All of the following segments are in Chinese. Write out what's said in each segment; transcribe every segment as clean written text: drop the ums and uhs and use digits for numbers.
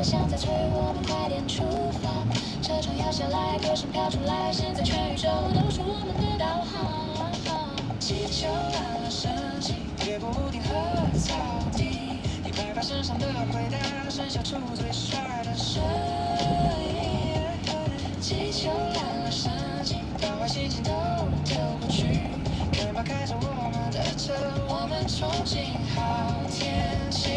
像在催我们快点出发，车窗摇下来，歌声飘出来，现在全宇宙都是我们的导航。气球来了，升起，也不停和草地，一百把身上的回答，剩下出最帅的声音。气球来了，升起，把坏心情都丢过去，看吧，开着我们的车，我们憧憬好天气。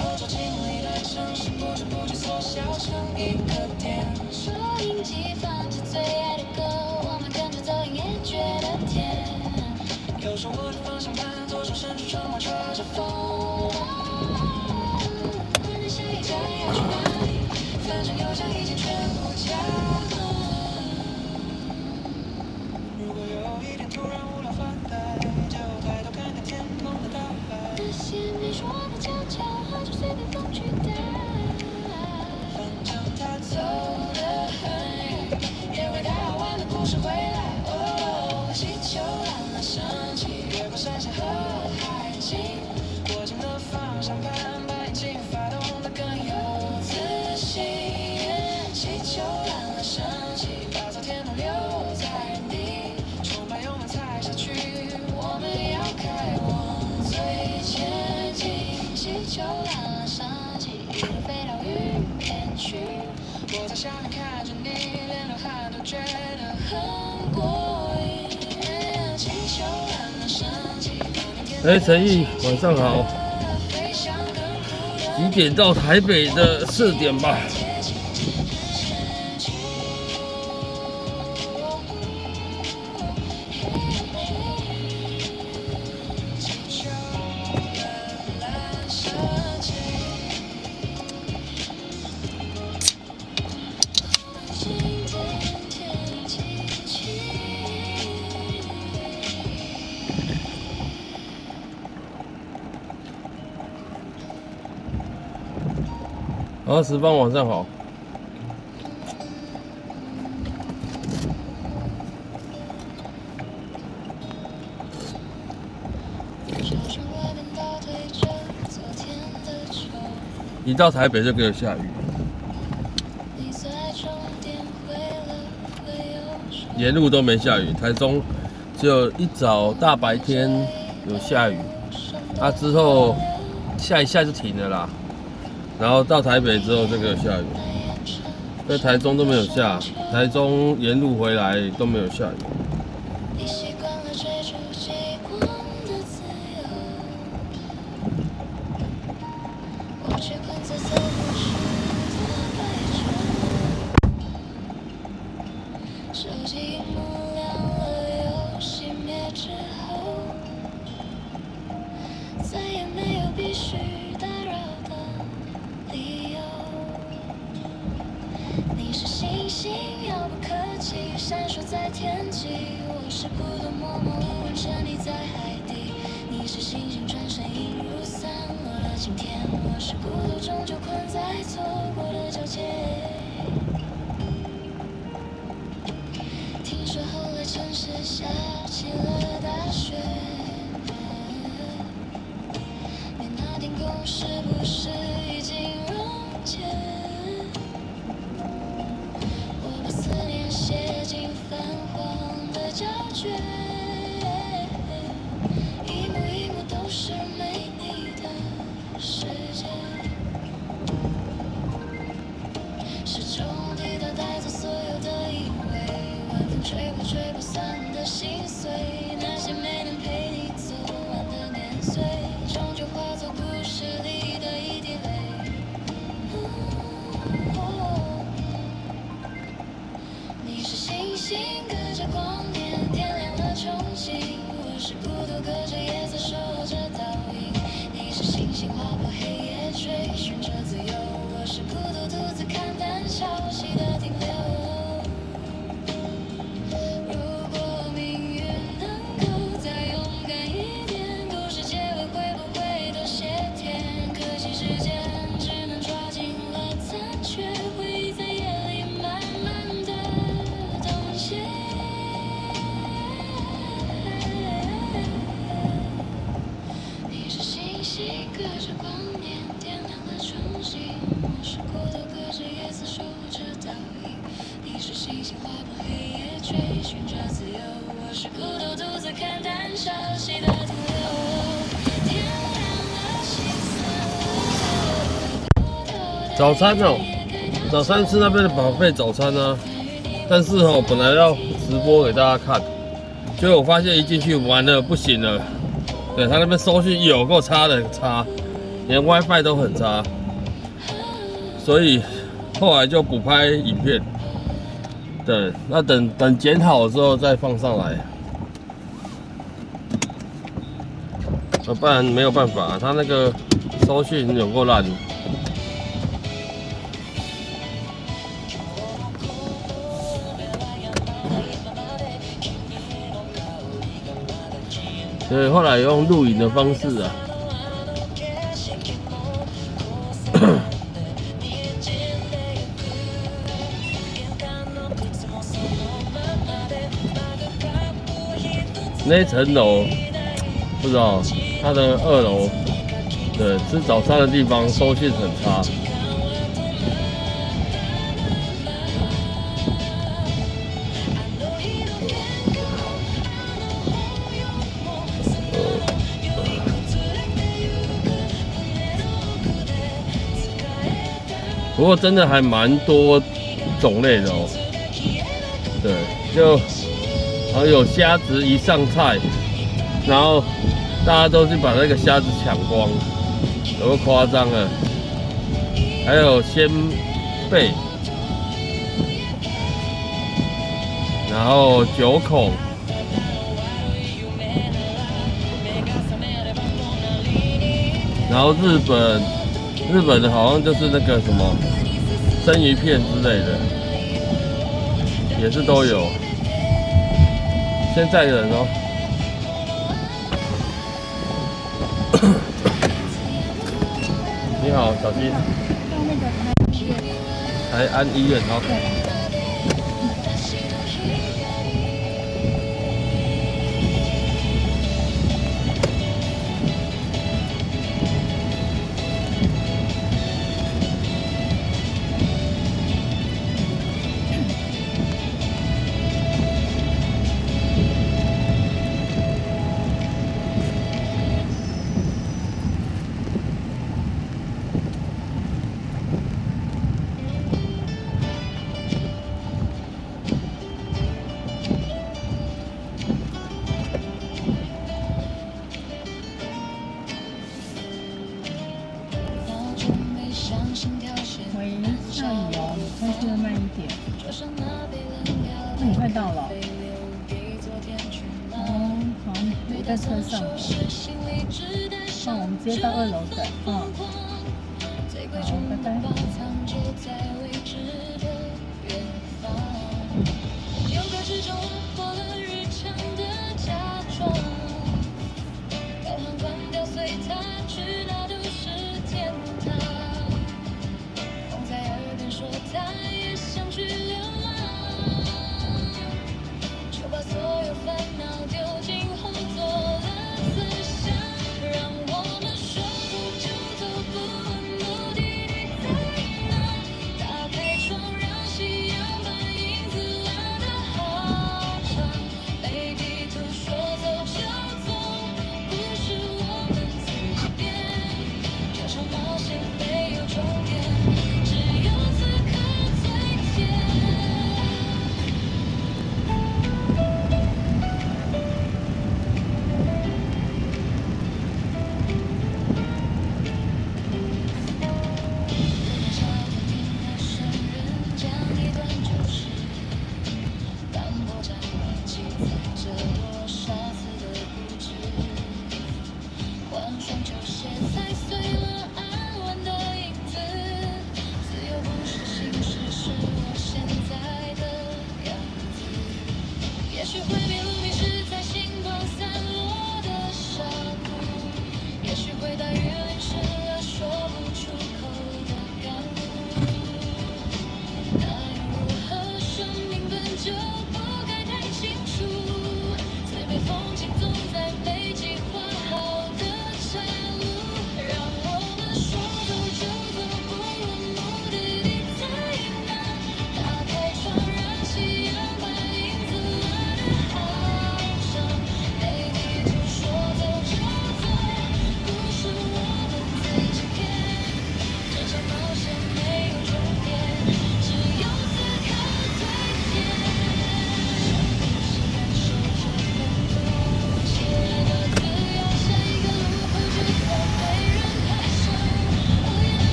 后照镜里的城市不知不觉缩小成一个点。收音机放着最爱的歌，我们跟着走，音也觉得甜。右手握着方向盘，左手伸出窗外吹着风。下一站要去哪里？反正右脚已经全部加了。如果有一天突然无聊发呆，就抬头看看天空的大海。那些没说的悄悄话就随便风去带。反正他走得很远，也会带好玩的故事回来。哦，气球来了，升起，越过山线和海景，握紧了方向盘，把引擎发动得更有自信。气球来了，升起，把昨天都留在原地，充满油门踩下去，我们要开往最前进。气球来了，升起，一路飞到云边去，我在下面看着你，连流汗都觉得很过瘾。气球来了，升起。陈毅，晚上好。几点到台北的4点吧。好，石方晚上好。一到台北就给我下雨，沿路都没下雨，台中只有一早大白天有下雨，之后下一下就停了啦。然后到台北之后就给我下雨，在台中都没有下，台中沿路回来都没有下雨。闪烁在天际，我是孤独默默无闻，沉溺在海底。你是星星转身映入散落的晴天，我是孤独终究困在错过的交界。听说后来城市下起了大雪，你那天空是不是已经溶解？写进泛黄的胶卷，一幕一幕都是没你的世界。时钟滴答带走所有的以为，晚风吹过吹不散的心碎，那些没能陪你走完的年岁，终究化作故事里的一滴泪。你是星星隔着光年，点亮了憧憬。我是孤独隔着夜色守着倒影。你是星星划破黑夜追寻着自由。我是孤独独自看淡潮汐的停留。如果命运能够再勇敢一点，故事结尾会不会都谢天？可惜时间只能抓紧了残缺，回忆在夜里慢慢的冻结。早餐哦，早餐吃那边的保费早餐啊，但是哦，本来要直播给大家看，结果我发现一进去完了不行了，对他那边收讯有够差的，很差，连 WiFi 都很差，所以后来就补拍影片，对，那等剪好之后再放上来，不然没有办法，他那个收讯有够烂。所以后来用录影的方式啊，那一层楼不知道它的2楼，对，吃早餐的地方收讯很差。不过真的还蛮多种类的哦，对，就然后有虾子一上菜，然后大家都去把那个虾子抢光，有个夸张啊！还有鲜贝，然后9孔，然后日本的好像就是那个什么生鱼片之类的，也是都有。现在人哦，你好，小心。到那个台安医院哦。喂，下雨哦，开车慢一点。那你快到了。哦，好，我在车上了。那我们直接到2楼等。好，拜拜。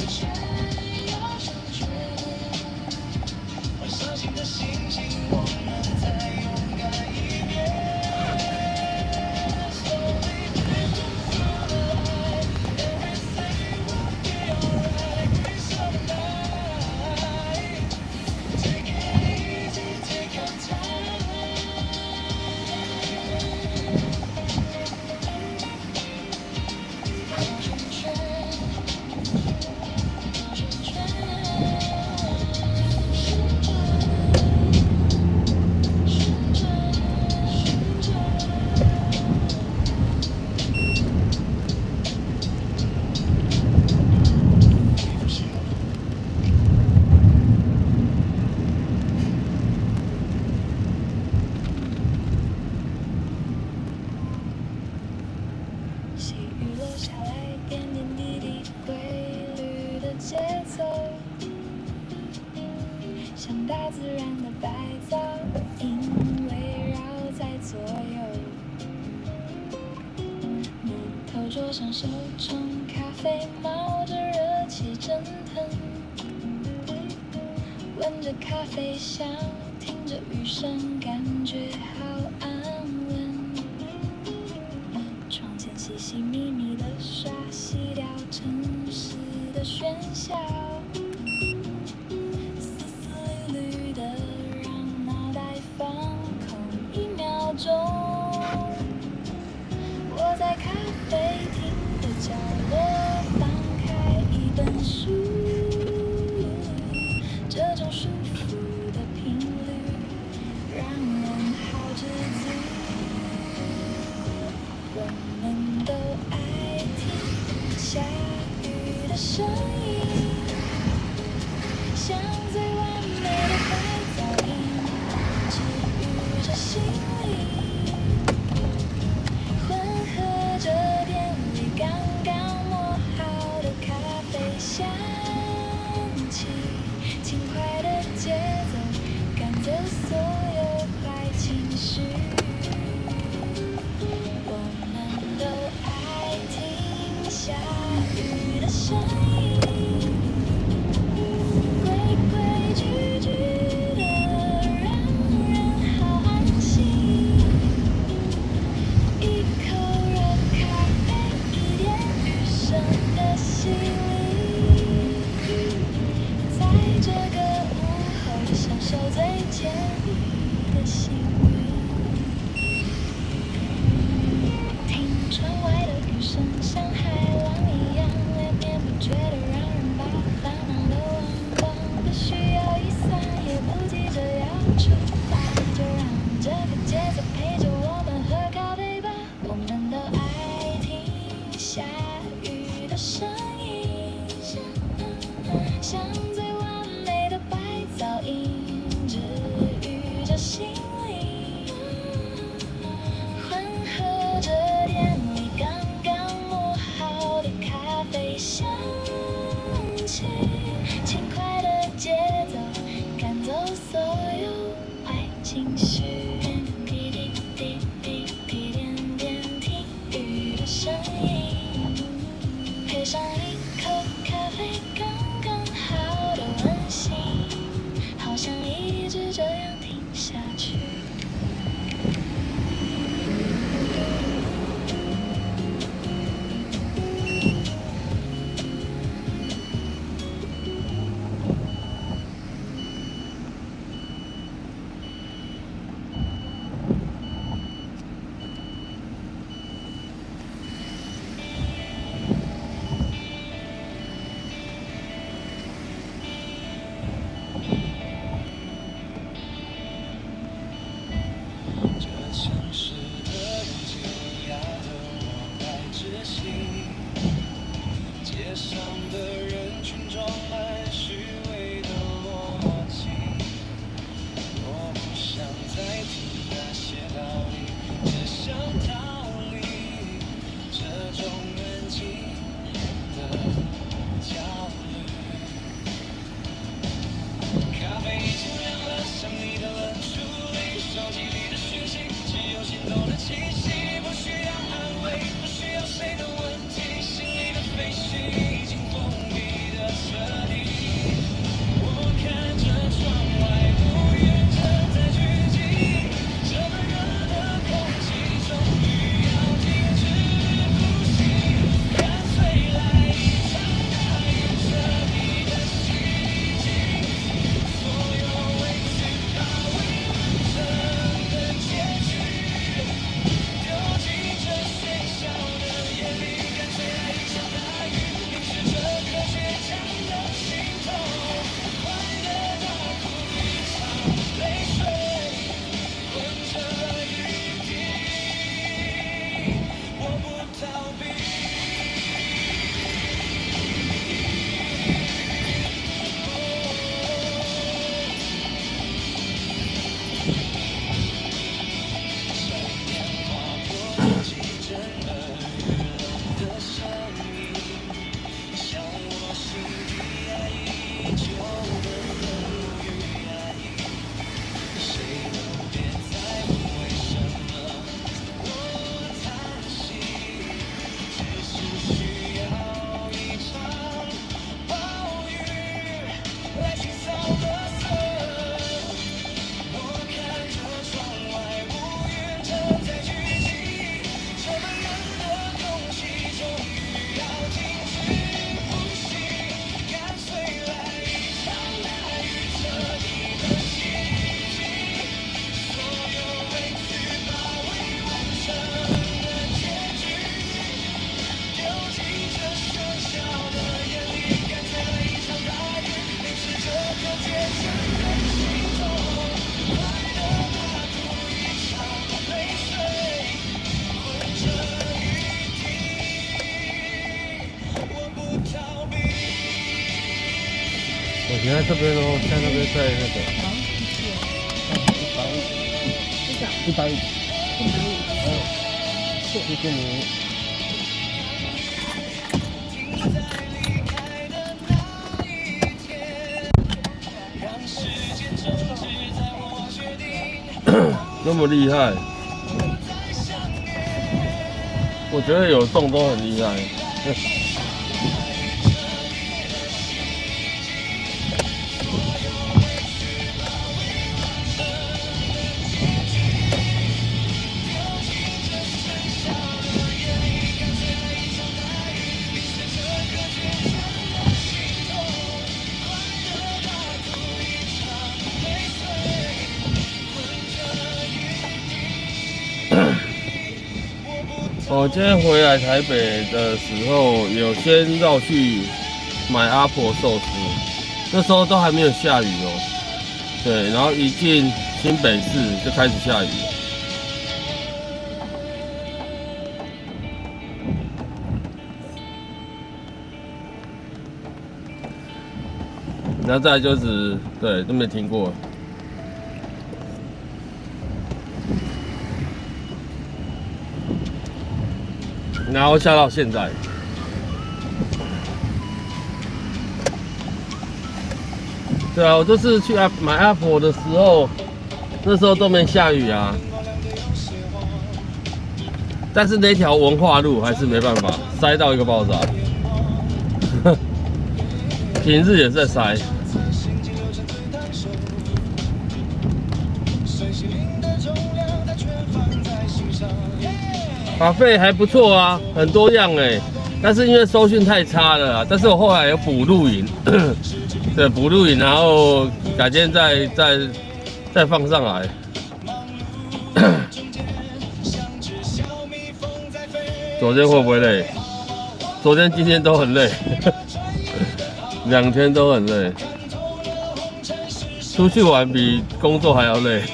却要成全。换上新的心情，我们再勇敢一遍。So we drift through the light, everything will be alright. Grace of the night, take it easy, take your time.细雨落下来，点点滴滴，规律的节奏，像大自然的白噪音围绕在左右。木头桌上手冲咖啡，冒着热气蒸腾，闻着咖啡香，听着雨声，感觉好安稳。窗前细细密密的沙，洗掉城市的喧嚣，丝丝缕缕的让脑袋放空1秒钟。我在咖啡厅的角落翻开一本书，这种舒服的频率让人好知足。我们都爱听下雨的声音，像最完美的白噪音，治愈着心灵，混合着店里刚刚磨好的咖啡香气，轻快的节奏赶走所有坏情绪。我们都爱听下雨的声音，规规矩矩的让人好安心。一口热咖啡，一点雨声的洗礼，在这个午后享受最惬意的幸运。听窗外的雨声，像海浪一样连绵不绝的，让人把烦恼都忘光。不需要雨伞，也不急着要出发，就让这个节奏陪着我们喝咖啡吧。我们都爱听下雨的声音，像最完美的白噪音，治愈着心灵，混合着店里刚刚磨好的咖啡香气，轻快的节奏赶走所有坏情绪。滴滴滴滴滴点点听雨的声音，配上一口咖啡，刚刚好的温馨，好想一直这样听下去。这城市的人静压得我快窒息，街上的人群装满虚伪的逻辑，我不想再听那些道理，只想逃离这种安静的焦虑。咖啡已经凉了，像你的冷处理，手机里的讯息只有心动的气息，不需要安慰，不需要谁的问题，心里的废墟已经封闭的我停在这边哦，在那边在那个。好，150。150。谢谢你。这么厉害，我觉得有中都很厉害。我今天回来台北的时候，有先绕去买阿婆寿司，那时候都还没有下雨哦。对，然后一进新北市就开始下雨。然后再来就是对，都没停过。然后下到现在，对啊，我这次去买阿婆的时候，那时候都没下雨啊。但是那条文化路还是没办法，塞到一个爆炸。平日也是在塞。咖啡还不错啊，很多样哎，但是因为收讯太差了啊，但是我后来有补录影，对，补录影，然后改天再放上来。昨天会不会累？昨天、今天都很累，2天都很累。出去玩比工作还要累。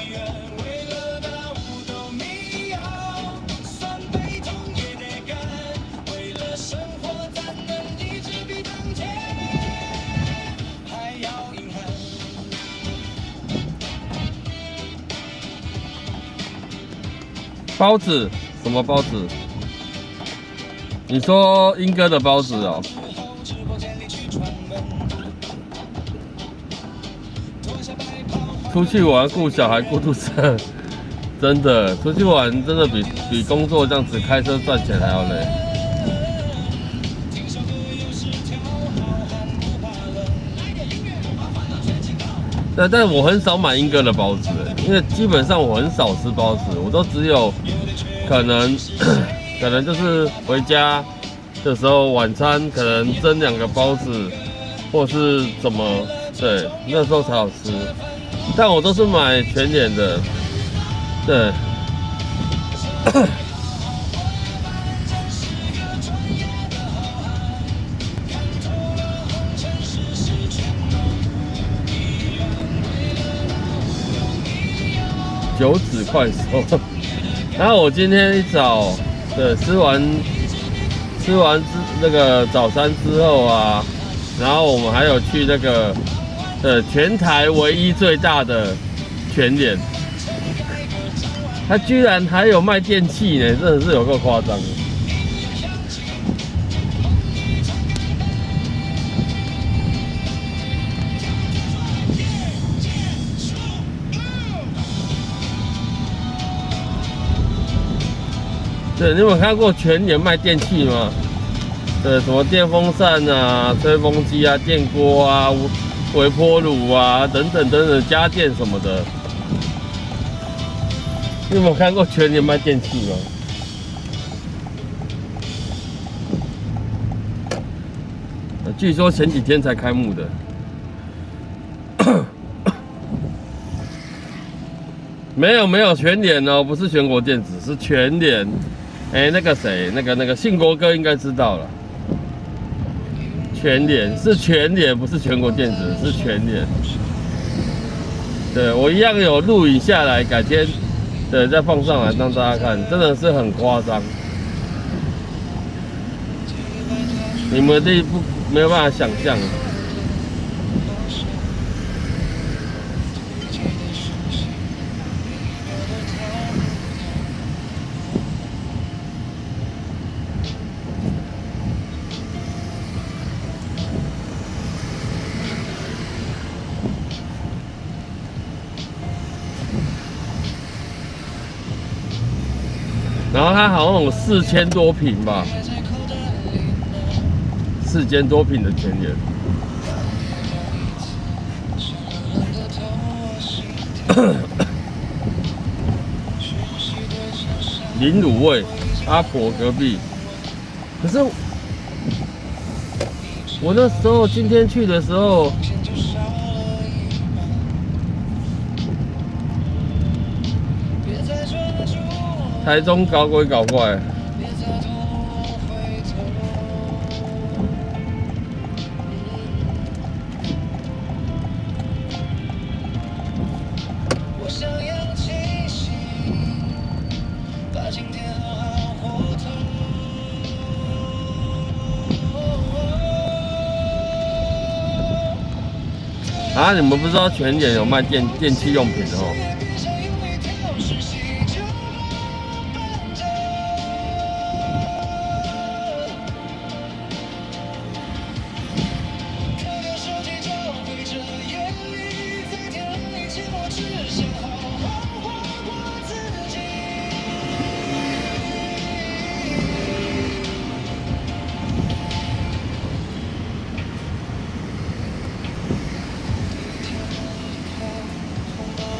包子？什么包子？你说英哥的包子哦？出去玩顾小孩顾肚子，真的出去玩真的比工作这样子开车赚钱还要累。对，但我很少买英哥的包子，因为基本上我很少吃包子，我都只有可能就是回家的时候晚餐可能蒸2个包子，或是怎么，对，那时候才好吃。但我都是买全脸的，对。9指快手。然后我今天一早，对，吃完那个早餐之后啊，然后我们还有去那个全台唯一最大的全联，它居然还有卖电器呢，真的是有够夸张。对，你有没有看过全联卖电器吗？对，什么电风扇啊、吹风机啊、电锅啊、微波炉啊等等家电什么的。你有没有看过全联卖电器吗？据说前几天才开幕的。没有全联哦，不是全国电子，是全联。那个谁，那个信国哥应该知道了。全联是全联，不是全国电子，是全联。对，我一样有录影下来，改天对再放上来让大家看，真的是很夸张。你们这一步没有办法想象。后它好像有4000多坪吧，4000多坪的田园。林卤味，阿婆隔壁。可是我那时候今天去的时候，台中搞鬼搞怪。啊，你们不知道全联有卖电器用品的哦？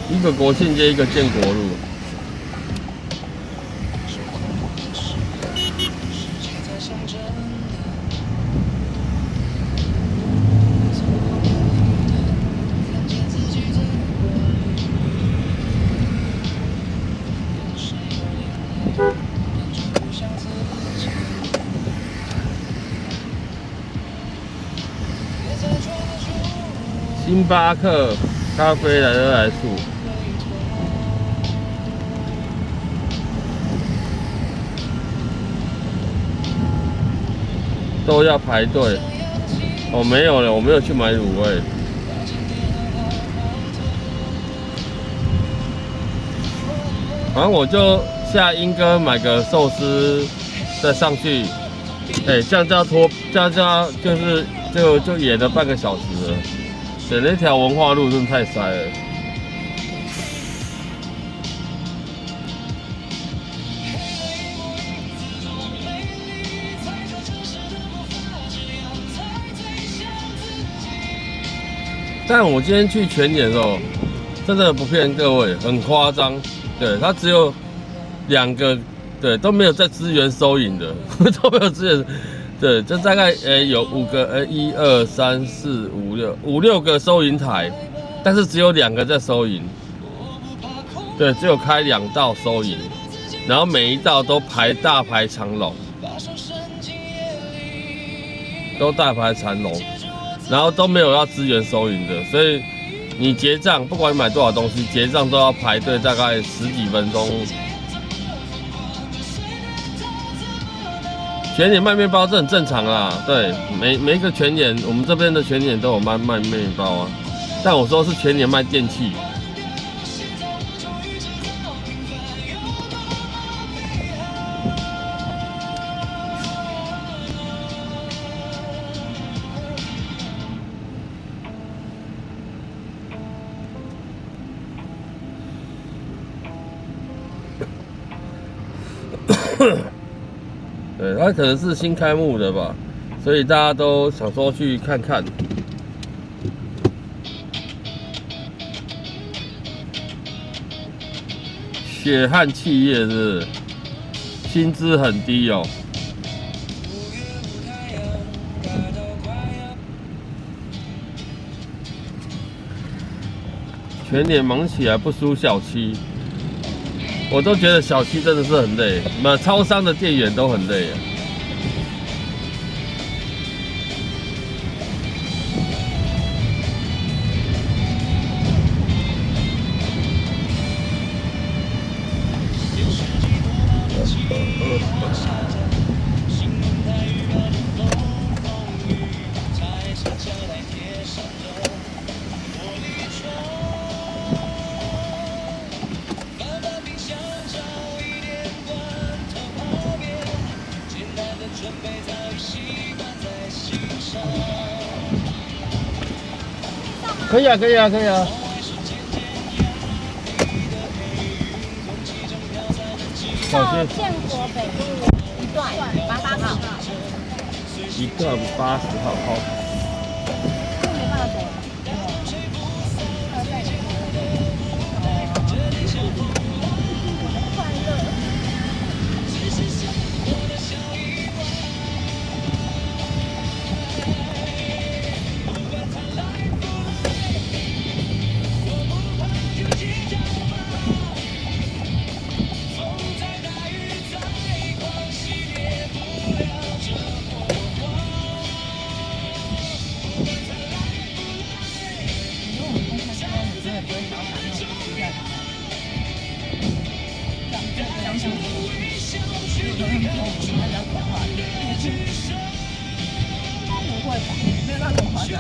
一个国庆街，一个建国路。星巴克咖啡来得来速。都要排队，哦，没有了，我没有去买卤味。反正我就下莺歌买个寿司，再上去，哎，这样就是就演了半个小时了。对，那条文化路真的太塞了。但我今天去全联的时候，真的不骗各位，很夸张。对，它只有2个，对，都没有在支援收银的，都没有支援。对，这大概有5个，1、2、3、4、5、6个收银台，但是只有2个在收银。对，只有开2道收银，然后每一道都大排长龙，都大排长龙。然后都没有要支援收银的，所以你结账，不管你买多少东西，结账都要排队，大概10几分钟。全联卖面包这很正常啦，对，每一个全联，我们这边的全联都有卖面包啊。但我说是全联卖电器。对，它可能是新开幕的吧，所以大家都想说去看看。血汗企业是不是薪资很低哦。全联忙起来不输小七。我都觉得小七真的是很累，超商的店员都很累啊。可以啊，可以啊，可以啊。到建国北路一段80号，一段80号，好。这没办法走了。快乐。没有那么夸张。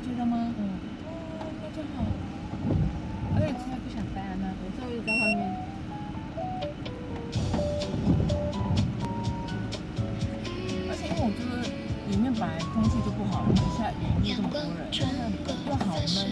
觉得吗？哦，那就好。而且现在不想待在那，我就一直在外面。而且因为我觉得里面本来空气就不好，下雨又这么多人，又好闷。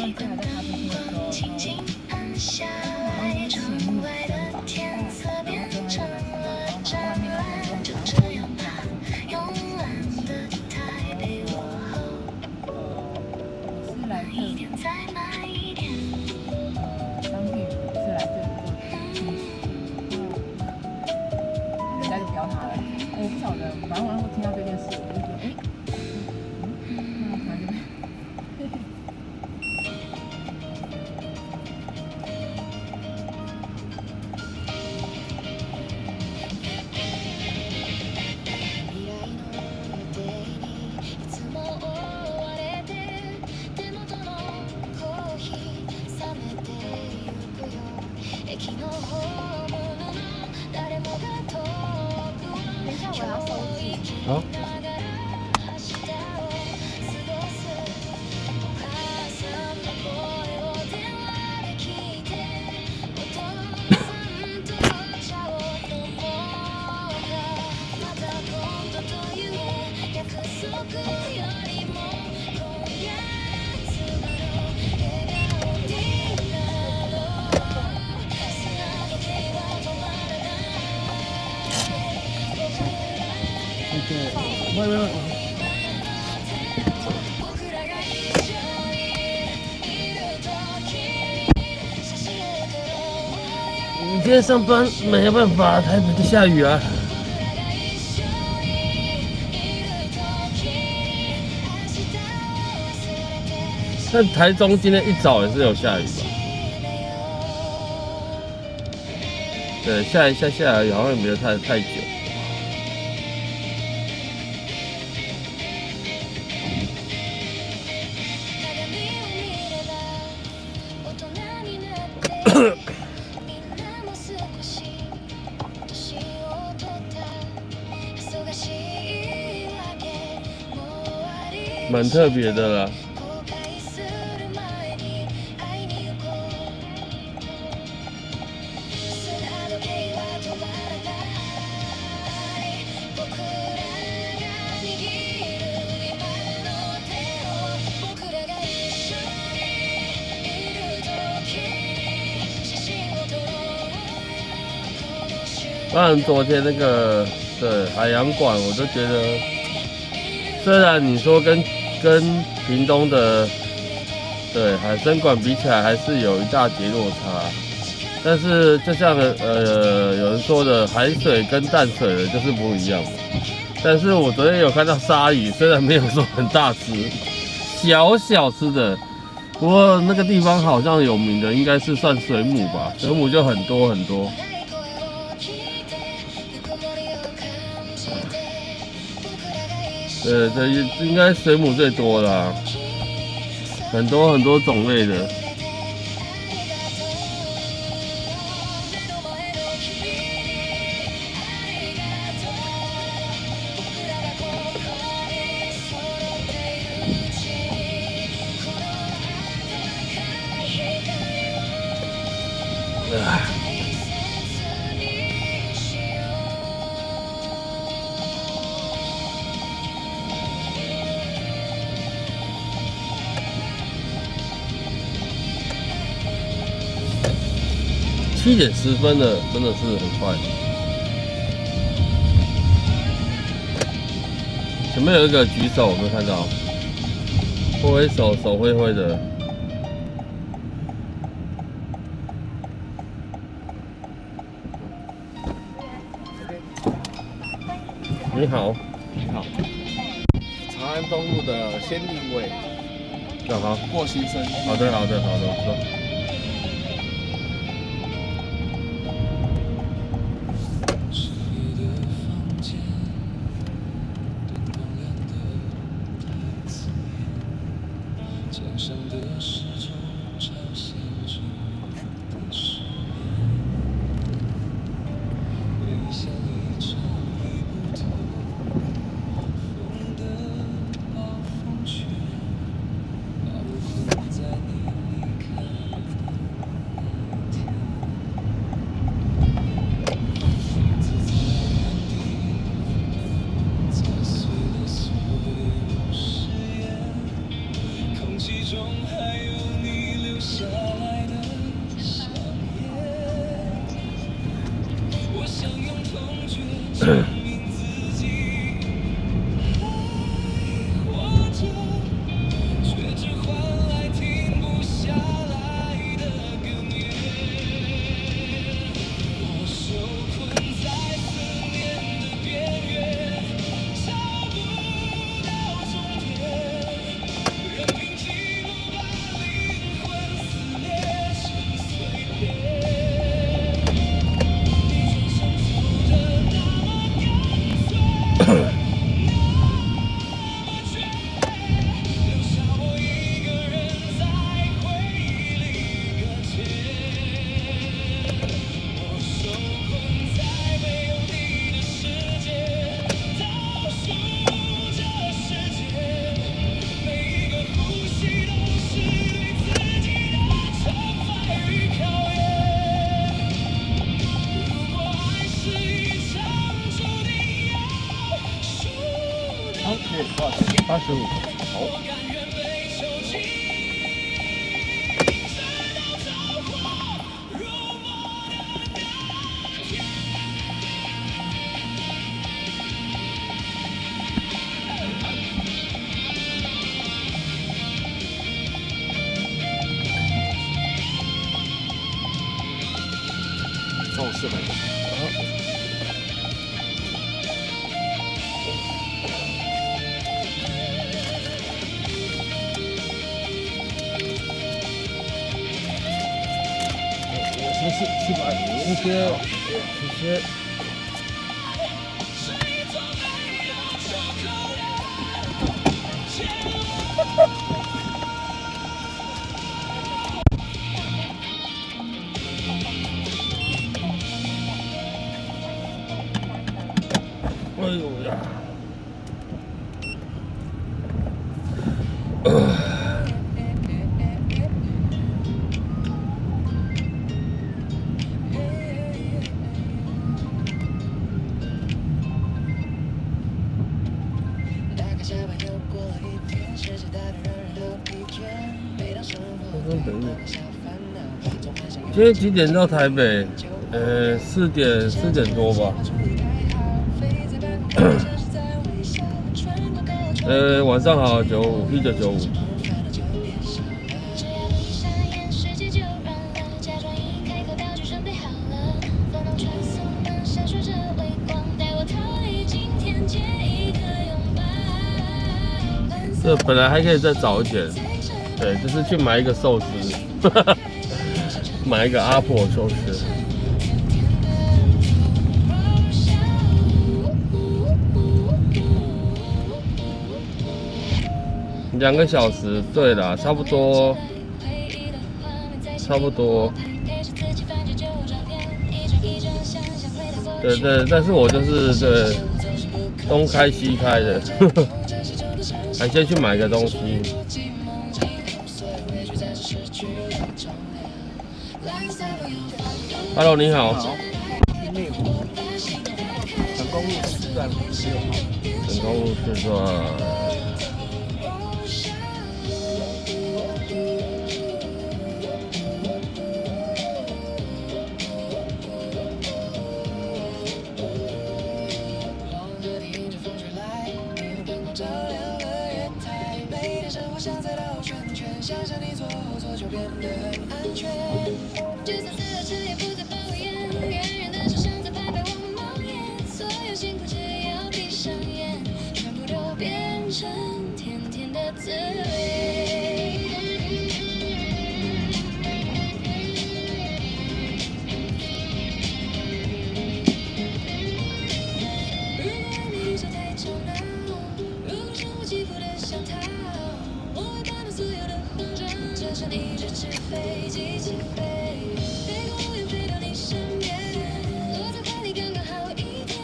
上次还在咖啡厅的时候，好像是情侣生吧，然后最后一个人然后外面那很多常会是来这里，张玉是来这里做人家就不要他了。我不晓得，反正我那时候听到这件事，我就觉得，那突然就。好。喂。你今天上班没办法，台北在下雨啊。但台中今天一早也是有下雨吧？对，下一下而已，好像也没有太久。蛮特别的啦。当然，昨天那个对海洋馆，我就觉得，虽然你说跟屏东的对海参馆比起来，还是有一大截落差。但是就像有人说的，海水跟淡水的就是不一样嘛。但是我昨天有看到鲨鱼，虽然没有说很大只，小只的，不过那个地方好像有名的应该是算水母吧，水母就很多很多。对，应该水母最多啦，很多种类的。7点10分了，真的是很快。前面有一个举手，有没有看到？挥手，手挥挥的。你好，你好。长安东路的先定位。好。过新生。好的，走。85。好。中400多。700，谢谢，谢谢。哎呦呀！今天几点到台北？4点多吧。晚上好，951995。这本来还可以再早一点，对，就是去买一个寿司，买一个阿婆寿司。2个小时，对啦，差不多。对，但是我就是对东开西开的，还先去买个东西。Hello， 你好。内湖，成功路4段6号。成功路4段。想象你做就变得很安全，就算死了这也不再抱怨，远远的想象在拍拍我们梦魇，所有辛苦只要闭上眼，全部都变成甜甜的滋味。如果你遇上太吵闹，如果生活起伏的像逃，我会把那所有的就像一只纸飞机起飞，飞过无言飞到你身边，落在怀里刚刚好一点，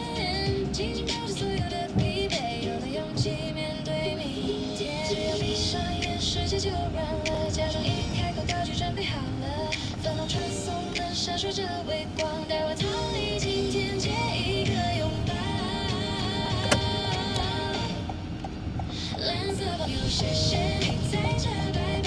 轻轻抛下所有的疲惫，有了勇气面对明天。只要闭上眼，世界就软了，假装一开口道具准备好了，粉红传送门闪烁着微光，带我逃离今天，借一个拥抱。蓝色朋友，谢谢你在这摆。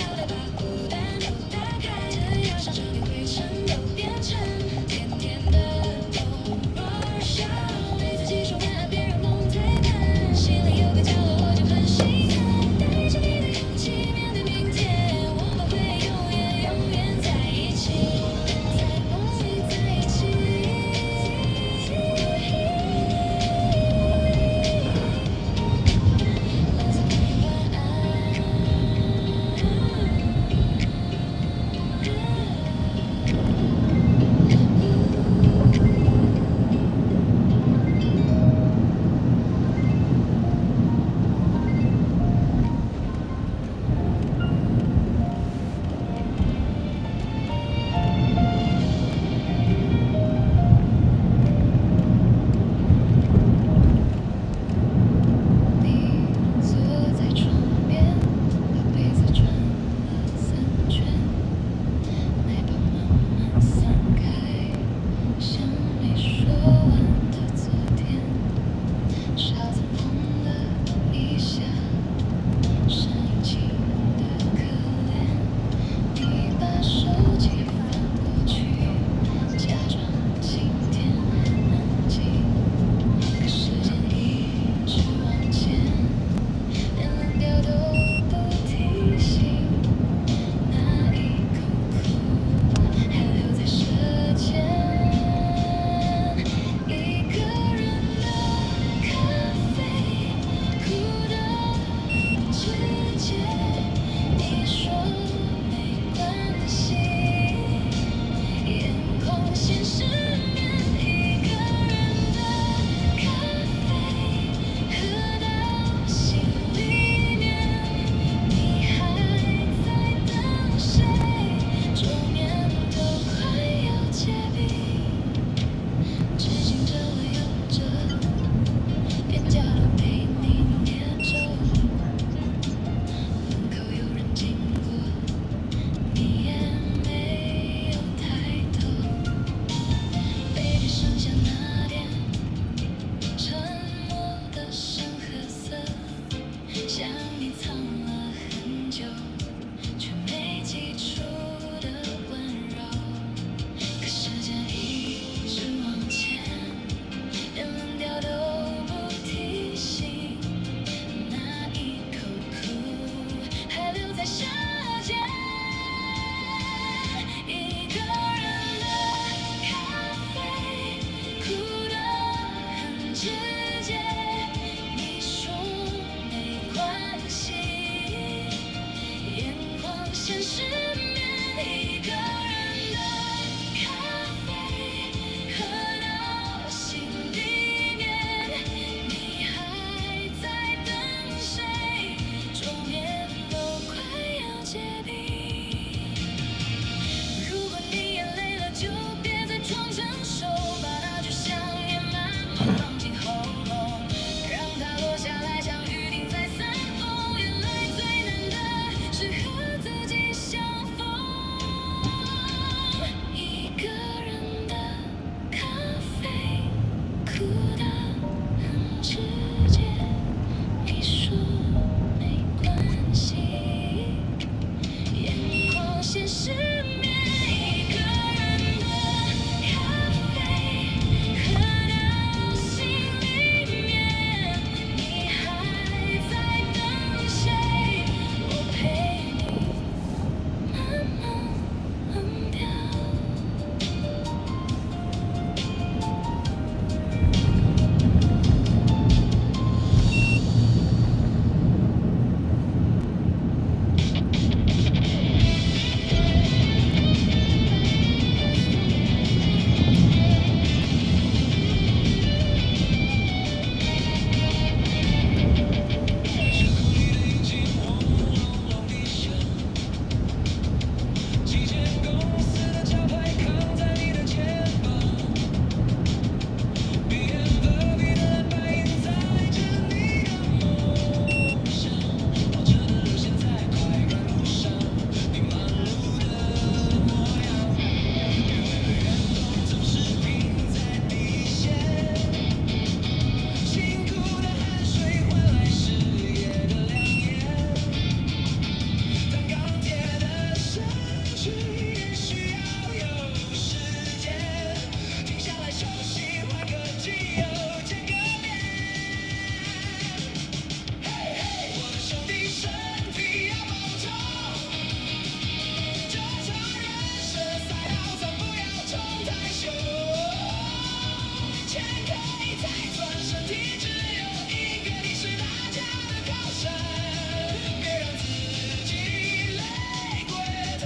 现失眠，一个人的咖啡喝到心里面，你还在等谁？桌面都快要结冰。如果你也累了，就别再装成熟，把那句想念慢慢放进喉咙，让它落下来，像雨滴在散风。原来最难的是和自己相逢。一个人的咖啡，苦得很直接，你说没关系。眼眶先失眠，一个人的咖啡喝到心里面，你还在等谁？我陪你慢慢忘掉。几间公司的招牌扛在你的肩膀，鼻烟隔壁的蓝白影载着你的梦想，跑车的路线在快赶路上，你忙碌的模样，远的远方总是停在底线，辛苦的汗水换来事业的亮眼。当钢铁的身躯也需要有时间，停下来休息，换个机油，见个面。嘿嘿，我的兄弟，身体要保重。这场人生赛道，咱不要冲太凶。钱可以再赚，身体只有一个，你是大家的靠山，别让自己累过头。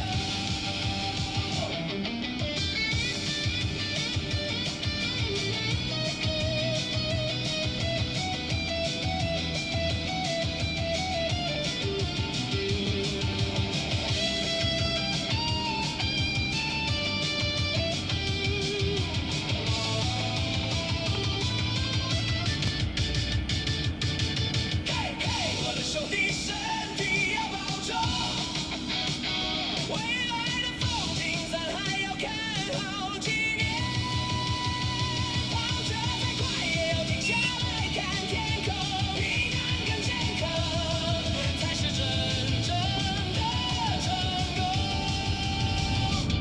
嘿嘿，我的兄弟，身体要保重。未来的风景，咱还要看好几年。跑车再快，也要停下来看天空。平安跟健康，才是真正的成功。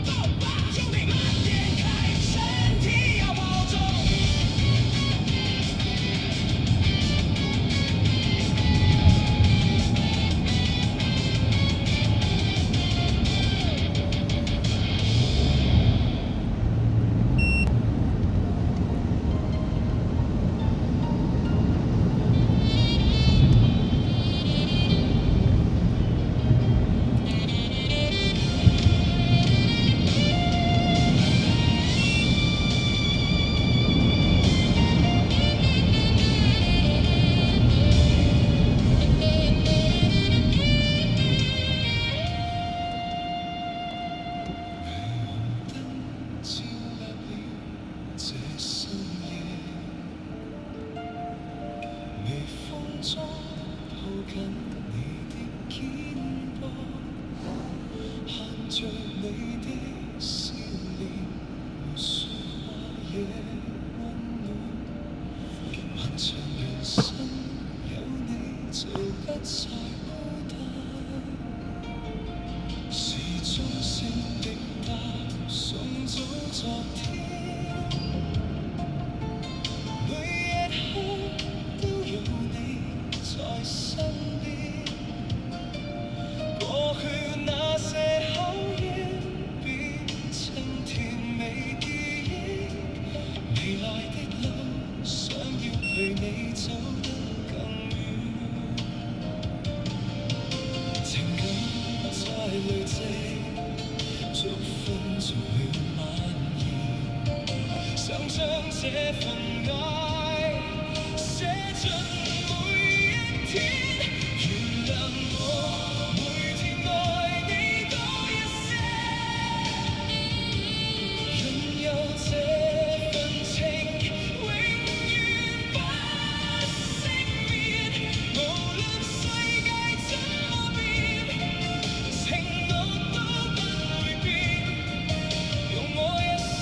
走吧，兄弟，慢点开，身体要保重。照亮了這深夜，微風中抱緊你的肩膊，看着你的笑臉，無說話也溫暖。漫長人生有你就不再孤單，時鐘聲滴答，送走昨天。每夜刻都有你在身邊，過去那些考驗變成甜美記憶，未來的路想要陪你走得更遠。情感在累积，就分就会满意。想将这份愛寫進每一天，原諒我每天愛你多一些，擁有這份情永遠不熄滅，無論世界怎麼變，承諾都不會變，用我一生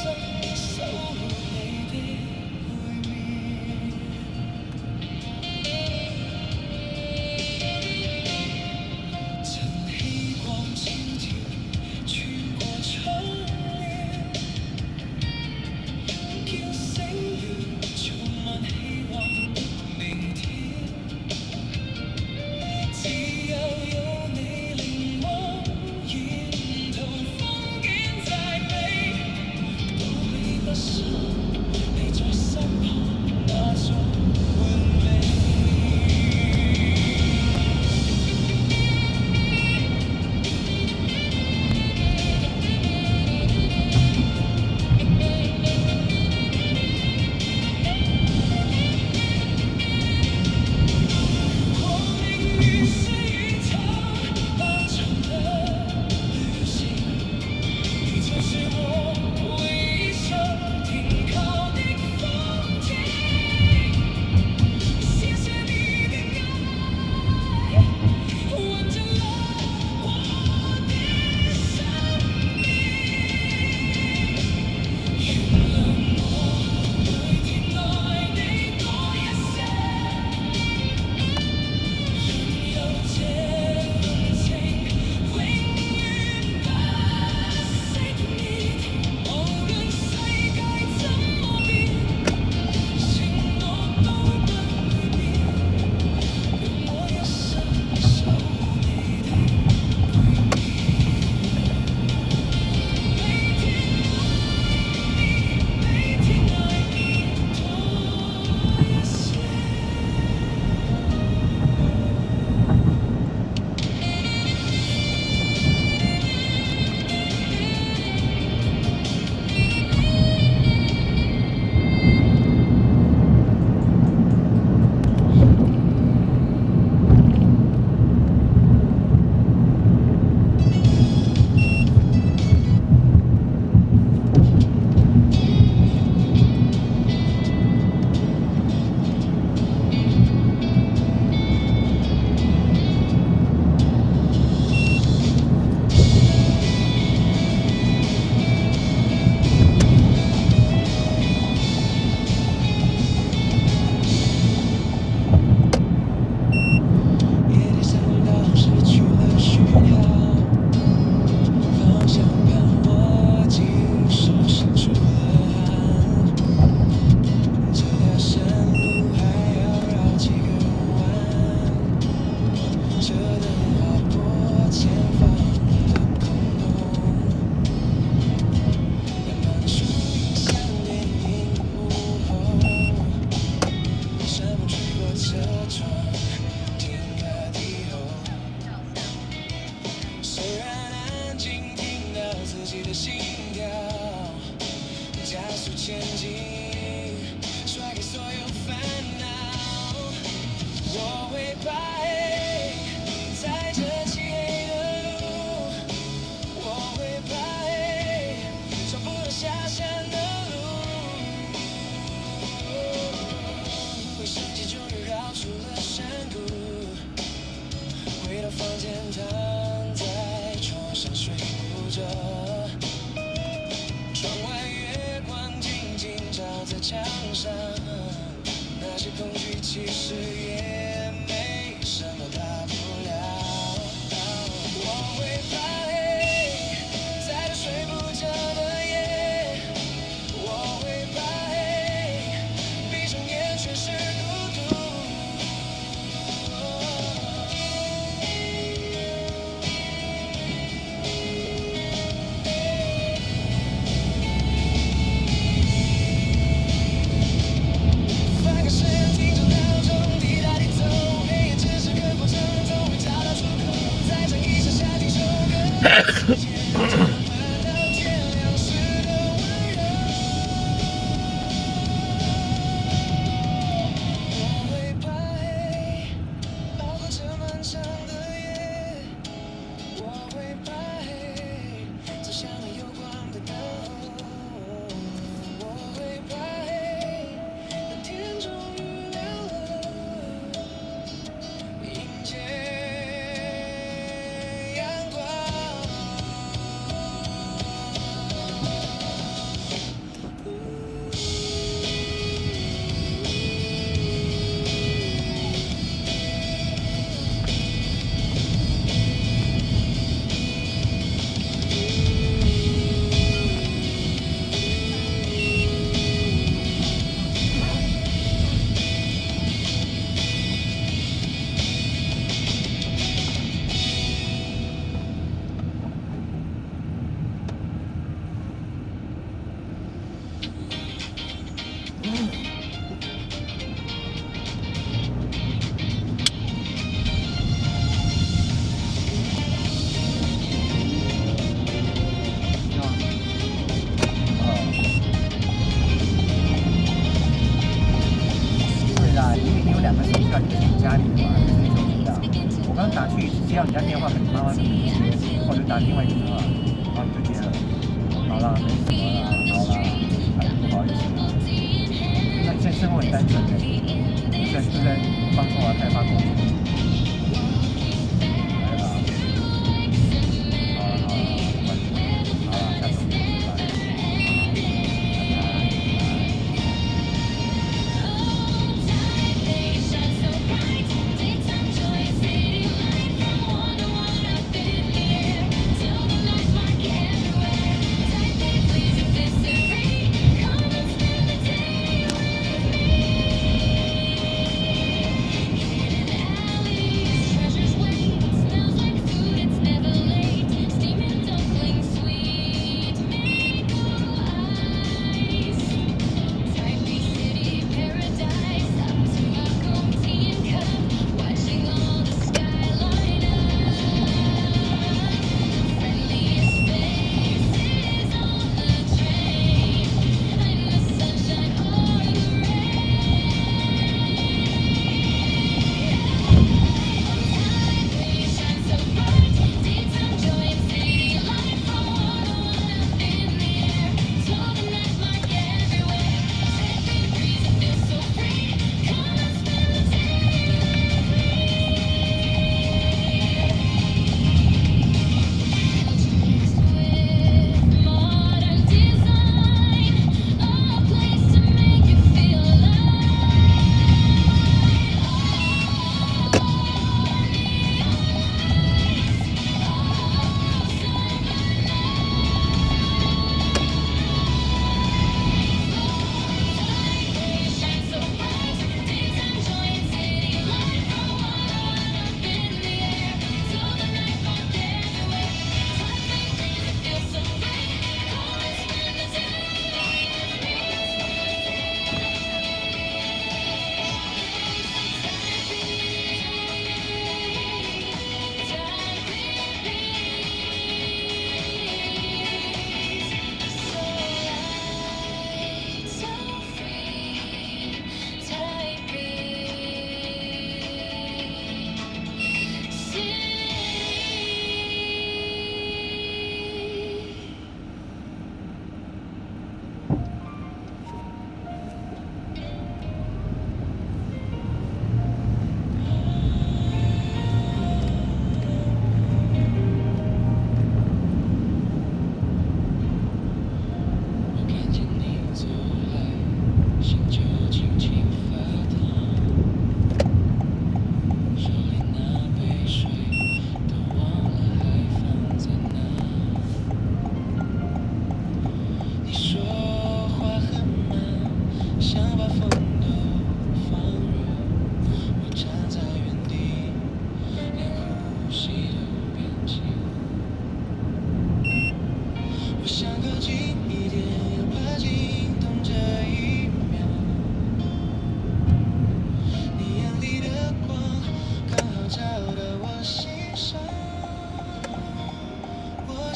守護你的背面。曾希望千條穿過窗簾，叫醒了充滿希望的明天。只有你令我沿途風景再美，都比不上你在身旁那種完美。我明於是宇宙漫長的旅行，你就是我唯一想停靠的風景。謝謝你的愛，完整了我的生命。原諒我每天愛你多一些，擁有這份情永遠不熄滅，無論世界怎麼變，承諾都不會變，用我一生守護你的背面。每天愛你多一些。夜里想到失去了讯号，方向盘握紧，手心出了汗。这条山路还要绕几个弯，这灯划破前方的空洞，慢慢树影像电影午后，山风吹过车窗，天高地厚。虽然安静，听到自己的心跳，加速前进，甩开所有烦恼。我会怕黑，在这漆黑的路，我会怕黑，走不到下山的路。回声机终于绕出了山谷，回到房间，躺在床上睡不着。窗外月光静静照在墙上，那些恐惧其实也没什么大不了。我会怕黑，在这睡不着的夜，我会怕黑，闭上眼全是孤独。翻个身，听着闹钟滴答滴对啦，因为你有2个手机卡，就是你家里的嘛，就是你手机的。我刚打去接到你家电话，可能妈妈都没接，我就打另外一个电话，然后你就接了。好啦，没什么啦，好啦，哎，不好意思啦。那你现在生活很单纯的，就在放松啊，开发工作。来啦，好了好了，没关系，好了，下次我们再吃饭。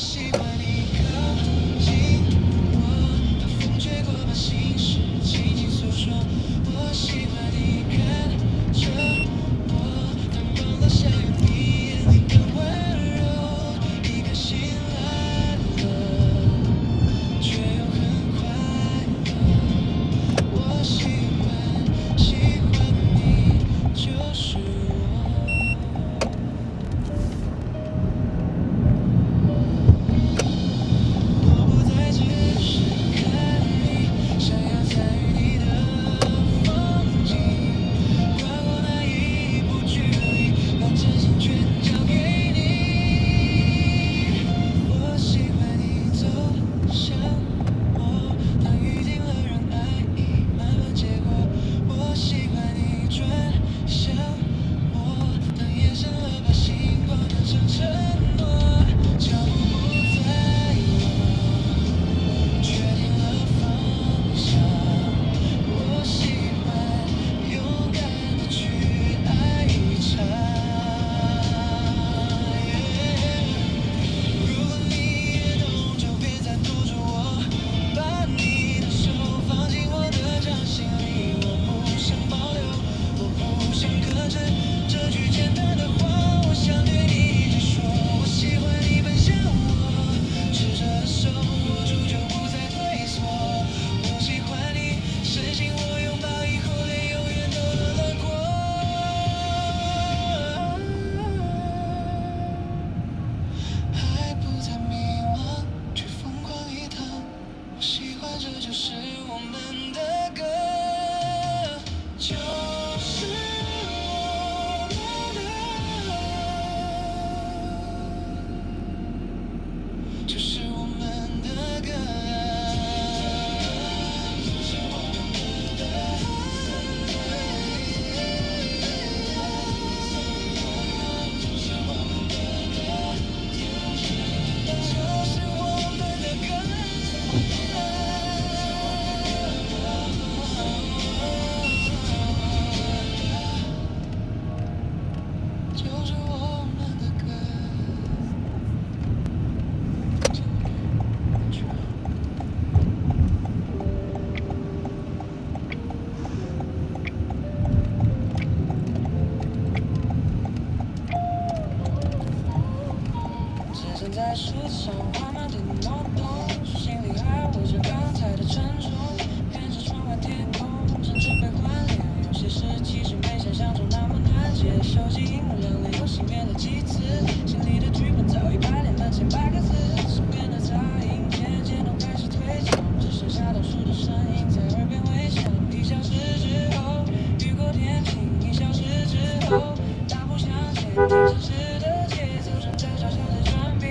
喜欢你靠近我，把风吹过，把心事轻轻诉说。我喜欢你看着我，阳光落下雨，你眼里更温柔。一颗心来了，却又很快乐。我喜欢你，就是我。我不再只是看你，想要参与你的风景，跨过那一步距离，把真心全交给你。我喜欢你走向我，当雨停了，让爱意慢慢结果。我喜欢你转向我，当夜深了，把星光变成承诺。脚步不再稳，确定了方向。我喜欢勇敢地去爱一场。如果你也懂，就别再堵住我，把你的手放进我的掌心里。我不想保留，我不想克制，这句简单的话，我想对你一直说。我喜欢你奔向我，执着的手握住就不再退缩。我喜欢你深信我拥抱以后泪永远都能轮过。还不再迷茫，去疯狂一趟。我喜欢这就是我们的歌，就是我们的，就是我们的歌。就是我们的歌。就是我们的歌。只剩在树上画满的脑洞，心里还握着刚才的沉重，看着窗外天空，正准备换脸。有些事其实没想象中那么难解，手机荧幕亮了又熄灭了几次，心里的剧本早已排练了千百个字，身边的杂音渐渐都开始退场，只剩下倒数的声音在耳边回响。1小时之后，雨过天晴；1小时之后，大步向前，听城市的节奏正在悄悄地转变。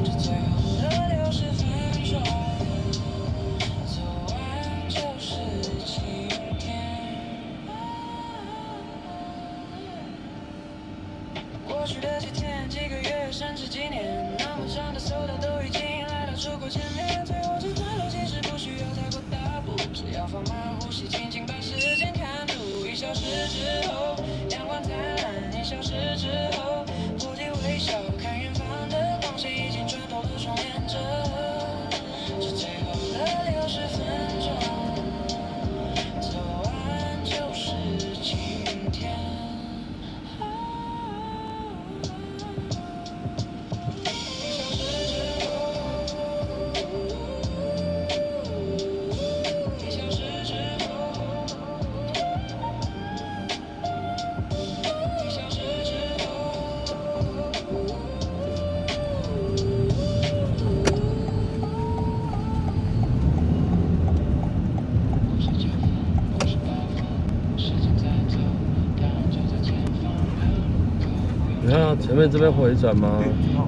这最后的60分钟，走完就是晴天。过去的几天、几个月，甚至几年，那么长的走道都已经来到出口前面。最后这段路其实不需要太过大步，只要放慢呼吸，轻轻把时间看住。1小时之后，阳光灿烂；1小时之后，破涕为笑，看远方的光线已经穿透了窗帘遮。这最后的60分钟，走完就是晴天。你看前面这边回转吗？好。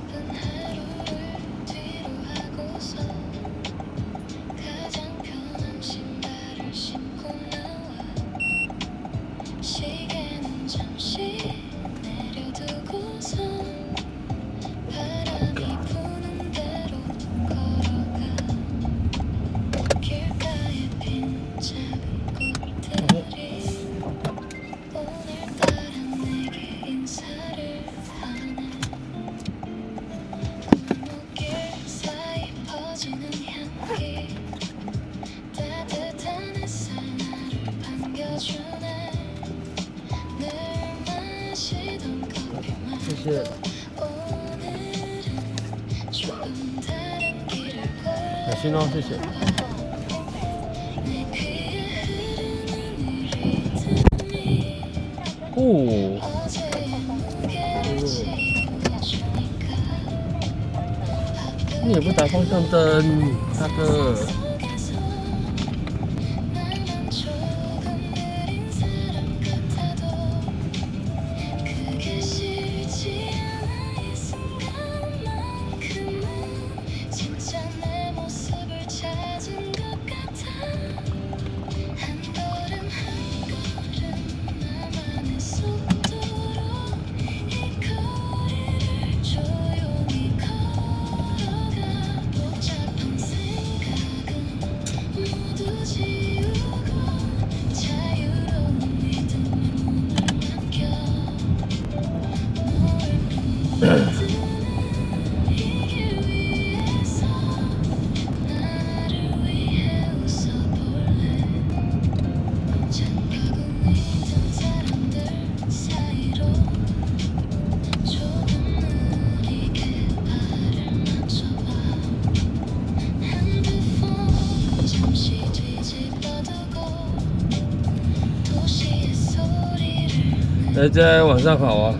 本海路绿，地图还过酸。谢。小心哦，谢谢。哦。你也不打方向灯，大哥。大家晚上好啊！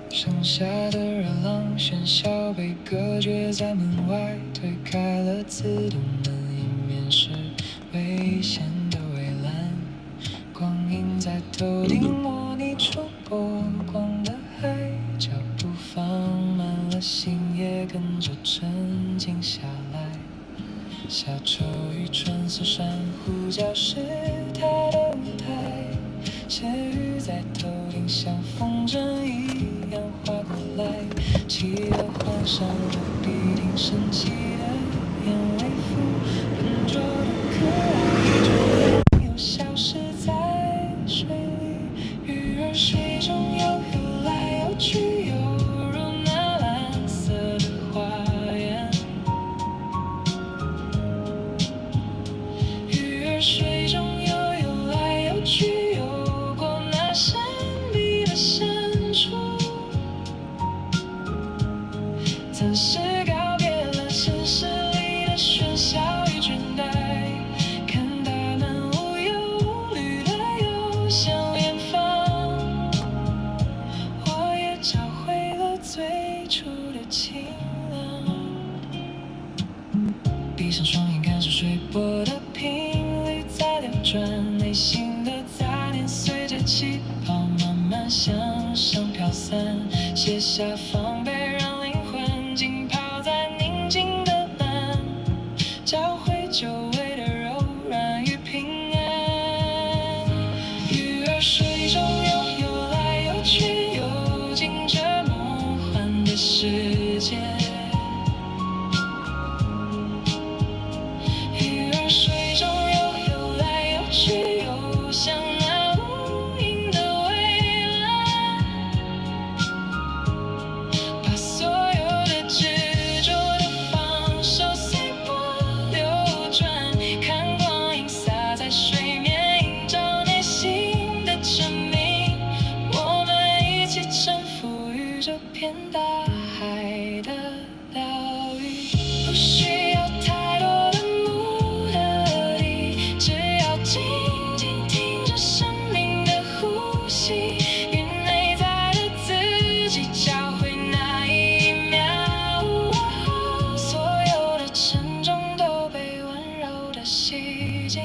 盛夏的热浪，喧嚣被隔绝在门外，推开了自动门，迎面是危险的围栏。光影在头顶模拟出波光的海，脚步放慢了，心也跟着沉静下来。小丑鱼穿梭珊瑚礁是他的舞台，血雨在头顶像风筝一样划过来，气流换上了必定生气的燕尾服，笨拙的可爱，终又消失在水里。鱼儿水中游来游去，犹如那蓝色的花园。鱼儿水中游来游去，游过那神秘的深处。暂时告别了城市里的喧嚣与倦怠，看他们无忧无虑的游向远方。我也找回了最初的晴朗。下防备，让灵魂浸泡在宁静的蓝，教会久违的柔软与平安。鱼儿水中游来游去，游进这梦幻的世界。鱼儿水中游来游去，游向那无垠的蔚蓝，把所有的执着都放手，随波流转，看光影洒在水面，映照内心的证明。我们一起臣服于这片大海的疗愈，不需要太多的目的地，只要静静听着生命的呼吸，与内在的自己交汇那一秒，所有的沉重都被温柔的洗净。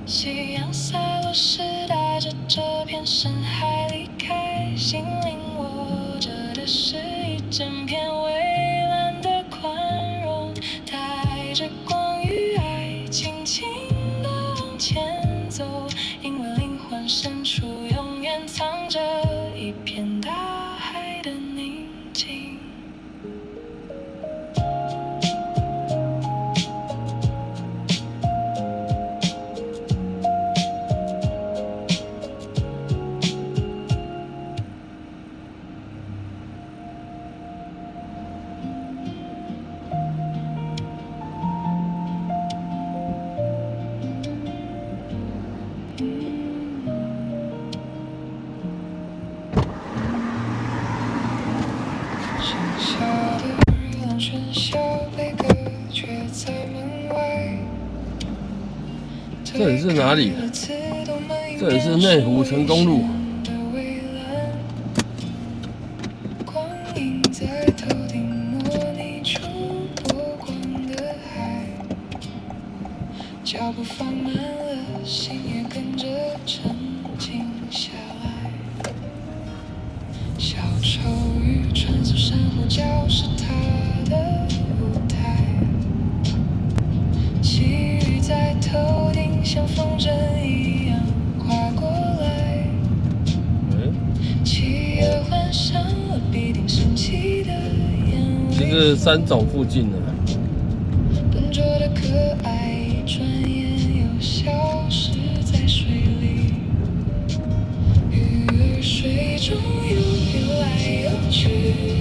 夕阳洒落时，带着这片深海离开，心灵握着的是一整片蔚蓝的宽容，带着光与爱，轻轻地往前走，因为灵魂深处永远藏着一片大海的宁静。盛夏的日浪喧嚣被隔绝在门外。这里是哪里？这里是内湖成功路。光影在头顶模拟出波光的海，脚步放慢了，心也跟着沉静下来。小丑鱼穿梭珊瑚礁是他的舞台，奇遇在头顶像风筝一样跨过来，企鹅换上了必定生气的眼这泪，是三种附近的。笨拙的可爱一转眼又消失在水里，鱼儿水中游来游去，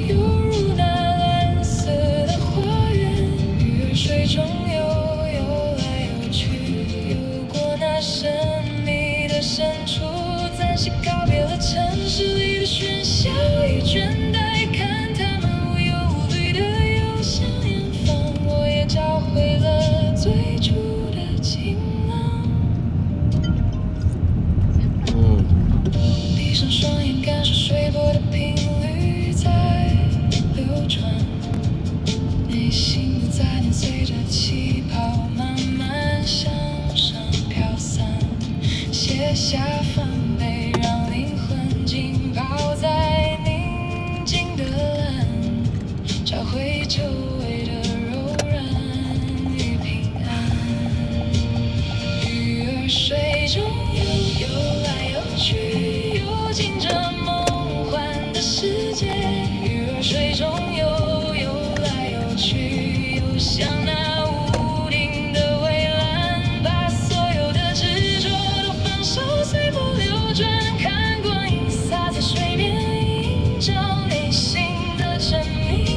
犹如那蓝色的花园。鱼儿水中游来游去，游过那神秘的深处，暂时告别了城市里的喧嚣与倦怠，看他们无忧无虑的游向远方，我也找回了最初的晴朗。闭上双眼，感受水波的频率在流转，内心的杂念随着气泡慢慢向上飘散，卸下防备，让灵魂浸泡在宁静的蓝，找回久违的柔软与平安。鱼儿水中游来游去，游进这梦幻的世界。鱼儿水中游来游去，游向那无垠的蔚蓝，把所有的执着都放手，随波流转，看光影洒在水面，映照内心的证明。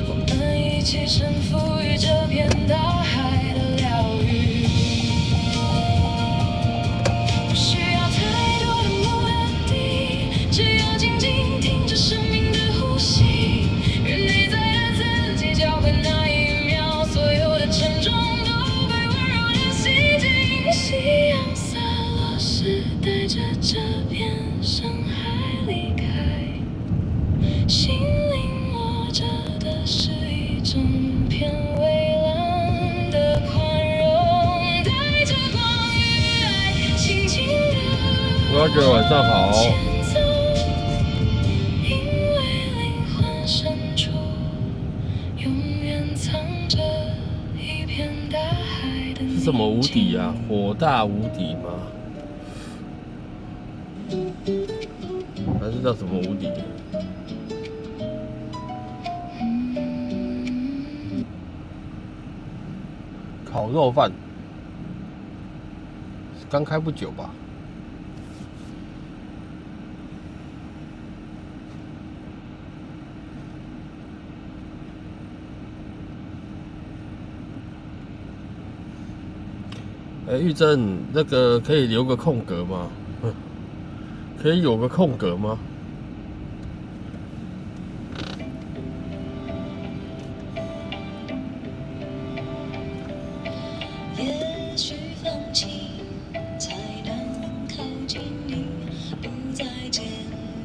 我们一起臣服于这片大海的疗愈，不需要太多的目的地，只要静静听着生命的呼吸，与内在的自己交汇那一秒，所有的沉重都被温柔的洗净。夕阳洒落时，带着这片深海离开，心灵握着的是一整片蔚蓝的宽容，带着光与爱，轻轻地Roger，晚上好。前走，什么无敌啊？火大无敌吗？还是叫什么无敌？烤肉饭，刚开不久吧？玉珍，那个可以留个空格吗？可以有个空格吗？也许放弃才能靠近你，不再见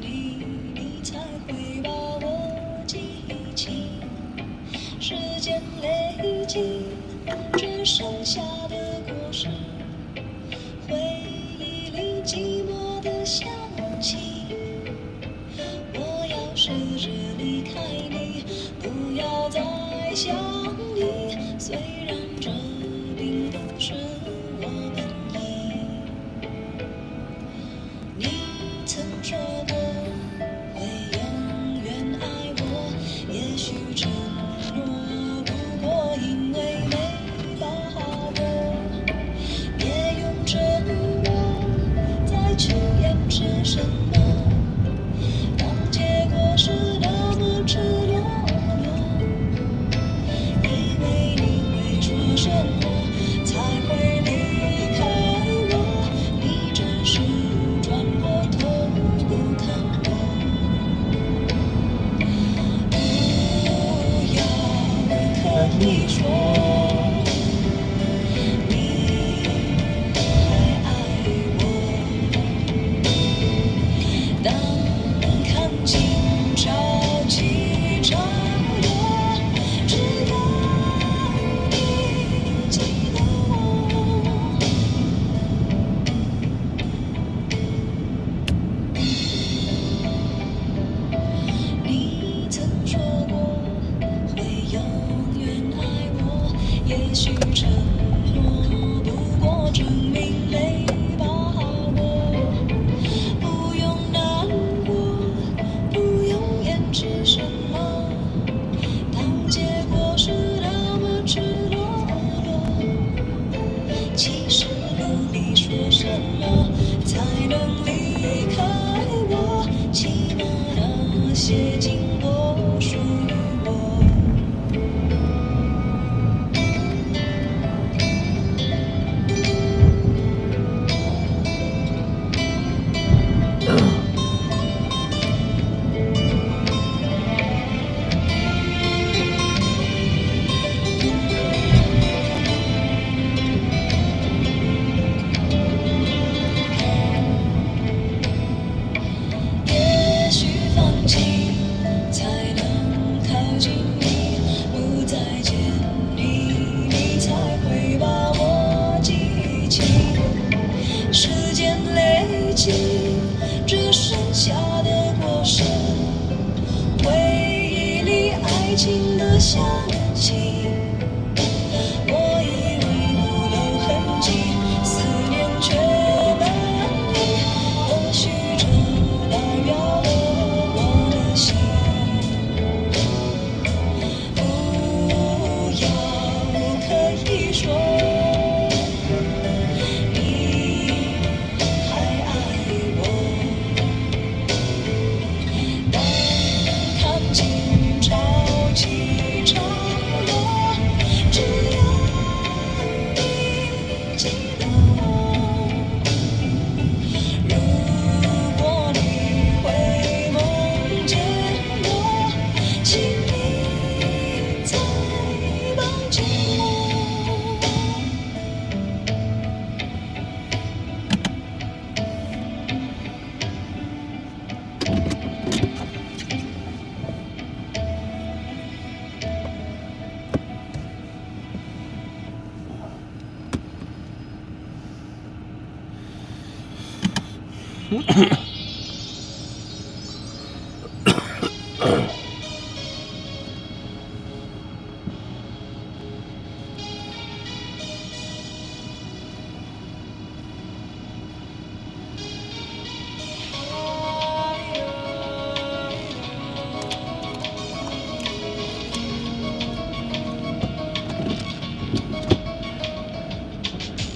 你，你才会把我记起。时间累积，只剩下的果实，回忆里寂寞的香气。我要试着离开你，不要再想你，虽然这并不是我本意。你曾说过会永远爱我，也许承诺不过因为没把握，别用沉默再去掩饰什么，当结果是那么赤裸裸，以为你会说什么才会离开我，你只是转过头不看我。不要和你说你还爱我，当看尽潮起潮落，只要你记得我。你曾说过会永远爱我，也许承诺不过证明没把握，不用难过，不用掩饰什么，当结果是那么赤裸裸，其实努力说什么才能离开我，起码那些经过属于我。也许放弃才能靠近你，不再见你，你才会把我记起。时间累积，只剩下的果实，回忆里爱情的香气。我以为不留痕迹，思念却满溢，或许这代表了我的心。不要刻意说你还爱我，当看尽潮起潮落，只要你记得我。如果你会梦见我，请你再抱紧我。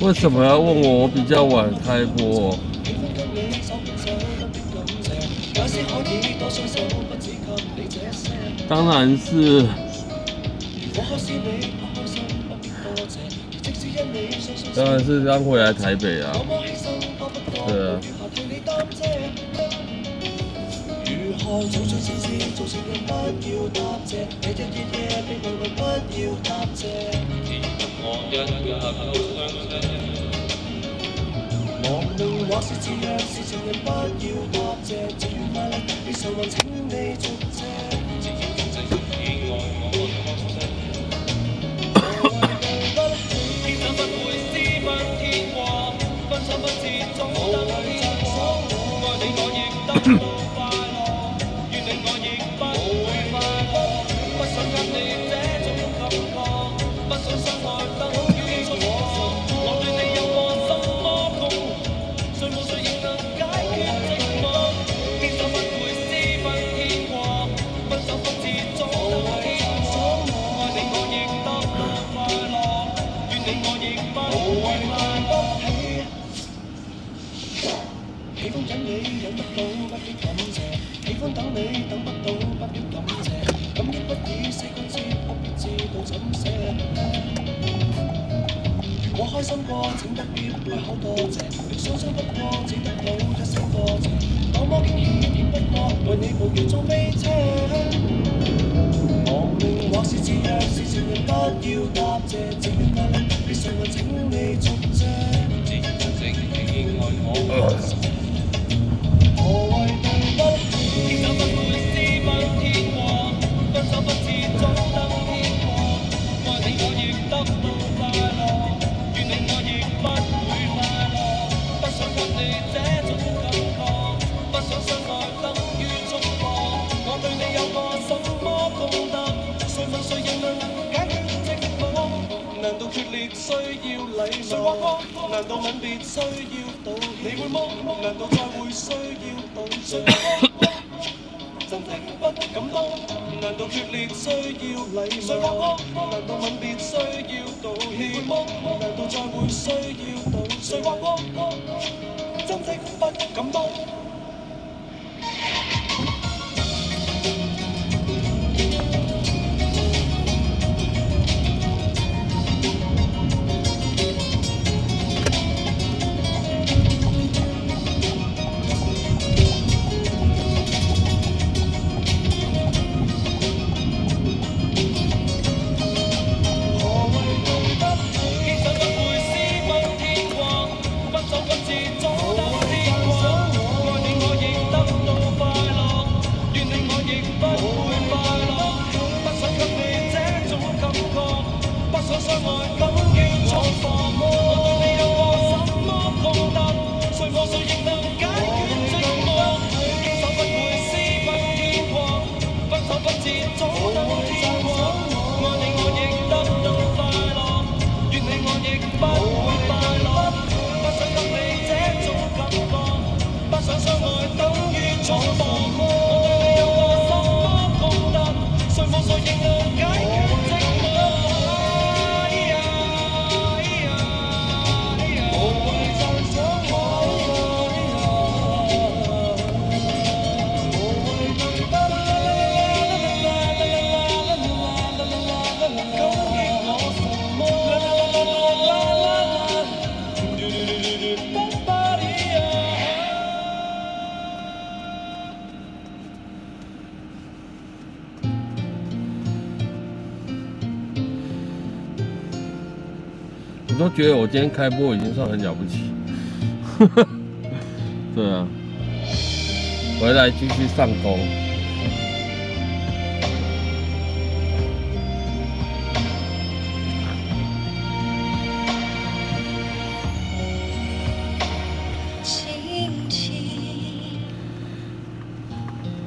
为什么要问我？我比较晚开播。当然是，刚回来台北啊。对啊。無論或是自虐，是情人不要答謝，自願賣力，你受運請你續借。自要控制以外，我不可惜。何謂對不起？天生不會私奔天國，分手不自早得天光。愛你我亦得到快樂，願你我亦不會快樂。不想給你這種感覺，不想相愛等於束縛。我對你有過什麼痛？誰無誰亦能解決寂寞，天生不會私奔天國，分手不自早得天光。愛你我亦得到快樂，願你我亦不會買不起。喜歡忍你忍得到，不必感謝；喜歡等你等不到，不必感謝。感激不已4個字，不必知道怎寫。我開心過，請不必開口多謝；你傷心不過，只得到一聲多謝。多麼驚喜，變不過，為你無聊做飛車。亡命或是自虐，是情人不要答謝，自願賣力，你誰還請你續借。自然真正喜愛我。何謂對不起？天生不會私奔天國，分手不自早得天光。愛你我亦得到快樂。願你我亦不會快樂，不想給你這種感覺，不想相愛等於束縛。我對你有過什麼功德？誰問誰亦能解決寂寞？難道決裂需要禮貌？難道吻別需要道歉？你會麼？難道再會需要道歉？真的不敢當，難道決裂需要禮貌？難道吻別需要道歉？難道再會需要道歉？真的不敢當。我都觉得我今天开播已经算很了不起。对啊，回来继续上工。轻轻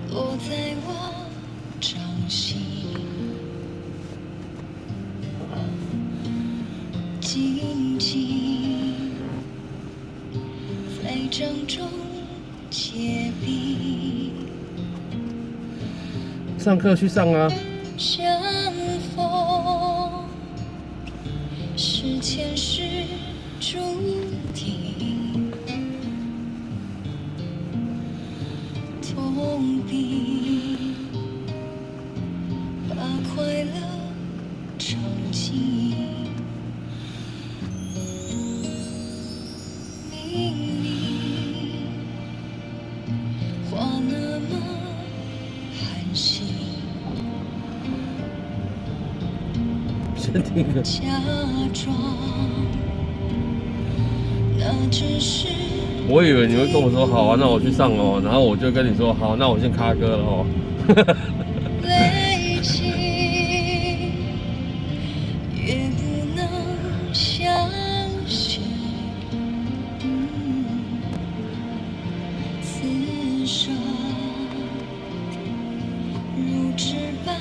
落在我掌心。静静在掌中结冰，上课去上啊！相逢是前世注定，痛并把快乐尝尽。明明话那么寒心，先听个。假装那只是我以为你会跟我说好啊，那我去上哦，然后我就跟你说好，那我先卡歌了哦。累积，越不能相信。此生如纸般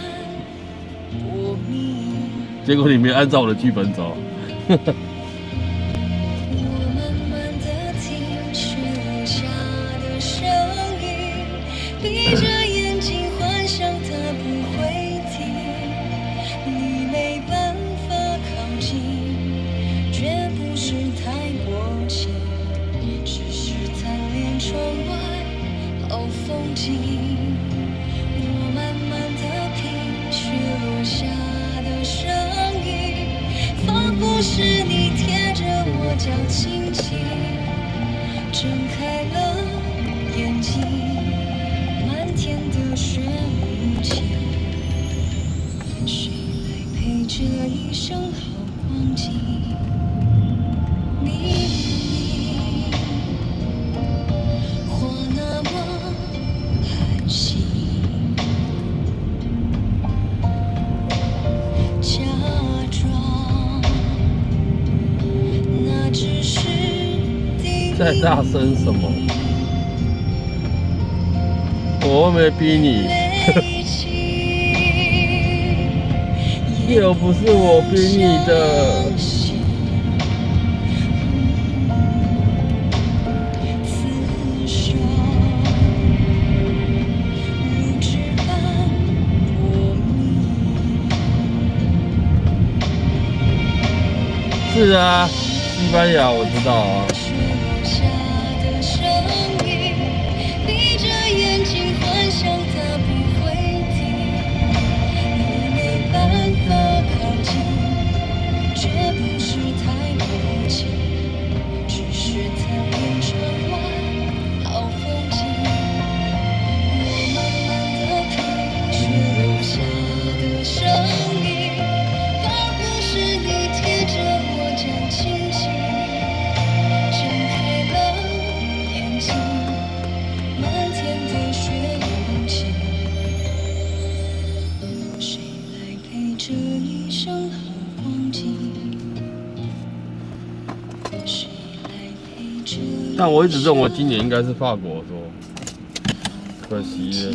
薄命。结果你没有按照我的剧本走。我慢慢地听，却留下的声音，闭着眼睛幻想它不会停。你没办法靠近，绝不是太薄情，只是贪恋窗外好风景。我慢慢地品，却留下的声音，仿佛是你贴着我脚轻轻睁开了眼睛，漫天的雪无情，谁来陪这一生好光景？明明话那么寒心，假装那只是第一在大声什么？我又没逼你，累积，又不是我逼你的。此生如纸般薄命。是啊，西班牙我知道啊。却留下的声音，闭着眼睛幻想它不会停。你没办法靠近，绝不是太薄情，只是贪恋窗外好风景。我慢慢地品，却留下的声音，仿佛是你贴着我脚轻轻睁开了眼睛，漫天的雪无情，谁来陪这一生好光景？谁来陪这一但我一直认为今年应该是法国说，可惜了。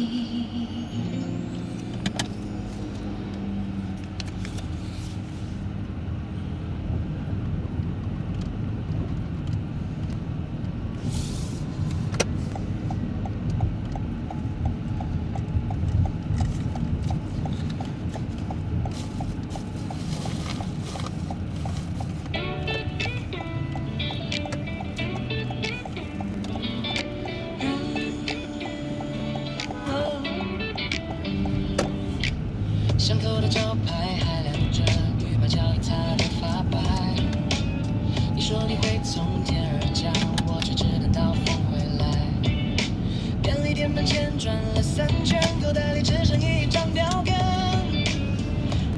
巷口的招牌还亮着，绿白脚印擦得发白。你说你会从天而降，我却只等到风回来。便利店门前转了3圈，口袋里只剩一张表格，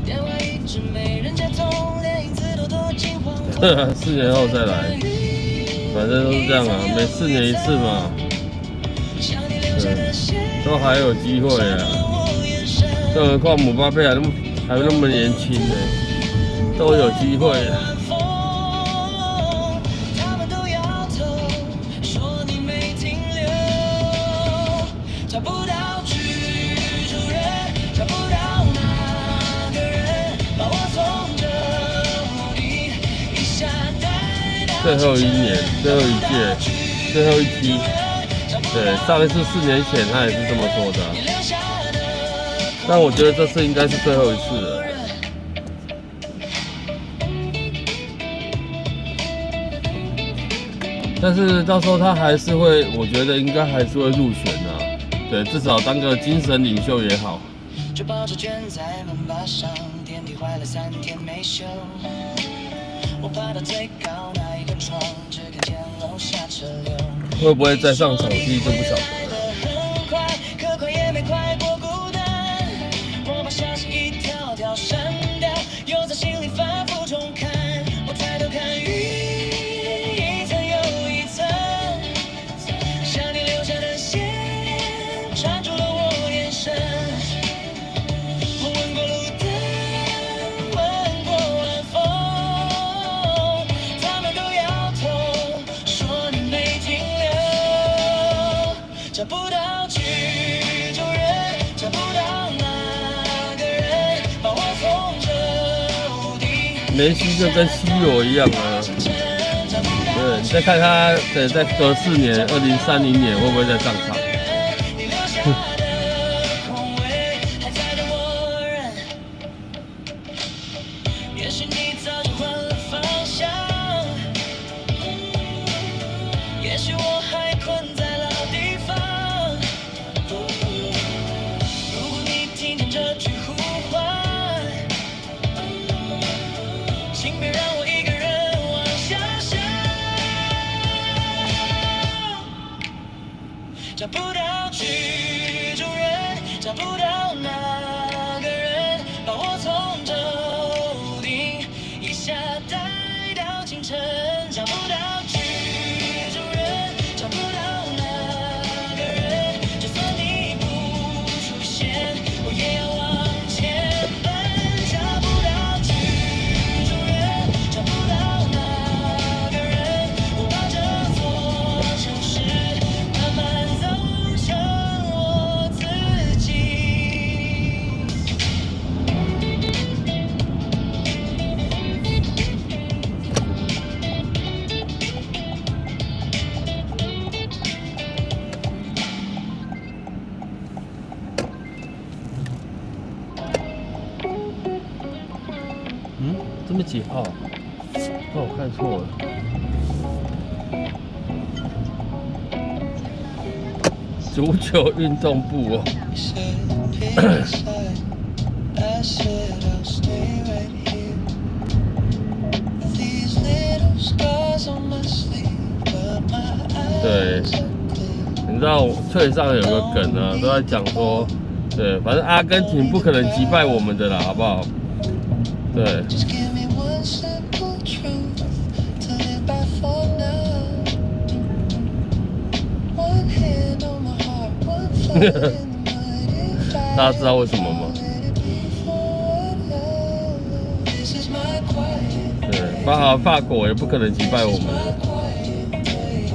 电话一直没人接通，连影子都躲进黄昏。4年后再来，反正都是这样啊，每4年一次嘛。对，都还有机会啊。更何况姆巴佩还那么年轻呢，都有机会啊。他们都摇头，说你没停留，找不到居住人，找不到那个人把我从这目的一下带到。最后一年，最后一届，最后一期。对，上一次4年前他也是这么说的啊、但我觉得这次应该是最后一次了。但是到时候他还是会，我觉得应该还是会入选啊。对，至少当个精神领袖也好。就抱着卷在门把上，电梯坏了3天没修。我爬到最高那一根窗，只看见楼下车流。会不会再上场踢就不晓得了。很快，可快也没快过孤单。我把消息一条条删掉，又在心里反复重看。我抬头看云，一层又一层，像你留下的线，缠住了我眼神。我问过路灯，问过晚风，他们都摇头，说你没停留。找不到居住人，找不到那个人把我从这屋顶。梅西就跟 C 罗一样啊。对，你再看他，对，在隔4年，2030年会不会再上场？你留下的空位还在等我人。也许你早就换了方向，也许我还困在老地方。如果你听见这句呼唤，请别让我一个人往下想。找不到居住人，找不到那个人把我从这屋顶一下带到清晨。找不到居住人，找不到那个人，就算你不出现，我也要往前奔。找不到居住人，找不到那个人，我把这座城市慢慢走成我自己。这么几号？那我看错了。足球运动部哦。I said I'll stay right here. These little scars on my sleeve, but my eyes 对， are clear. 你知道退上有个梗啊，都在讲说，对，反正阿根廷不可能击败我们的啦，好不好？对， Just give me one simple truth to live by for now. One hand on my heart, one foot in the mud. If I 大家知道为什么吗？ let it be for what I love. This is my quiet 对，包含法国也不可能击败我们。 quiet day.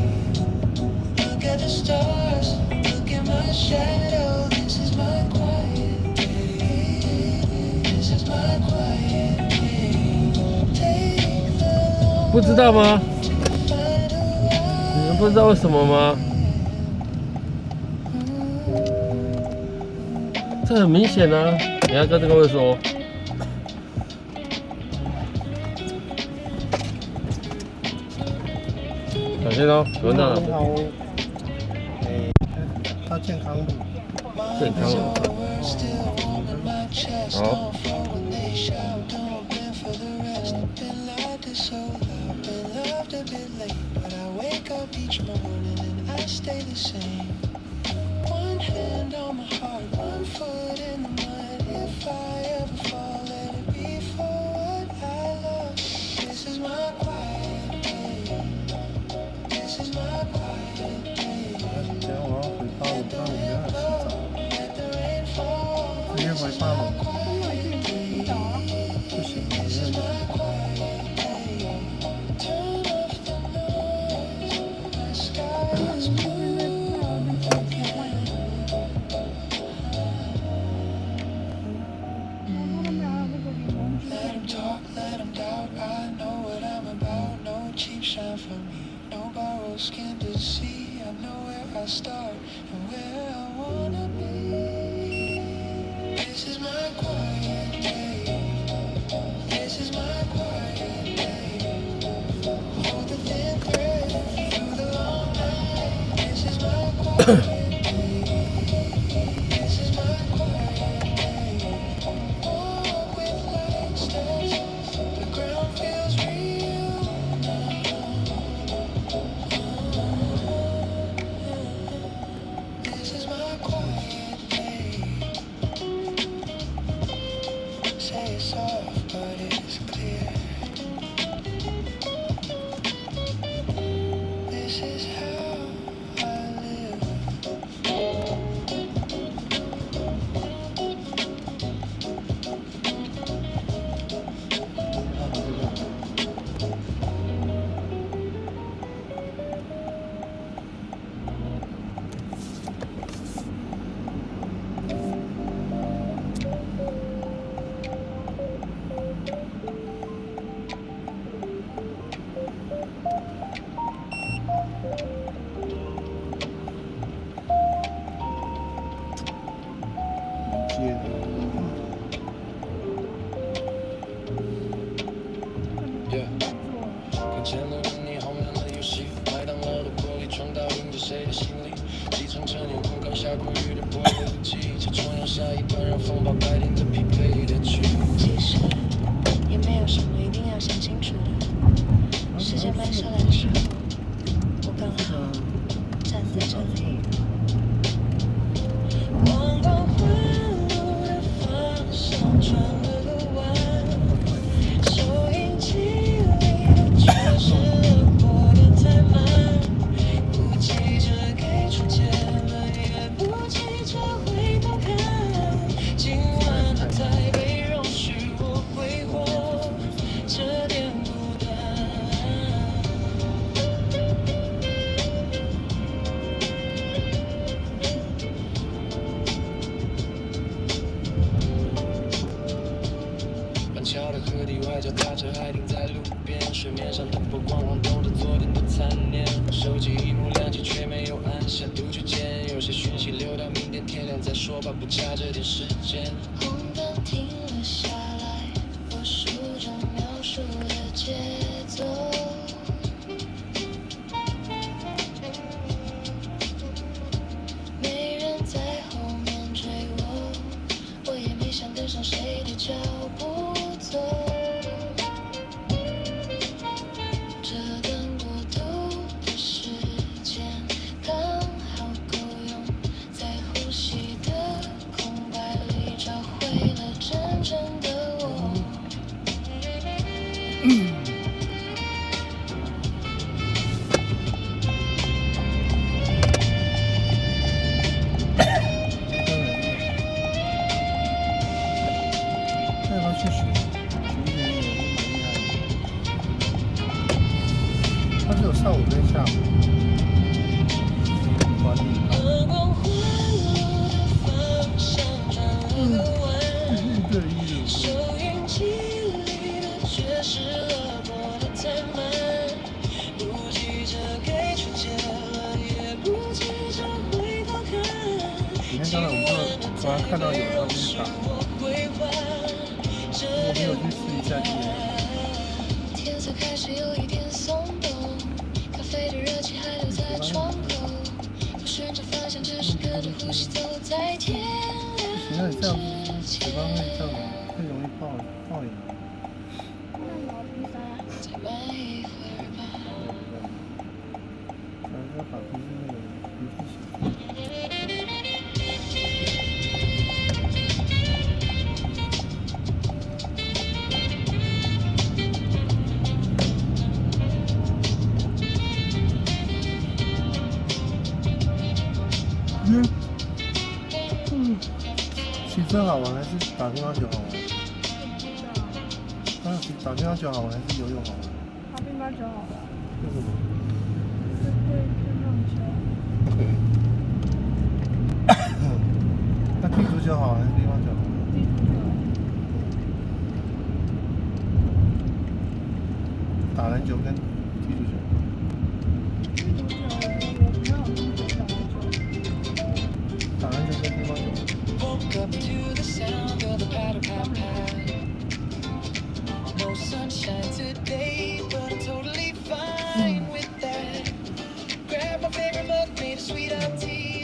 Look at the stars, look at my shadow. This is my quiet day. This is my quiet day. Take the 不知道吗？ find a 你们不知道为什么吗？这很明显啊！你要跟这个会说，小心哦，闻到了，到健康路，健康了。 words still warm in my chest. Oh. Don't fall when they shout. Don't bend for the rest. Been lied to so loud. Been loved a bit late, but I wake up each morning and I stay the same. One hand on my heart, one foot in the mud. If I ever fall, let it be for what I love. This is my quiet day. This is my quiet day. 今天我要回八五，但我没有洗澡， Let the rain fall. 直接回八楼，不行，我没有洗。 Turn off the noise. The sky is blue. Let 'em talk, let 'em doubt. I know what I'm about. No cheap shine for me. No borrowed skin to see. I know where I start and where I wanna be. This is my quiet day. This is my quiet day. Hold the thin thread through 看见了你红亮的游戏，麦当劳的玻璃撞到印着谁的心里？机场车年空刚下过雨的玻璃机，车窗要下一段让风把白天的疲惫的去。其实也没有什么一定要想清楚的。时间慢下来的时候，我刚好站在这里。光光环路的方向转了个弯，收音机里的却是播得太慢，不急着给出结论，也不急着回头看。今晚的台北容许我挥霍这点孤单。板桥的河堤外，脚踏车还停在路边，水面上灯波光晃动着昨天的残念。手机荧幕亮起，却没有按下读取键。有些讯息留到明天天亮再说吧，不差这点时间。红灯停了下来，我数着描述的节奏。没人在后面追我，我也没想跟上谁的脚步走。这段过渡的时间刚好够用，在呼吸的空白里找回了真正的我。要不要去学？学一点也蛮厉害的。它只有上午跟下午。管理。光光环路的方向转了个弯，对一收音机里的却是了播得太慢，不急着给出结论，也不急着回头看。你看刚才我们就突然看到有人要去打，我没有去试一下机。天色开始有一点松动，咖啡的热气还留在窗口，不寻找方向，只是跟着呼吸走在天亮。行，那你这样子，嘴巴会这样，会容易爆炎。再慢一会儿吧。要把鼻子那个鼻涕洗。骑车好玩还是打乒乓球好玩？打乒乓球好玩还是游泳好玩？打乒乓球好玩，为什么？对那踢足球好还是乒乓球好？打篮球跟踢足球。打篮球跟乒乓球。Woke up to the sound of the patter pat pat. No sunshine today, but I'm totally fine with that. Grab my favorite mug, made of sweet tea.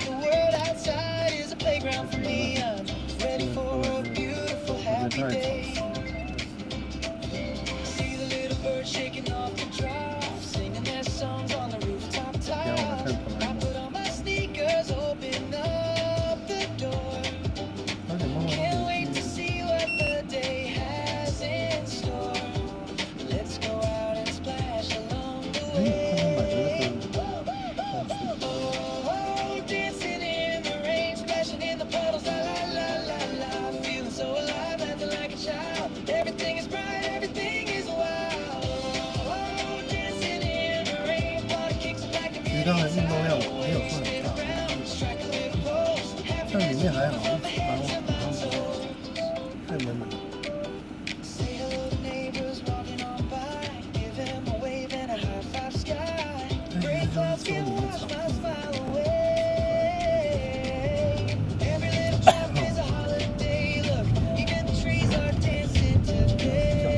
Dancing in the rain, splashing in the puddles, la la la la la. Feeling so alive, acting like a child. Everything is bright, everything is wild. Dancing in the rain, water kicks back and 其实刚才运动量没有算很大，但里面还好，太闷了。 say hello to neighbors walking on by. Give him a wave and a high five sky. Gray clouds can wash my smile away. Every little drop is a holiday. Look, even the trees are dancing today.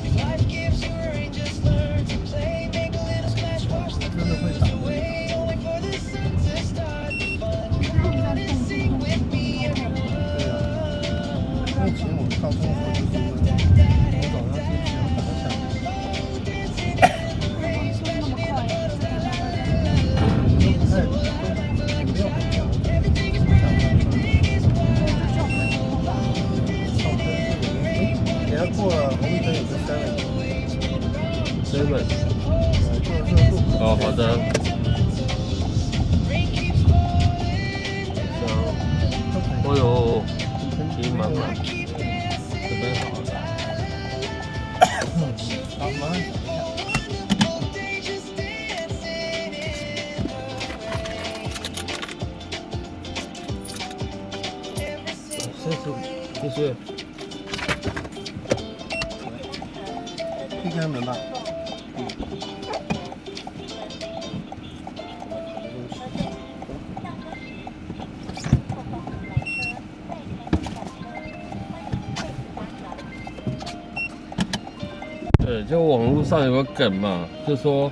If life gives you a rain, just learn to play. Make a little splash, wash the blues away. Only for the sun to start the fun. Come on and sing with me, everyone. 因为以前我高中的时候就是我早上就喜欢打到下午，都不太也没有很久，上班等下过了红绿灯有个 7， 就是路口。哦，好的。哦呦，题满满，这边好了。好，麻烦走一下。谢谢。可以开门吧。对，就网络上有个梗嘛，就说，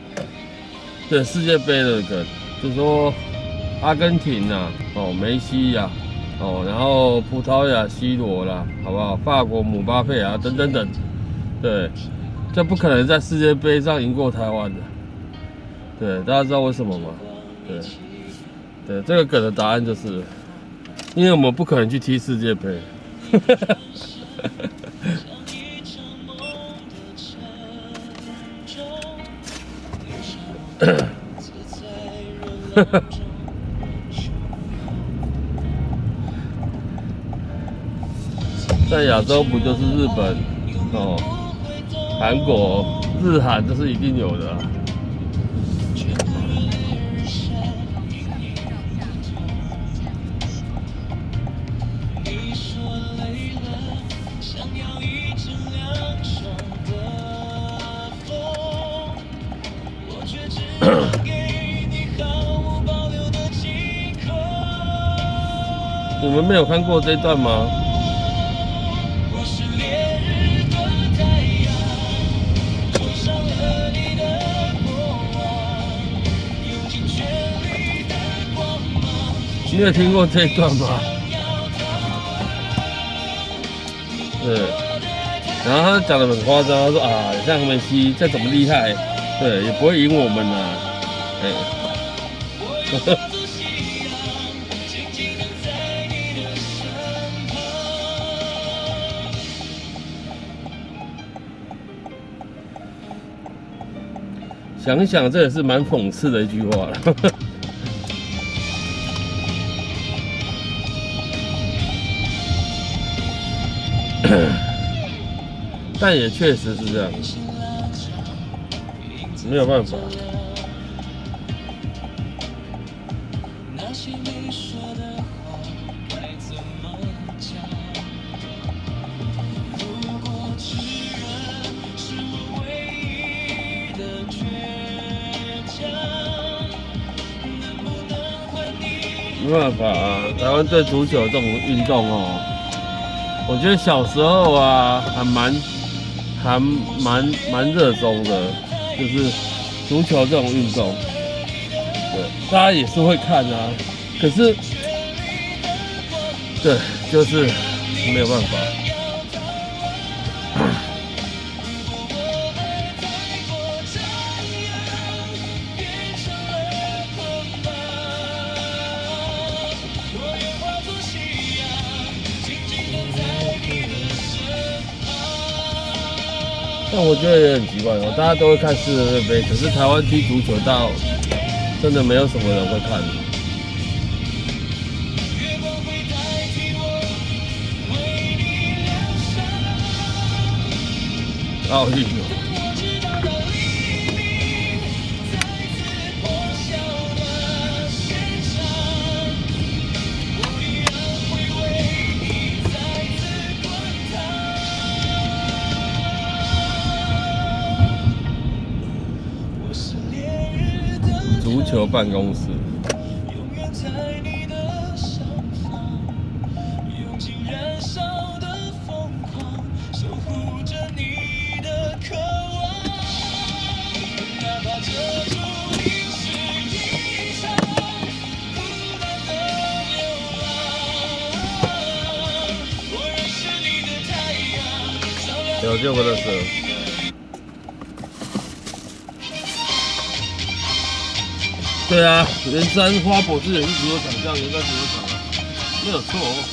对世界杯的梗，就说阿根廷啊，哦梅西呀、哦，然后葡萄牙 C 罗啦，好不好？法国姆巴佩啊，等等等，对，这不可能在世界杯上赢过台湾的。对，大家知道为什么吗？对，对，这个梗的答案就是，因为我们不可能去踢世界杯。在亚洲不就是日本、哦、韩国、日韩，这是一定有的、啊。你们没有看过这一段吗？你有听过这一段吗？对，然后他讲得很夸张，他说啊，像梅西再怎么厉害，对，也不会赢我们啦，想一想，这也是蛮讽刺的一句话了。但也确实是这样，没有办法。没办法啊，台湾对足球这种运动哦，我觉得小时候啊，还蛮热衷的，就是足球这种运动，对，大家也是会看啊，可是，对，就是没有办法。但我觉得也很奇怪哦，大家都会看世界杯，可是台湾踢足球到真的没有什么人会看。奥运哦。足球办公室。有这么的蛇。对啊，圆山花博士也是足球场，叫圆山足球场啊，没有错哦。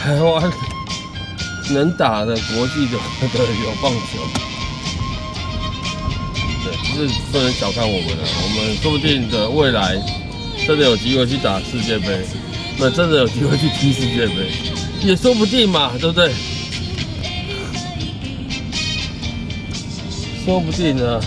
台湾能打的国际的有棒球，对，就是不能小看我们了。我们说不定的未来真的有机会去打世界杯，那真的有机会去踢世界杯，也说不定嘛，对不对？说不定呢。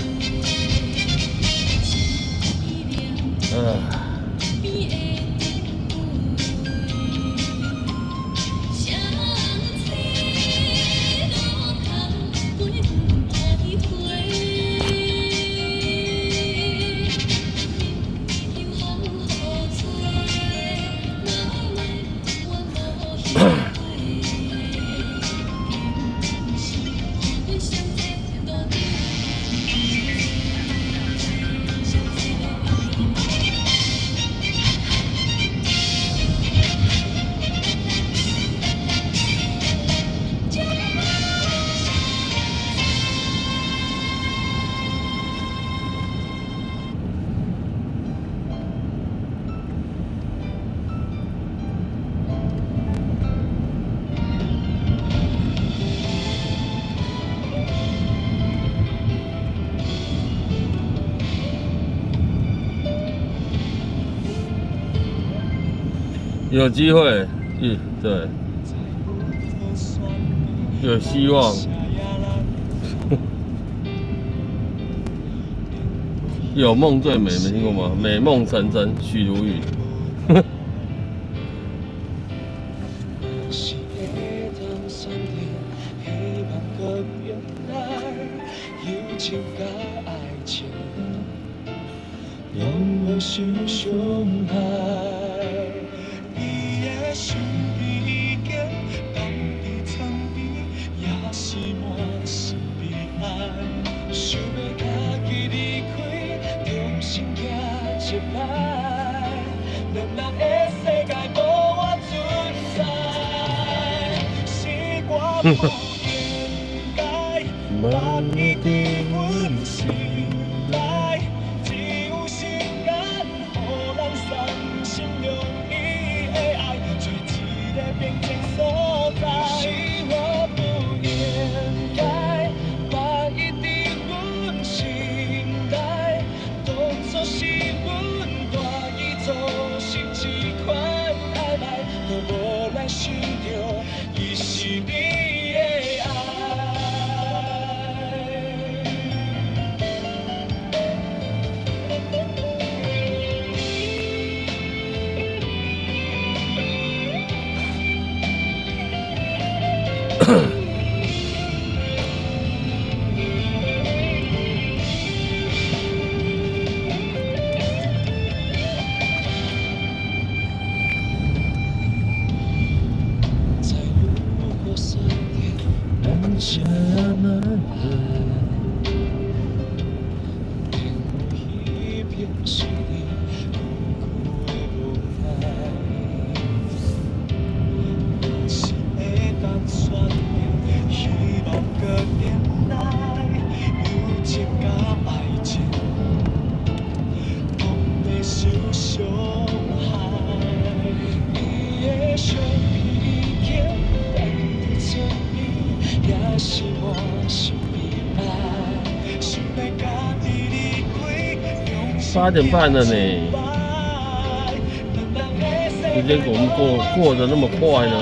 有机会，对，有希望。有梦最美，没听过吗？美梦成真，许茹芸。8点半了呢，时间怎么过得那么快呢？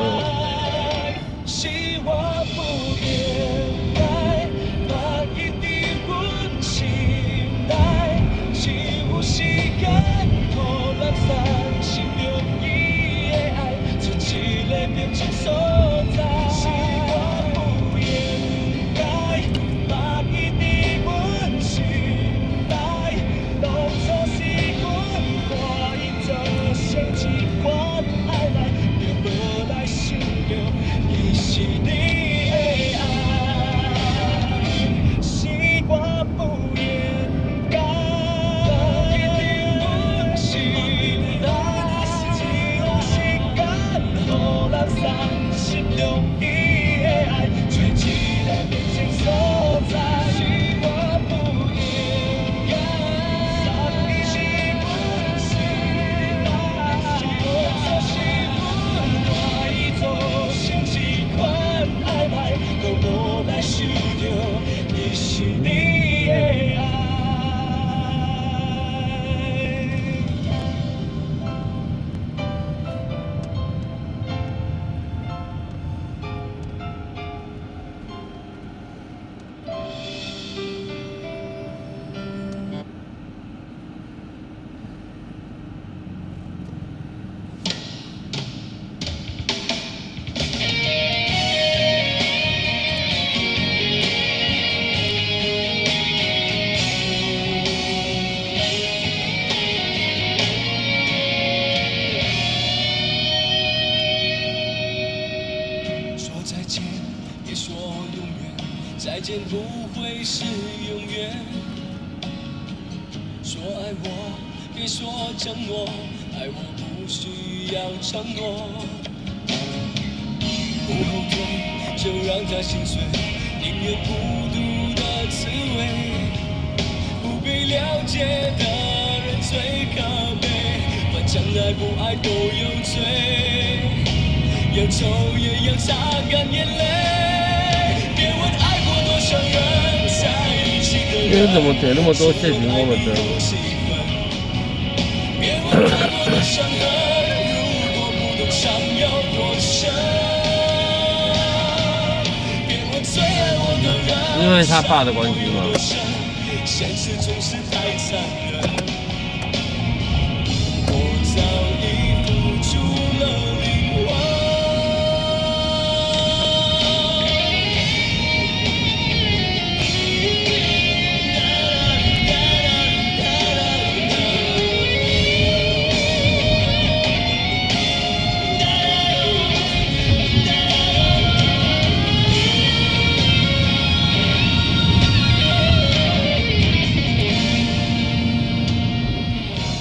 再见不会是永远。说爱我，别说承诺，爱我不需要承诺。不后退，就让它心碎，宁愿孤独的滋味。不被了解的人最可悲，反正爱不爱都有罪，要抽也要擦干眼泪。别问爱过多少人，在一起的人，你怎么点那么多谢霆锋的歌？别问太多的伤痕，如果不懂别问最爱我的人，因为他爸的关系吗？现实总是太残忍，我早已付出了灵魂。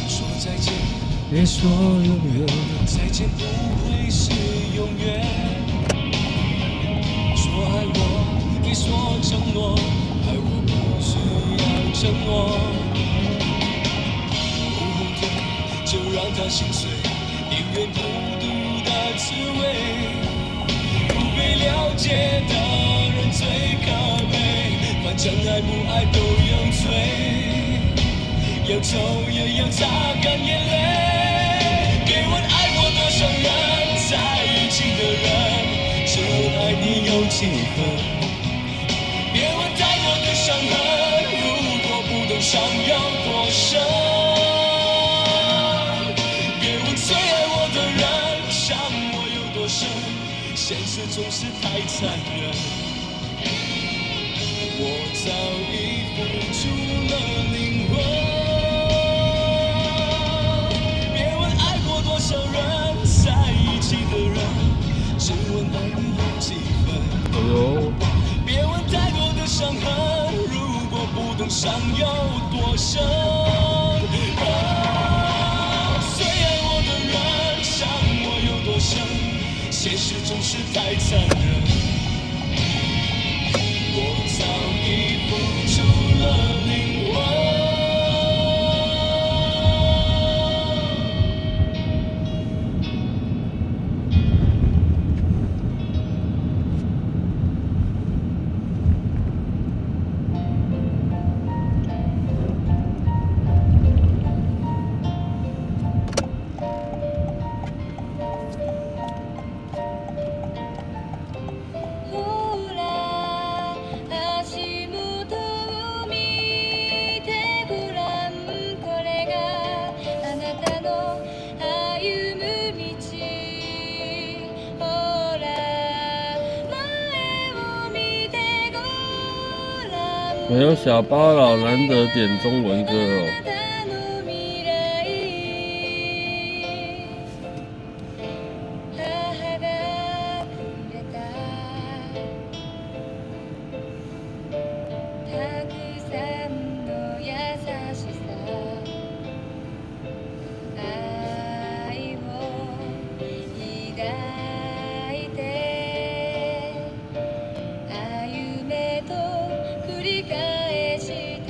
说再见，别说永远。再见不会是永远。说爱我，别说承诺，爱我不需要承诺。不后退，就让它心碎，宁愿孤独的滋味。不被了解的人最可悲，反正爱不爱都有罪，有愁也有擦干眼泪。别问爱过多少人，在一起的人，只问爱你有几分。别问太多的伤痕，如果不懂伤有多深。别问最爱我的人，伤我有多深，现实总是太残忍。我早已付出了灵魂。别问爱过多少人，在一起的人，只问爱你有几分。哎呦，别问太多的伤痕，如果不懂伤有多深。最爱我的人，伤我有多深，现实总是太残忍。我早已付出了灵魂。ほら足元を見てごらん、これがあなたの歩む道。ほら前を見てごらん、没有小巴老难得点中文歌哦。あなたの未来。母がくれたたくさんの優しさ、愛を抱いて歩めと繰り返した。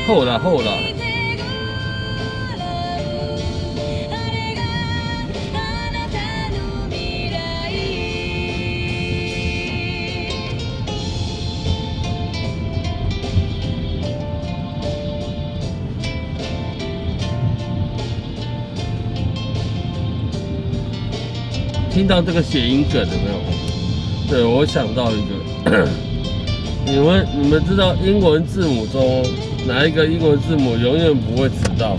后啦后啦。听到这个谐音梗有没有？对，我想到一个，你们知道英文字母中哪一个英文字母永远不会迟到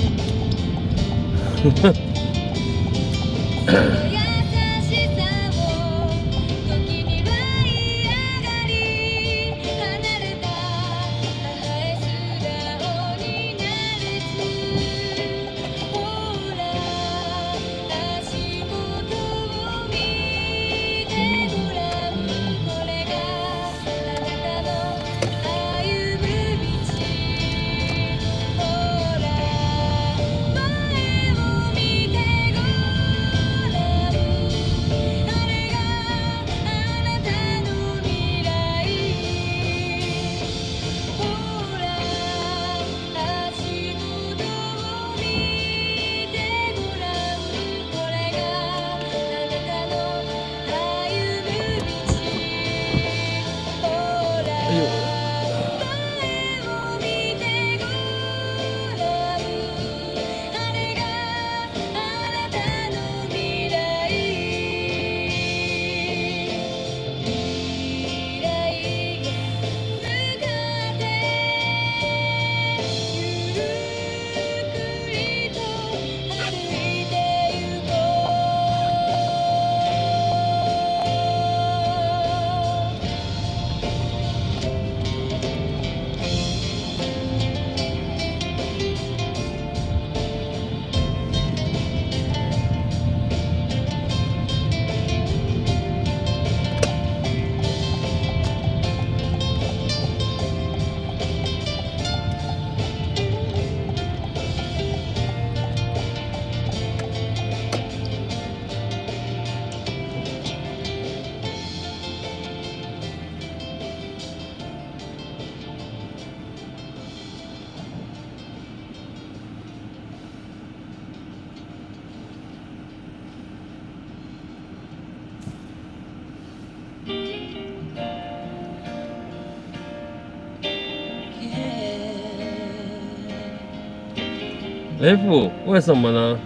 ？F 为什么呢？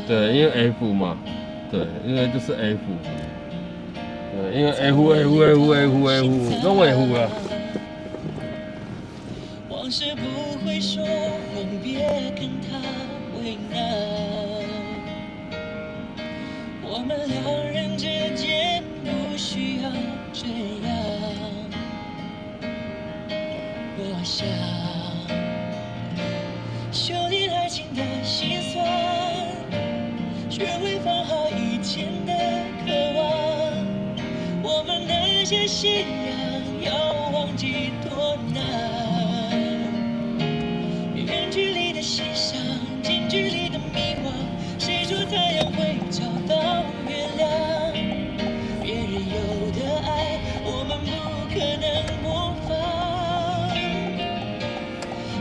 对，因为 F 嘛，对，因为就是 F， 对，因为 F， 跟我 F 啊。往事不会说谎，别跟他为难。我们两人之间不需要这样。我想修炼爱情的心酸，学会放好以前的渴望。我们那些信仰要忘记多难。远距离的欣赏，近距离的迷惘。谁说太阳会找到月亮？别人有的爱，我们不可能模仿。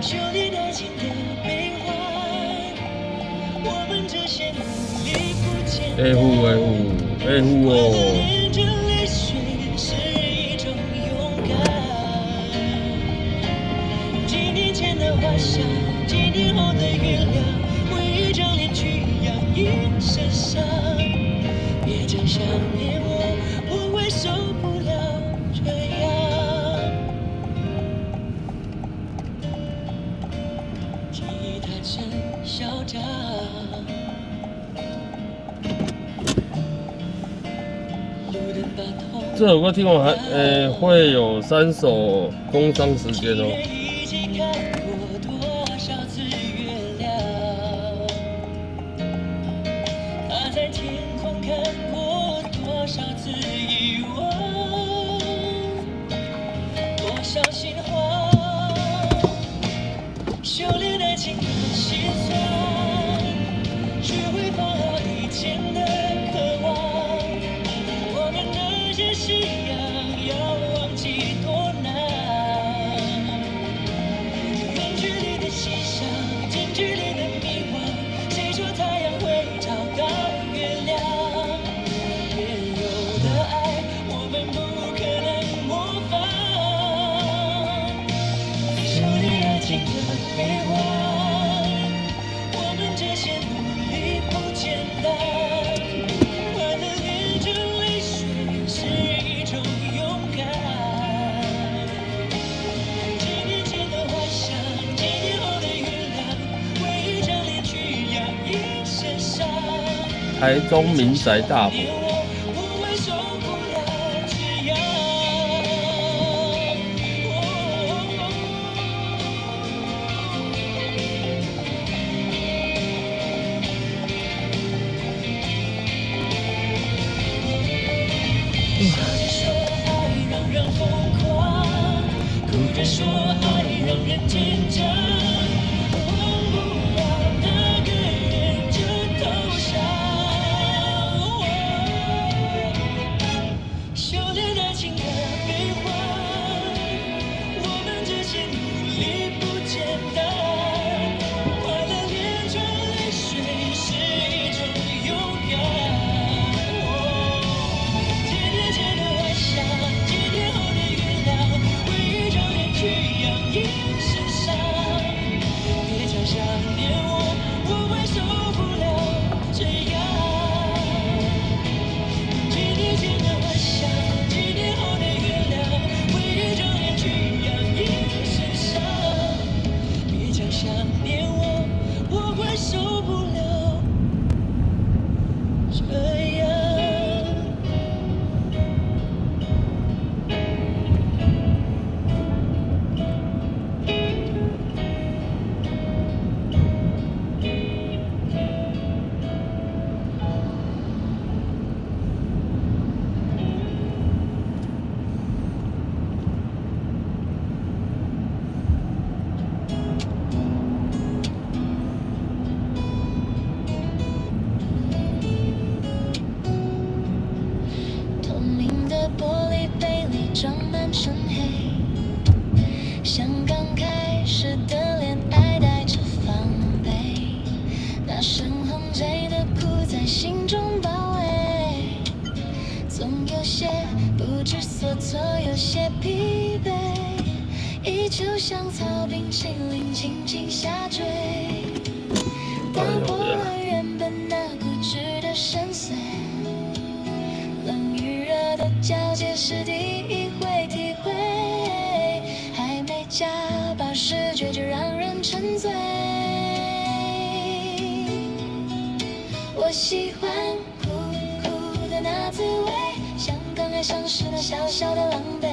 修炼爱情的悲欢，我们这些努力不简单。F 哦。连着泪水是一种勇敢。几年前的花香，几年后的月亮，为一张脸去养一身伤。别再想念我，我会受不了这样。吉他真嚣张。这首歌听完会有3首工商时间哦。一起看过多少次月亮？他在天空看过多少次遗忘？多少心慌？修炼爱情的心酸，学会放好以前的渴台中民宅大火。说爱让人紧张，忘不了那个人就投降。修炼爱情的悲欢，我们这些努力不简单。快乐连着泪水是一种勇敢。几年前的幻想，几年后的原谅，回忆中去养一身伤，别再想念我，我会受不了这样。几年前的幻想，几年后的原谅，回忆中去养一身伤，别再想念我，我会受不了这样。透明的玻璃杯里装满深黑，像刚开始的恋爱带着防备，那深红醉的苦在心中包围，总有些不知所措，有些疲惫，依旧像草冰淇淋轻轻下坠，打破了原本那固执的深邃。冷与热的交界是第一回体会，还没加把视觉就让人沉醉。我喜欢苦苦的那滋味，像刚爱上时那小小的狼狈。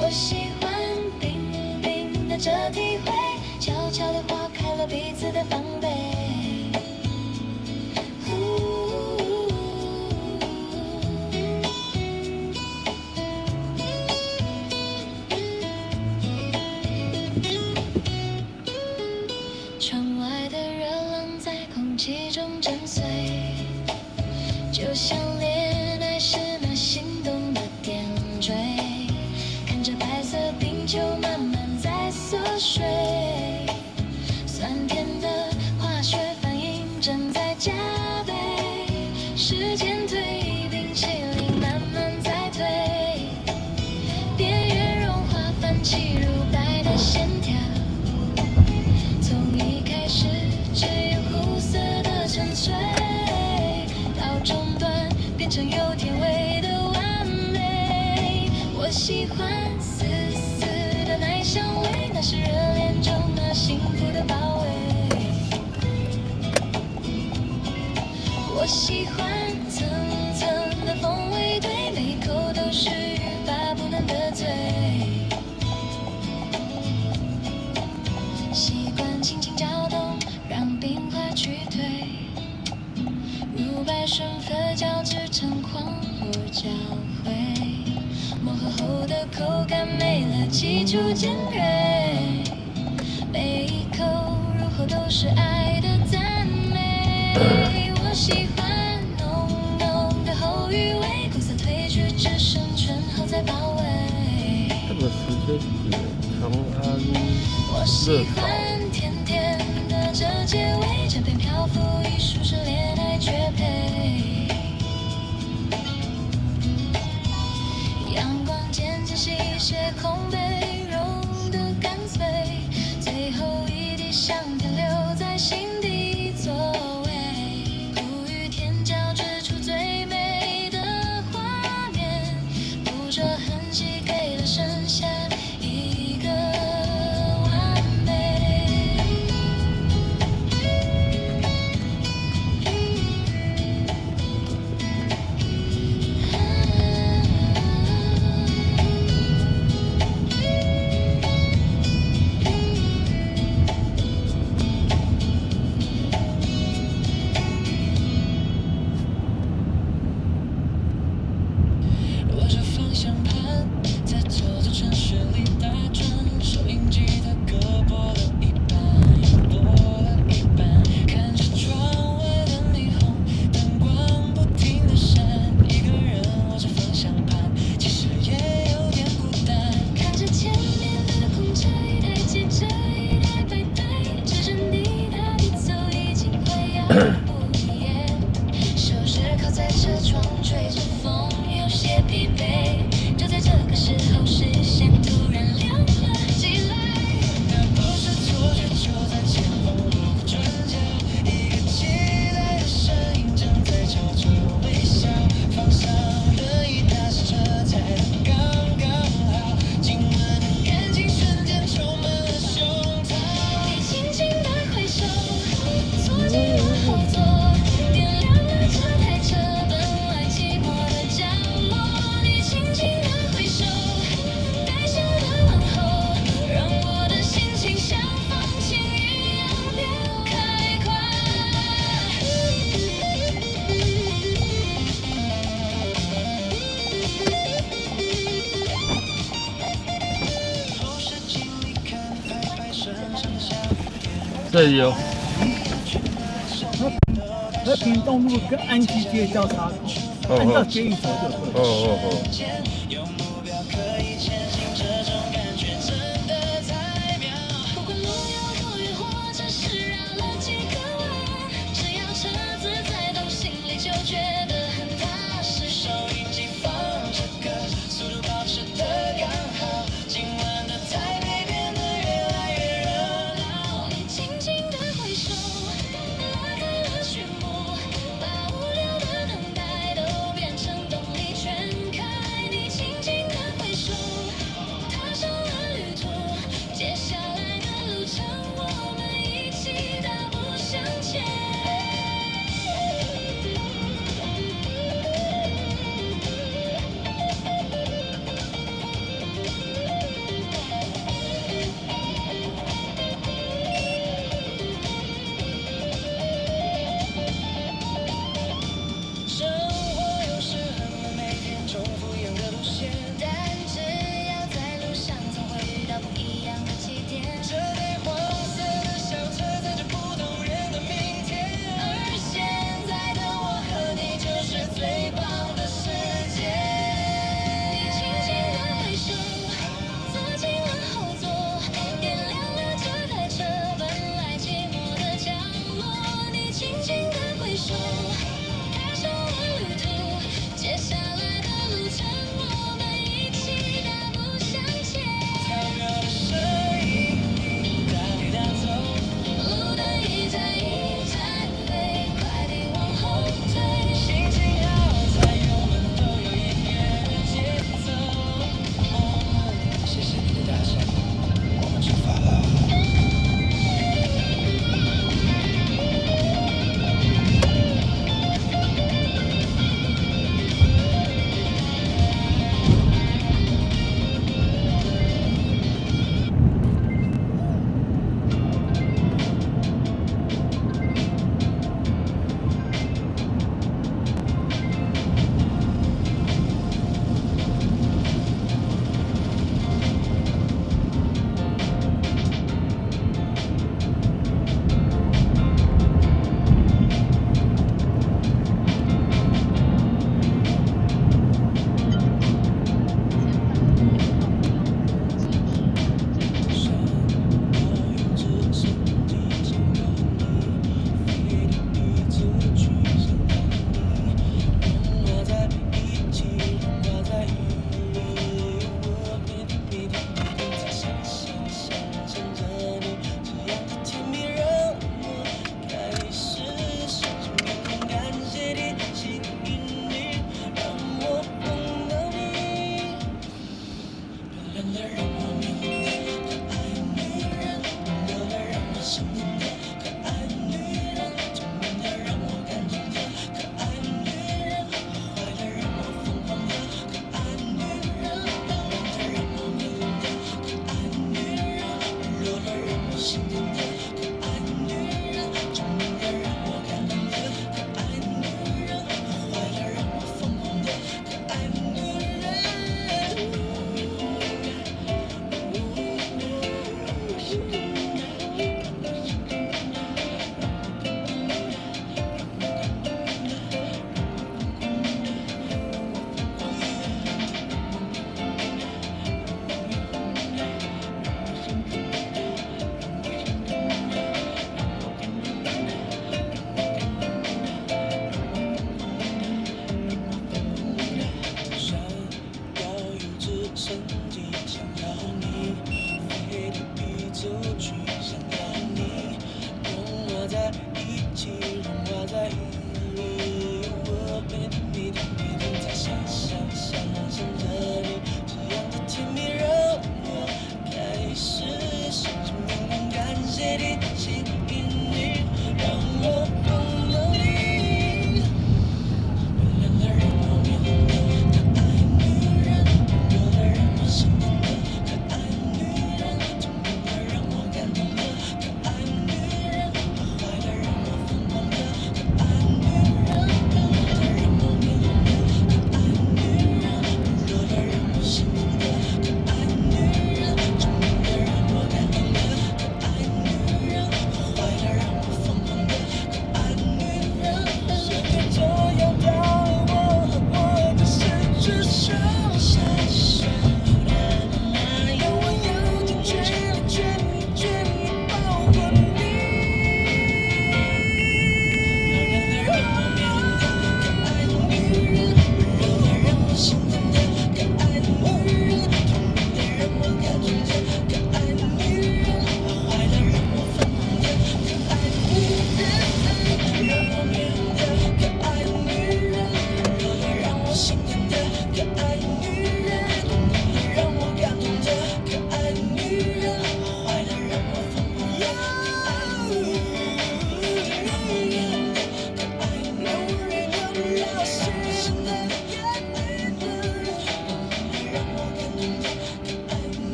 我喜欢冰冰的这体会，悄悄地划开了彼此的防备。窗外的热浪在空气中震碎，就像恋爱时那心动的点缀，看着白色冰球慢慢在缩水，酸甜的化学反应正在加倍，时间推，冰淇淋慢慢在退，边缘融化泛起如白的线条，从一开始只有苦涩的沉睡，到中段变成有甜味的完美。我喜欢丝丝的奶香味，那是热恋中那幸福的包围。我喜欢层层的风味对，每口都是欲罢不能的醉。习惯轻轻搅动，让冰块去退，如白顺和交织成狂火交汇，磨合后的口感没了基础尖锐，每一口入口都是爱的赞美。我喜欢浓浓的后余味，苦涩褪去，只剩醇厚在包围。这个时间点，长安我喜欢甜甜的这结尾，这片漂浮艺术是恋爱绝配。阳光渐渐洗血空杯，融得干脆，最后一滴香甜留在心底座位。苦与甜交织出最美的画面，捕捉痕迹给了剩下一个完美。收拾靠在车窗，吹着风，有些疲惫。就在这个时候，视线突然亮了起来。那不是错觉，就在前方路的转角，一个期待的身影正在朝着我微笑。方向的一踏刹车踩得刚刚好，今晚的感情瞬间充满了胸膛。你轻轻地挥手，坐进了后座，点亮了这台车本来寂寞的角落。你轻轻地挥手，带笑的问候，让我的心情像风琴一样变开快。后视镜里看拍拍身上的小这里有，和屏东路跟安吉街交叉口，按照捷运走就对。有目标可以前行，这种感觉真的太妙。不管路有多远，或者是绕了几个弯，只要车子在动，心里就觉得很踏实。收音机放着歌，速度保持得刚好，今晚的台北变得越来越热闹。你轻轻地挥手，拉开了序幕，把无聊的等待都变成动力全开。你轻轻地挥手，踏上了旅途，接下来的路程我们一起大步向前。生活有时很难每天重复一样的路线，但只要在路上，总会遇到不一样的起点。这台黄色的小车载着不同人的明天，而现在的我和你就是最棒的世界。你轻轻地挥手，坐进了后座，点亮了这台车本来寂寞的角落。你轻轻地挥手，踏上了旅途，接下来的路程我们一起大步向前。巧妙的声音你大飞大走，路灯一盏一盏飞，快点往后退。心情好，才有们都有音乐的节奏。谢谢你的大笑，我们出发了。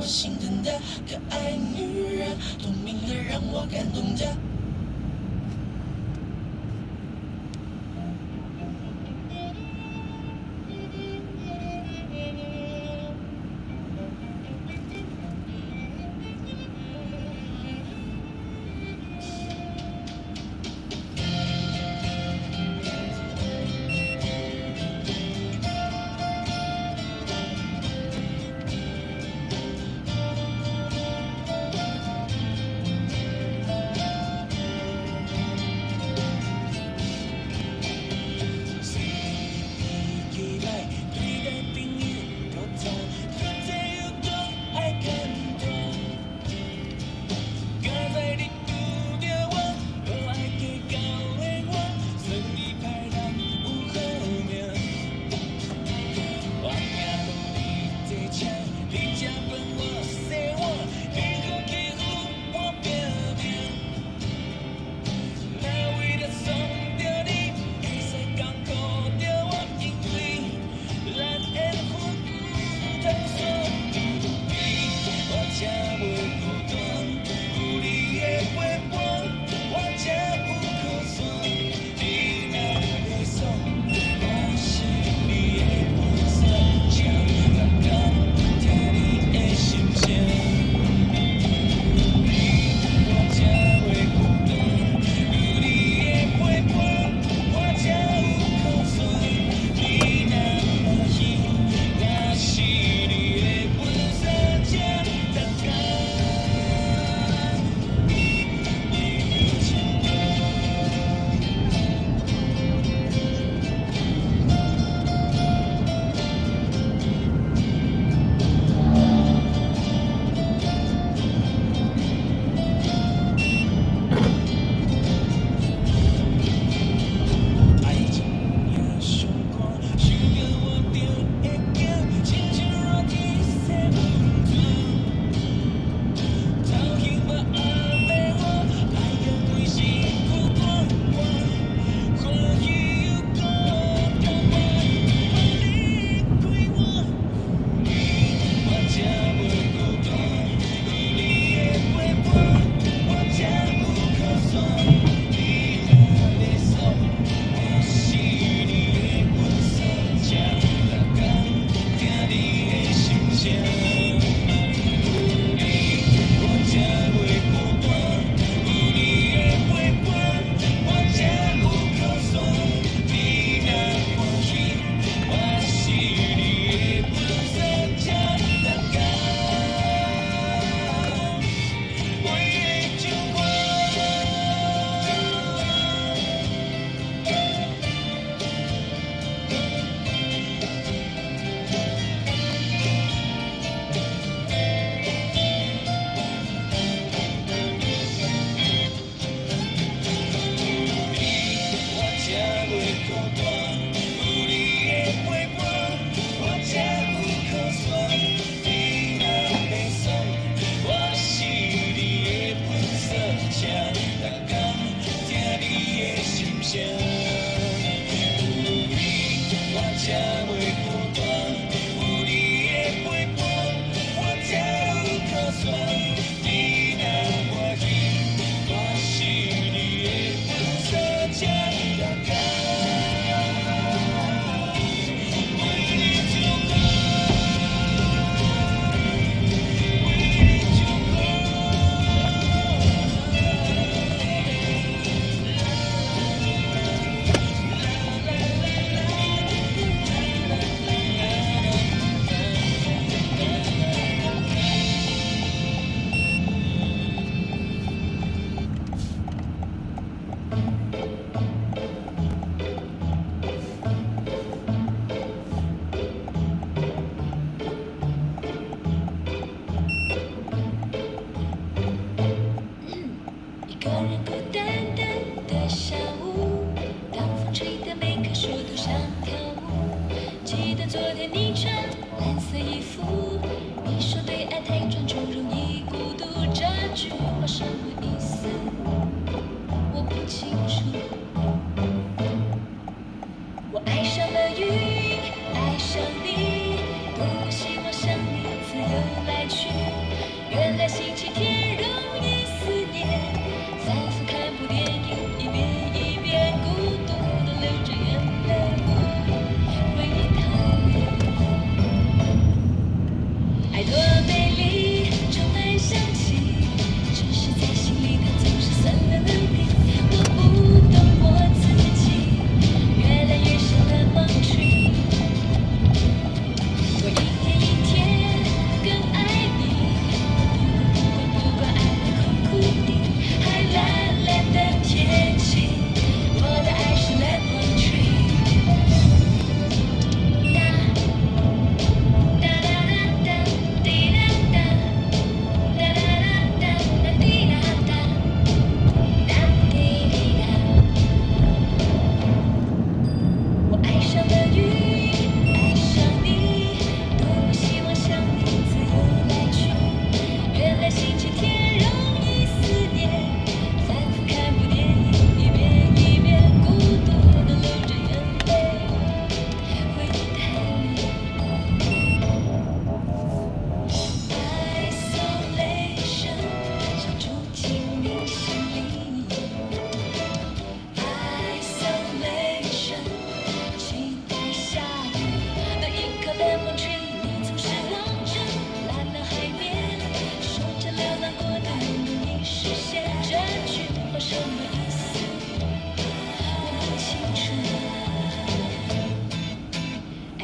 心疼的可爱女人，聪明的让我感动着。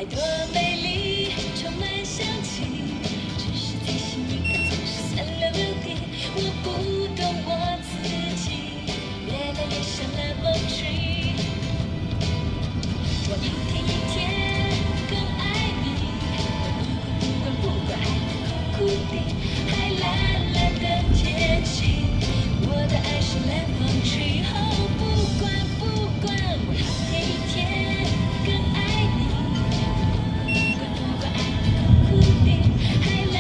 爱多美丽，充满香气，只是在心里它总是三六六地。我不懂我自己，越来越像蓝梦 tree。我一天一天更爱你，我不管爱的苦苦的，还蓝蓝的天气。我的爱是蓝梦 tree， 哦，不管不管，我一天一天更爱你。不管爱的苦苦的，还蓝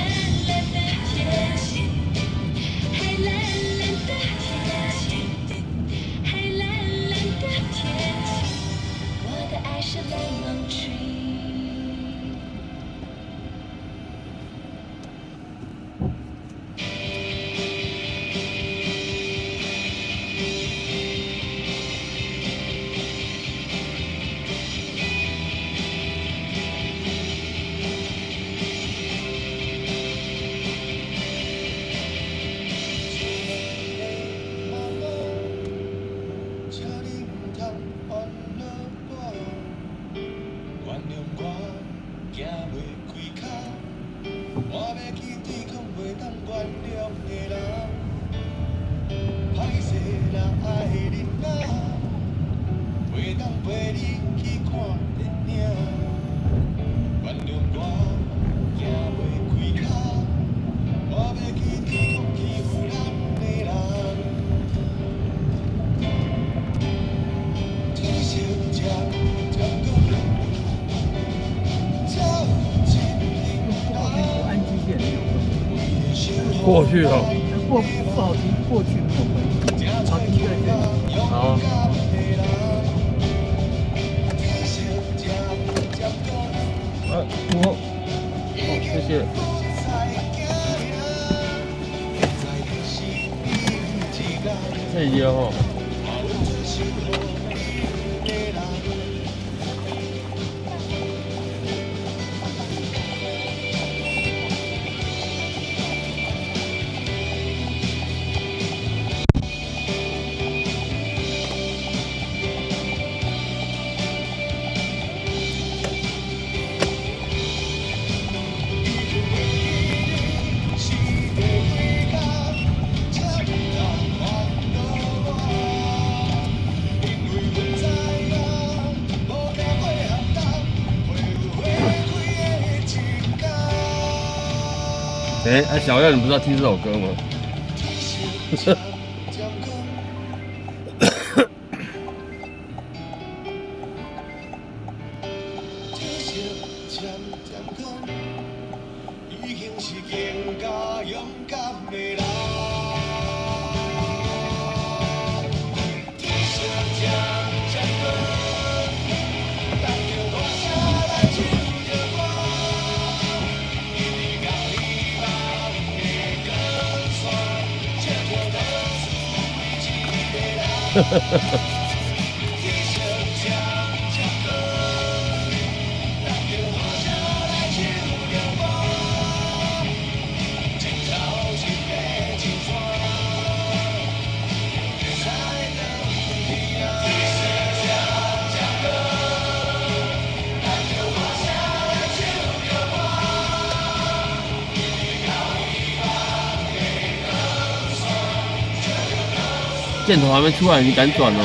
蓝的天气，还蓝蓝的天气，还蓝蓝的天气。我的爱是蓝梦 tree。请你唔通烦恼我，原谅我行袂开脚，我要去对抗袂当原谅的人。歹势若爱你啊，袂当陪你去看电影。原谅我行袂开脚，我要去对抗欺负人的人。天色渐渐光，走进不好听，不按机械没有关系。过去哦，不好听，过去没有关系。好听对对。好，我，谢谢。谢谢哦。哎，小耀，你不是要听这首歌吗？已经是更加勇敢的人。天色渐渐暗，等着大声来唱着歌，一直到希望的光线，照着咱每一个人。天色渐渐暗，等着大声来唱着歌。箭头还没出来，你敢转哦？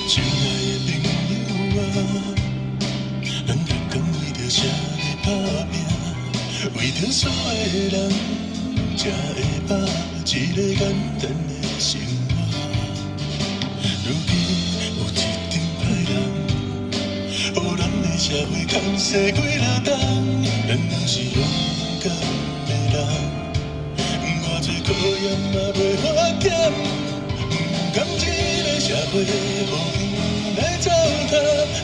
亲爱的朋友啊，咱逐工为着啥在打拼？为着所有人才会饱一个简单的生活。如今有一场歹人，予咱的社会牵洗几若冬，咱拢是勇敢的人。偌济考验嘛袂发减，不甘这个社会予因来糟蹋，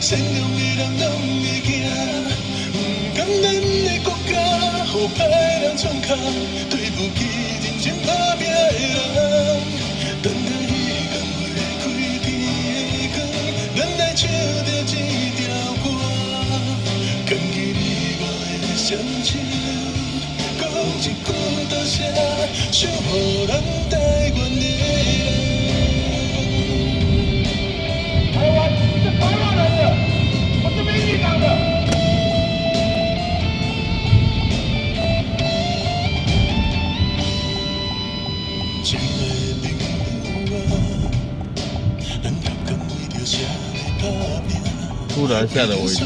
善良的人拢会惊，不甘咱的国家予歹人创空，对不起认真打拼的人，等待彼天会开天的光，咱来唱着这条歌，牵起你我的双手。讲一句多谢，守护咱台湾的人。台湾是台湾人的，我是民进党的。亲爱的朋友啊，咱逐工为着啥在打拼？突然吓了我一跳。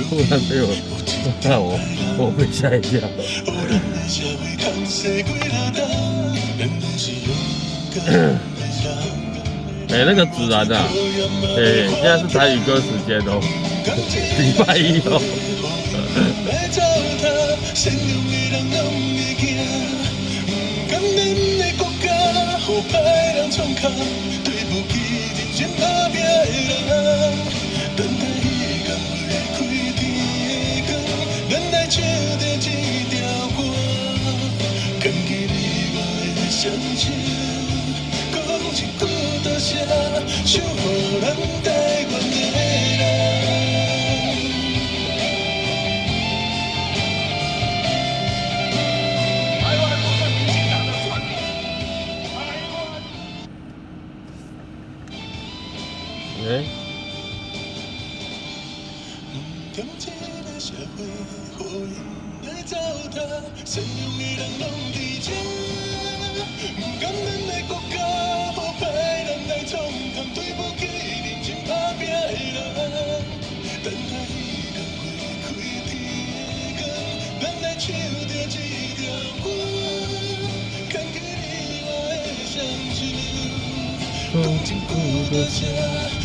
突然被我让我被吓一跳。哎，那个子然啊，哎，现在是台语歌时间哦，礼拜一哦。予歹人创空，对不起认真打拼的人，等待彼天会开天的光，咱来唱着这条歌，牵起你我的双手，讲一句多谢，守护咱台湾的人。哎，甘这个社会，予因来糟蹋，善良的人拢伫这，不甘咱的国家，予歹人来创空，对不起认真打拼的人，等待彼天会开天的光，咱来唱着这条歌，牵起你我的双手，讲一句多谢。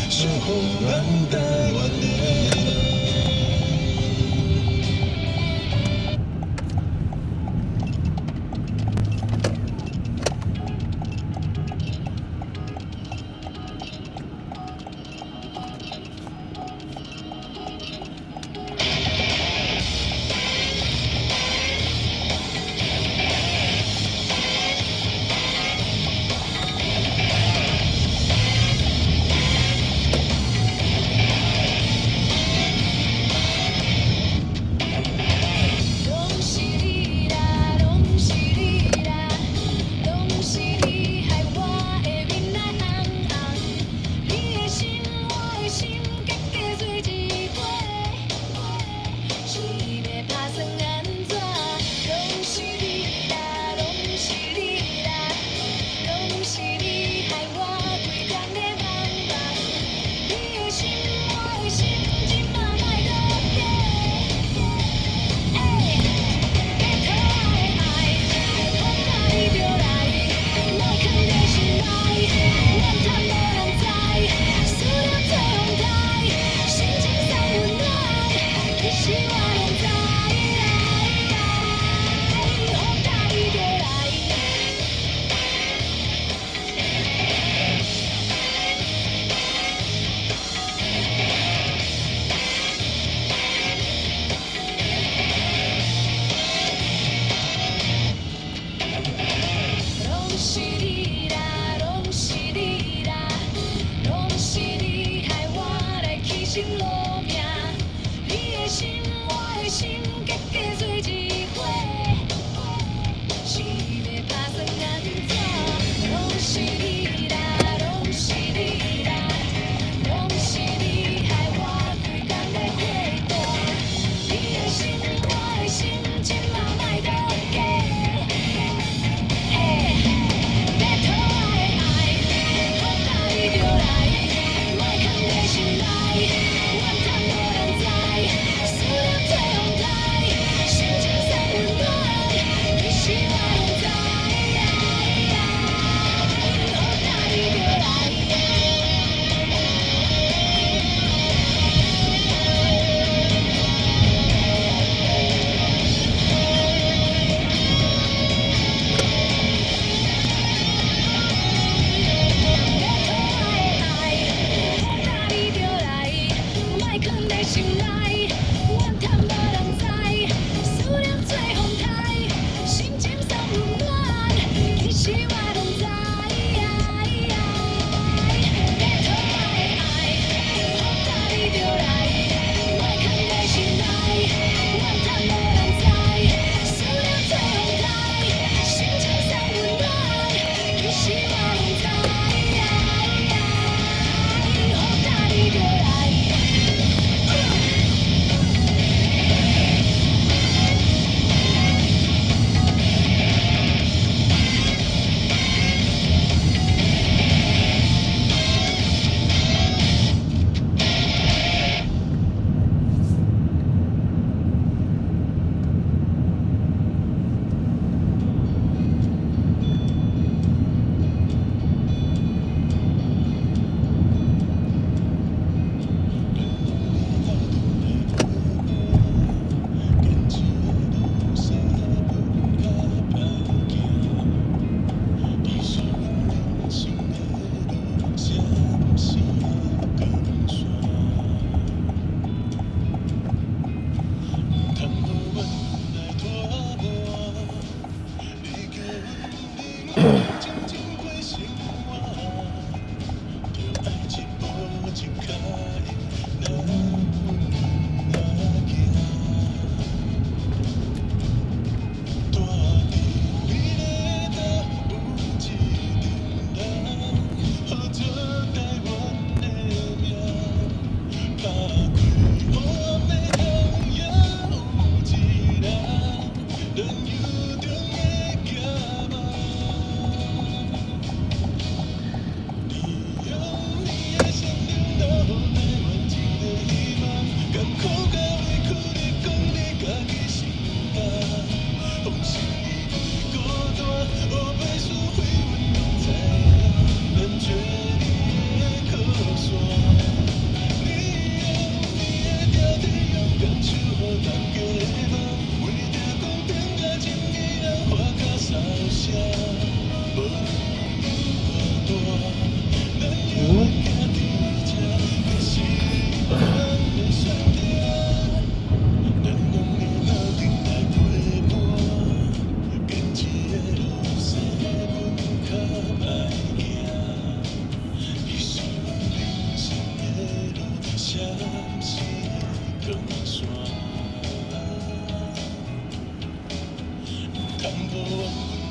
守护咱台湾的人。希望能在。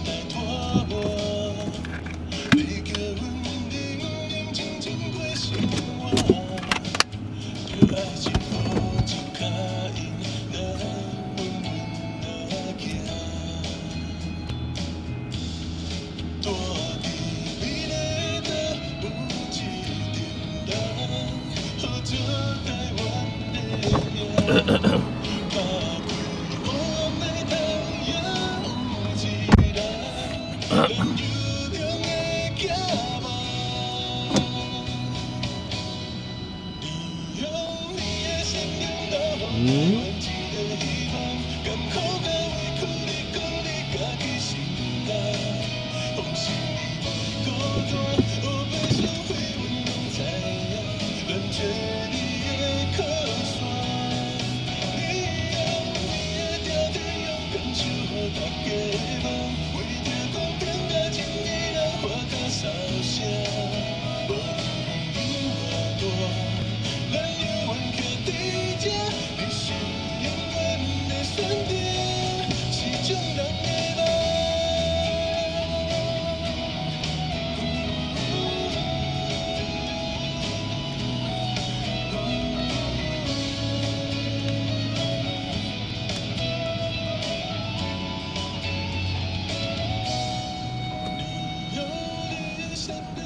来拖我，你叫阮认认真真过生活，着爱情路一脚印，咱稳稳来行。住伫美丽岛有一阵人，好做台湾的名。打开黑暗的太阳，有一人，咱忧中的寄望。利用你的善良，留予台湾一个希望。艰苦甲委屈，你讲你家己承担。放心，你袂孤单，黑白是非，阮拢知影。咱做你的靠山，你用你的条件勇敢守护大家的梦，为着公平甲正义，咱花甲扫声。无论影偌大，咱永远徛伫这，你是永远的选择，是种人的梦。利用你的善良，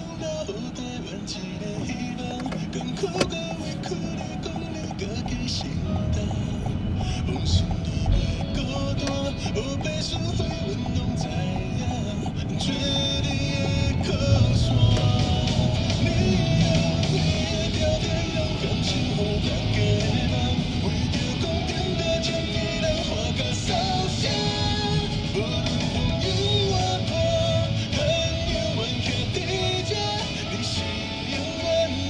留予台湾一个希望。艰苦甲委屈，你讲你家己承担。放心，你袂孤单，黑白是非，阮拢知影。做你的靠山，你用你的条件勇敢守护大家的梦，为着公平甲正义，咱花甲扫声。无论风雨偌大，咱永远徛伫这，你是永远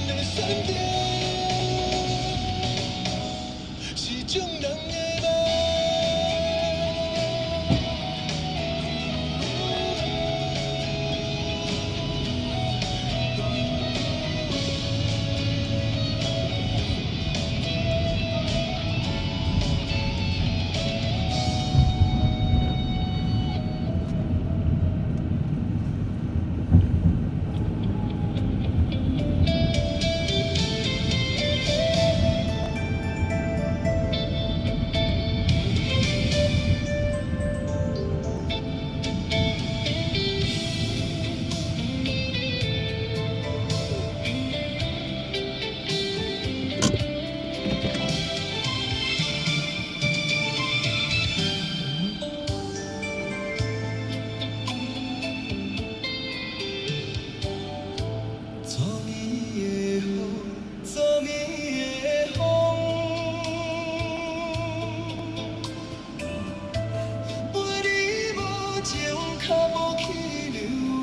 的选择，是种人的梦。做你的雨，做你的风，陪你无情，脚无去流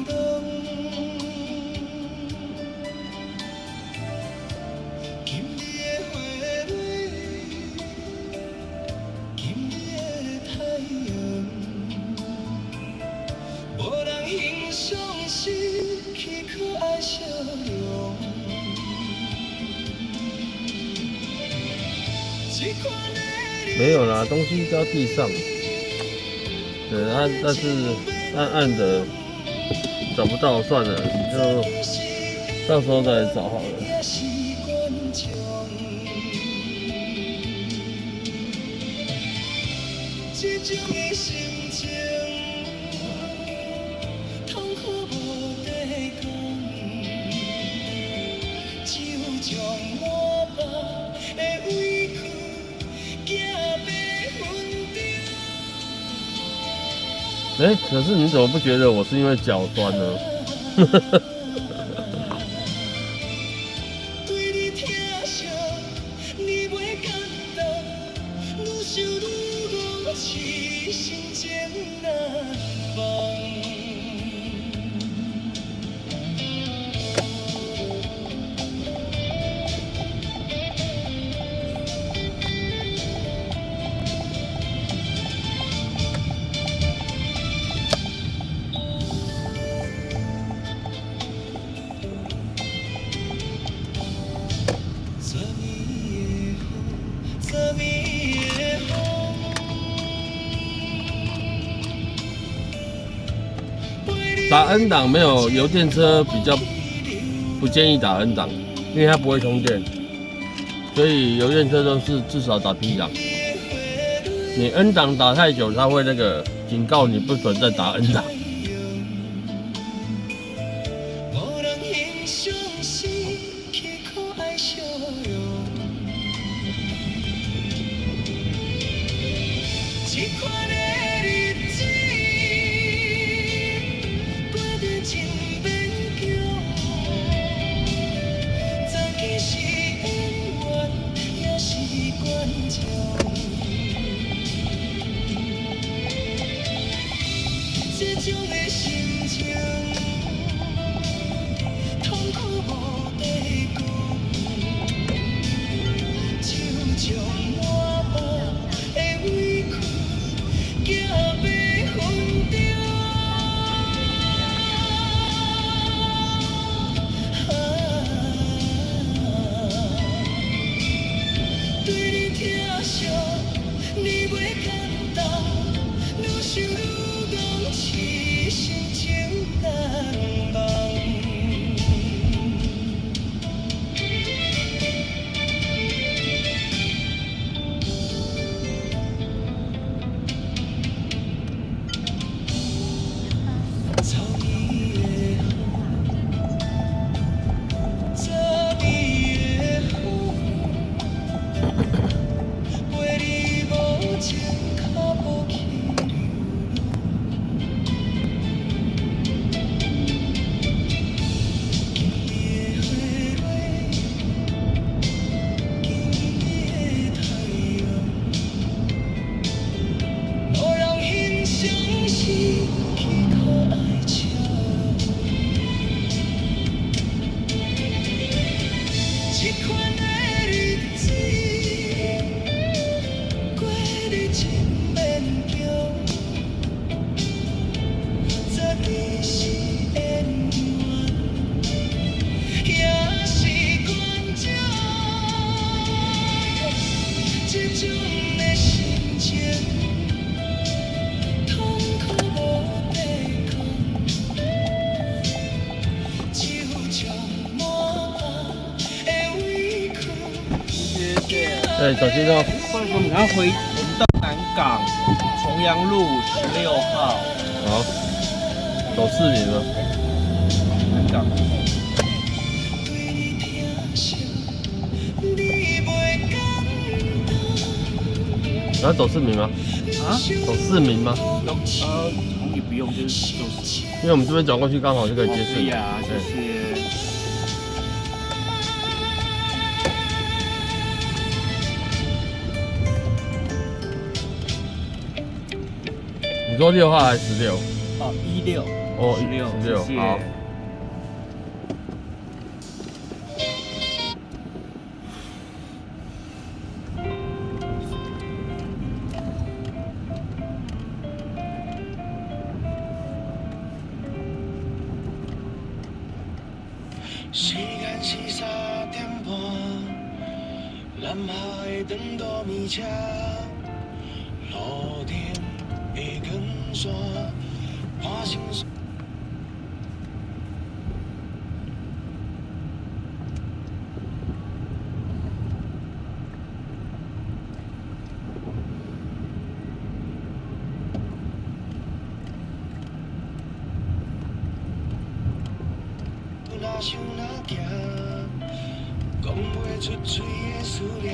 浪。今日的花蕊，今日的太阳，无人欣赏失去可爱笑容。没有啦，东西掉地上。对，但是暗暗的找不到，算了，你就到时候再来找好了。这种的心情，痛苦无地讲，只有将我把的委屈寄要分掉。可是你怎么不觉得我是因为脚酸呢？对你疼惜，你袂简单，愈想愈讲，痴心情难忘。打 N 档没有油电车比较不建议打 N 档，因为它不会充电，所以油电车都是至少打 P 档。你 N 档打太久，它会那个警告你不准再打 N 档。无人欣赏失去可爱笑容。这款的日子过得真勉强，早起是演员，也是观众。这种的心情，痛苦无地讲，就将满腹的委屈寄要分中。对你疼惜，你袂感动，愈想愈讲痴心情难忘。草原的风，昨暝的风，陪你无情脚步去无人欣赏失去可爱笑容。这款的日子过得真勉强，昨天是演员，也是观众。这种的心情，痛苦无地讲，就将满腹的委屈谢谢。对，小心哦。或者说我们要回，我们到南港重阳路16号好，走市民了。南港。对你疼惜，你袂感动。然后走市民吗？啊？走市民吗？好像也不用，就是因为我们这边转过去刚好就可以接市民。可以啊，谢谢。你说6号还是16？哦，16。哦16， 16谢谢。好。时间是3点半，南下的长途面车，路顶的光线，看成哪想哪行，讲袂出嘴的思念。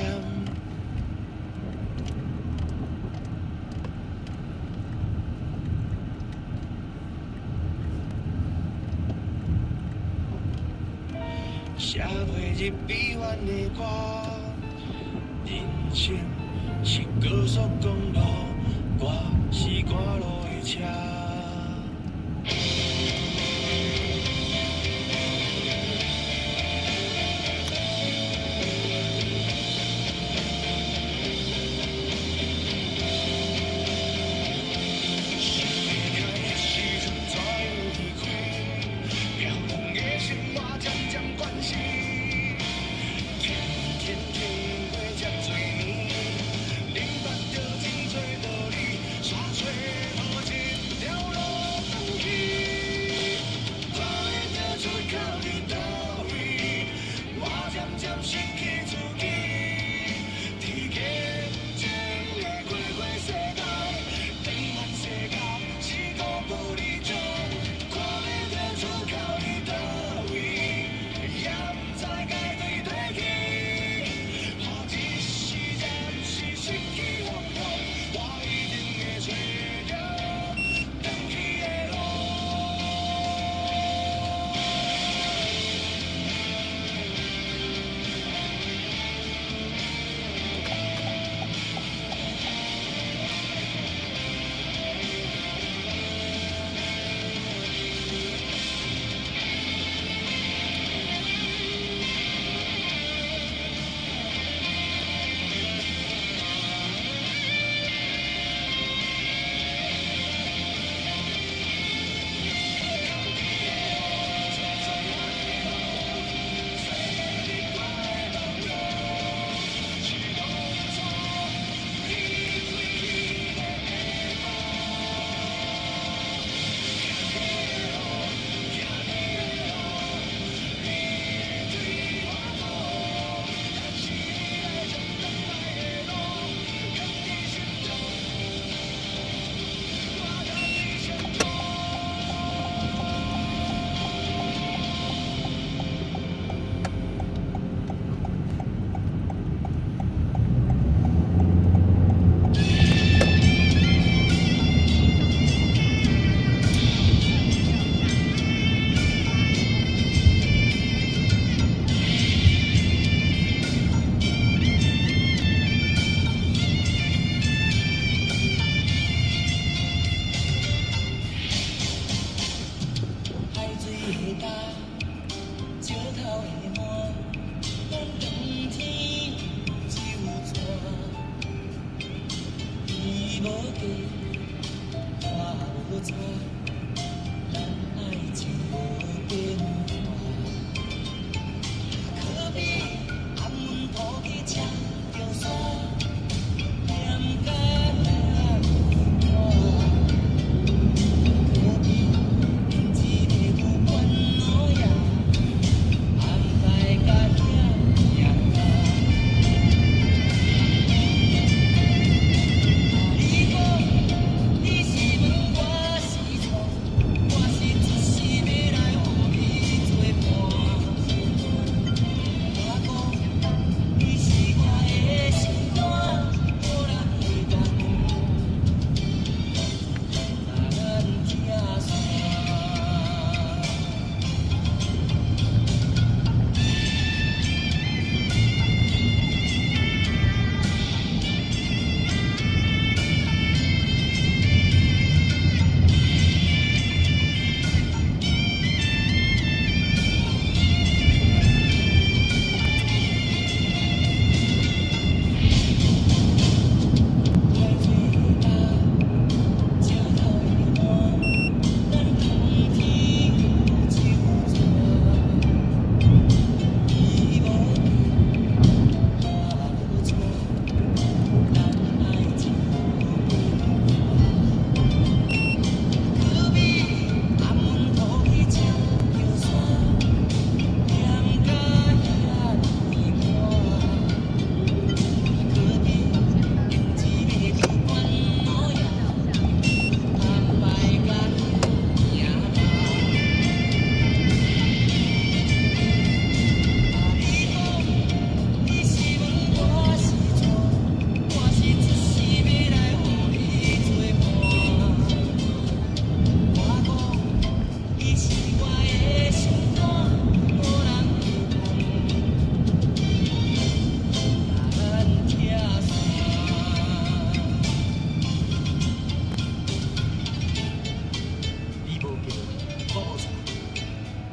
写袂入悲怨的歌，人生是高速公路，我是赶路的车。天天过这多年，明白着真多无价，我无错，咱爱情无变化。可比暗门土去车着山，念甲遐尼寒。可比因一个有烦恼呀，安排甲遐样大。你讲你是问我是错，我是一时要来予你作伴。我讲你是我的心肝，无人会干，咱听散。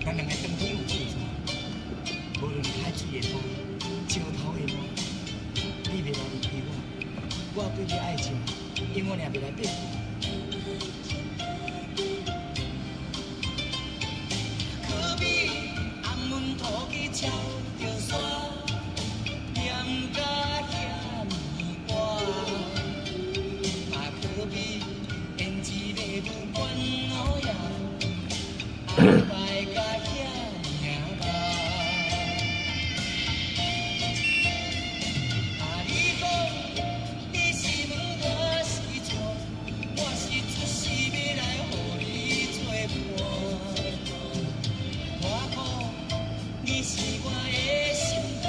咱两个当天有做错，无论海水的风，石头的路，你袂来离开我，我对你爱情永远也袂来变。可比暗门土去敲着山，念甲遐尼寒，嘛可比胭脂泪有烦恼呀。安排甲遐尔慢，你讲你是问我是错，我是一时要来予你作伴。我讲你是我的心肝，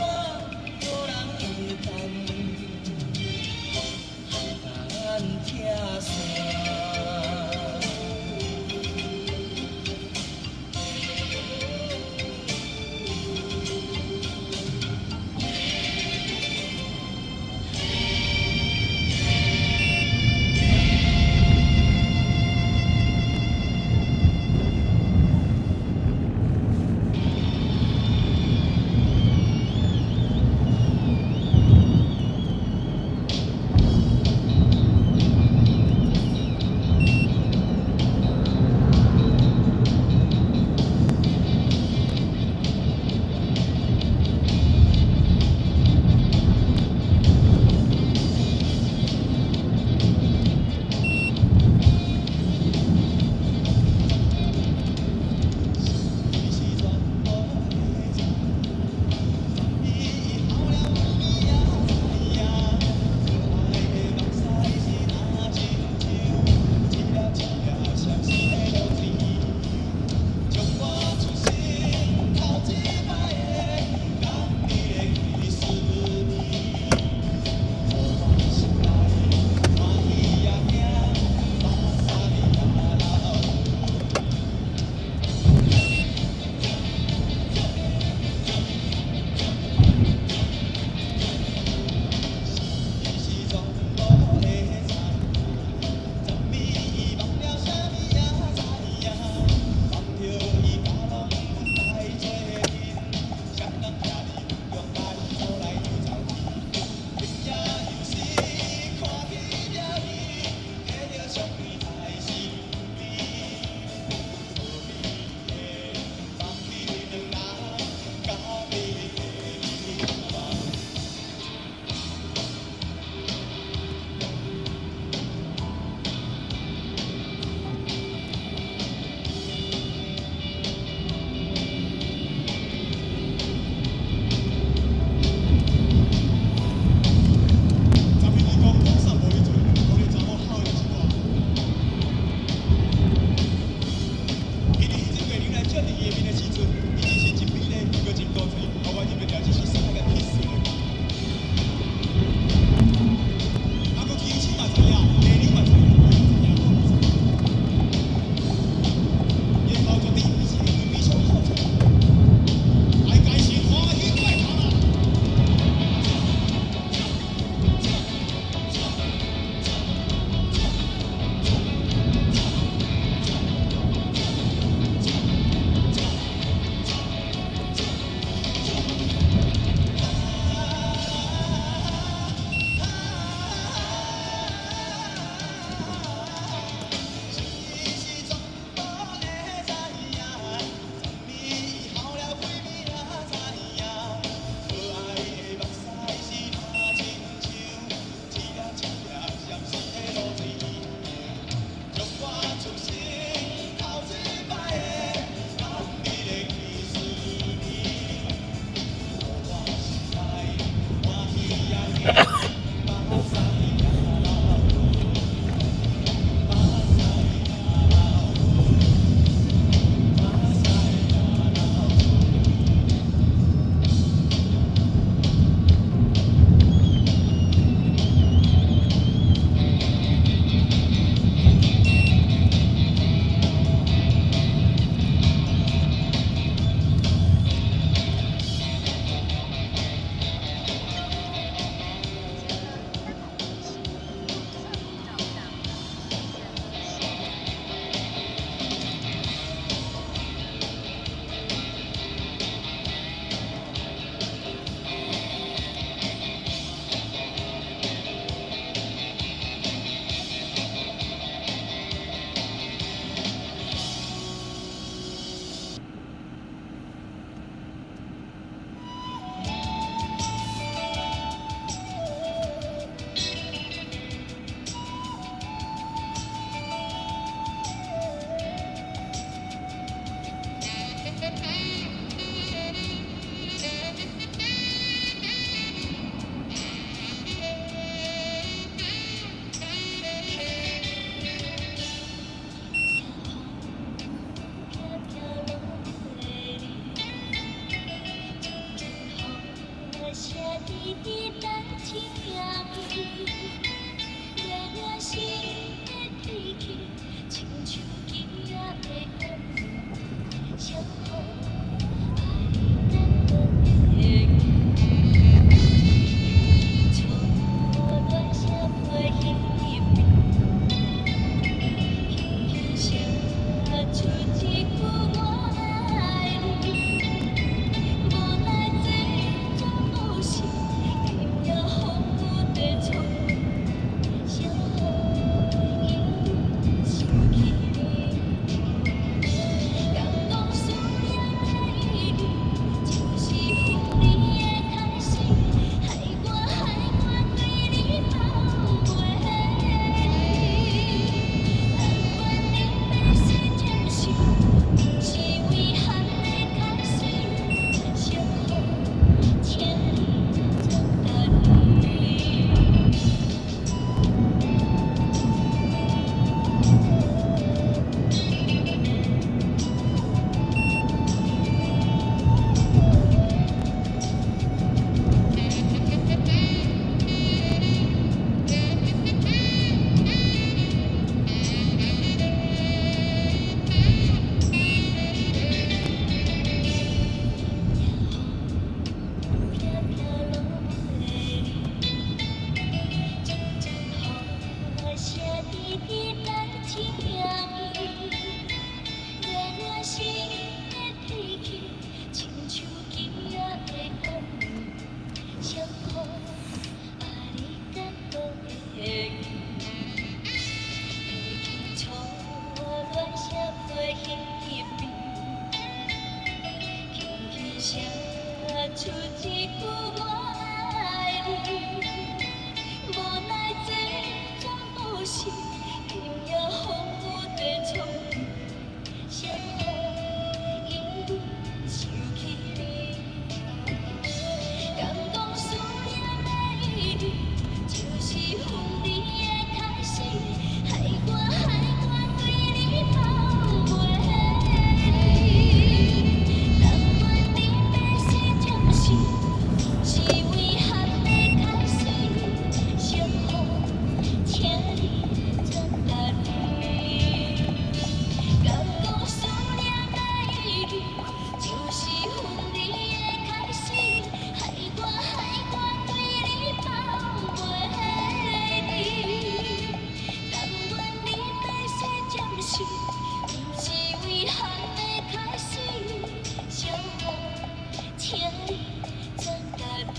无人会担，咱听散。然心的脾气，亲像今仔的风雨，相互啊里甲多的语，会记错乱社会彼边，轻轻写出一句我爱你，无奈这全部是今夜风雨的错。谁予因为想起你，敢讲思念的意义，就是分离的开始，害我对你放袂离。但愿你要是暂时，是遗憾的开始，相互请你转达你。敢讲思念的意义，就是分离的开始，害我对你放袂离。但愿你要是暂时，不是遗憾的开始，相互请你转达你。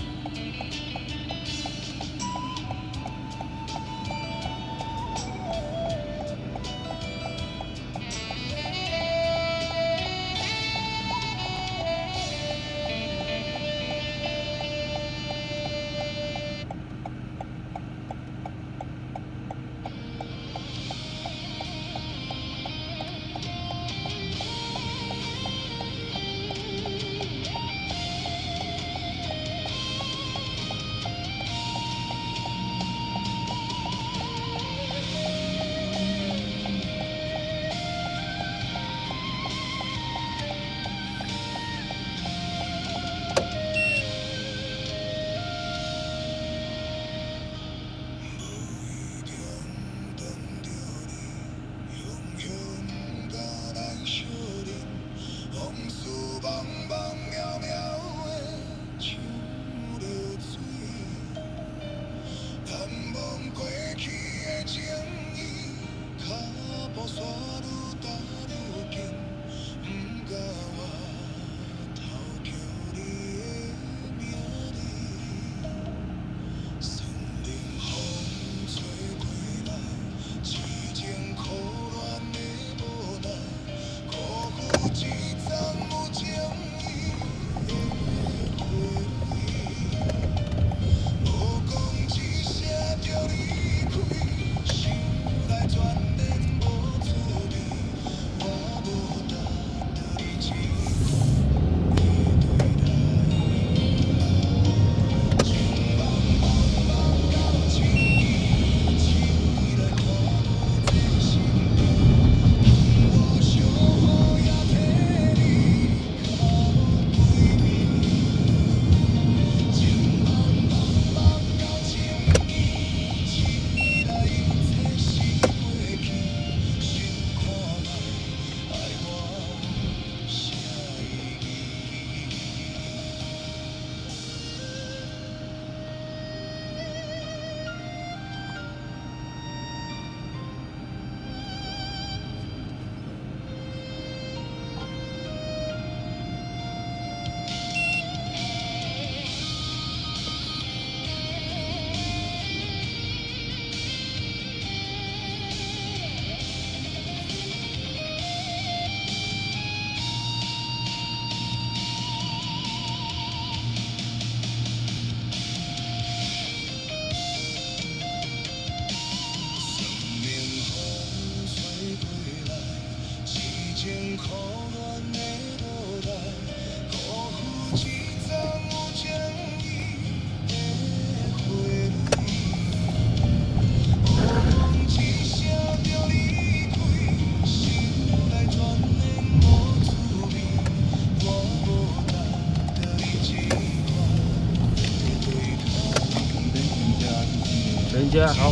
人家好。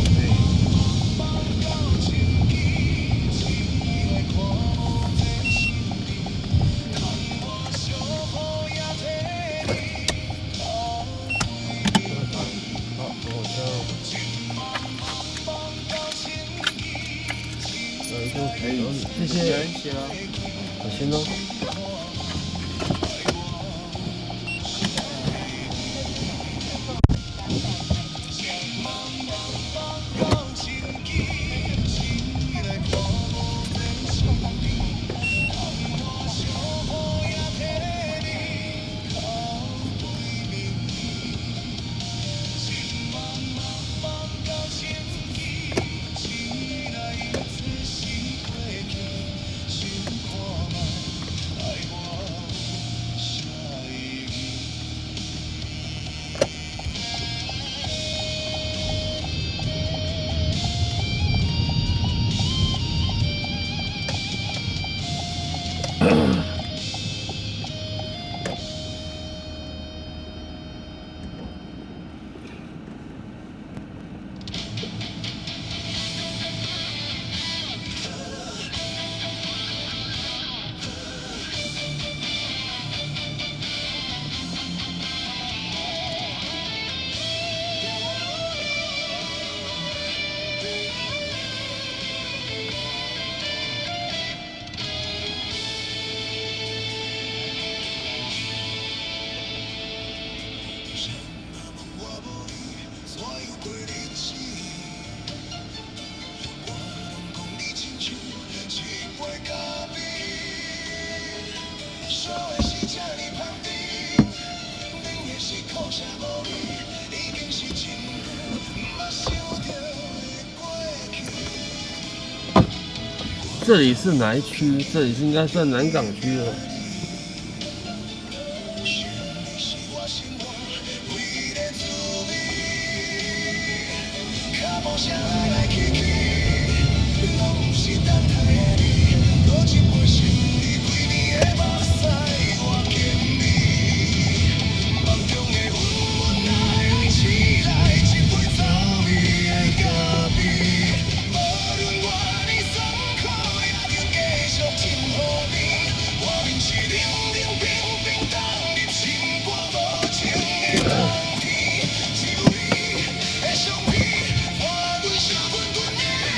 可以，谢谢，谢了。小心哦。这里是哪一区？这里是应该算南港区了。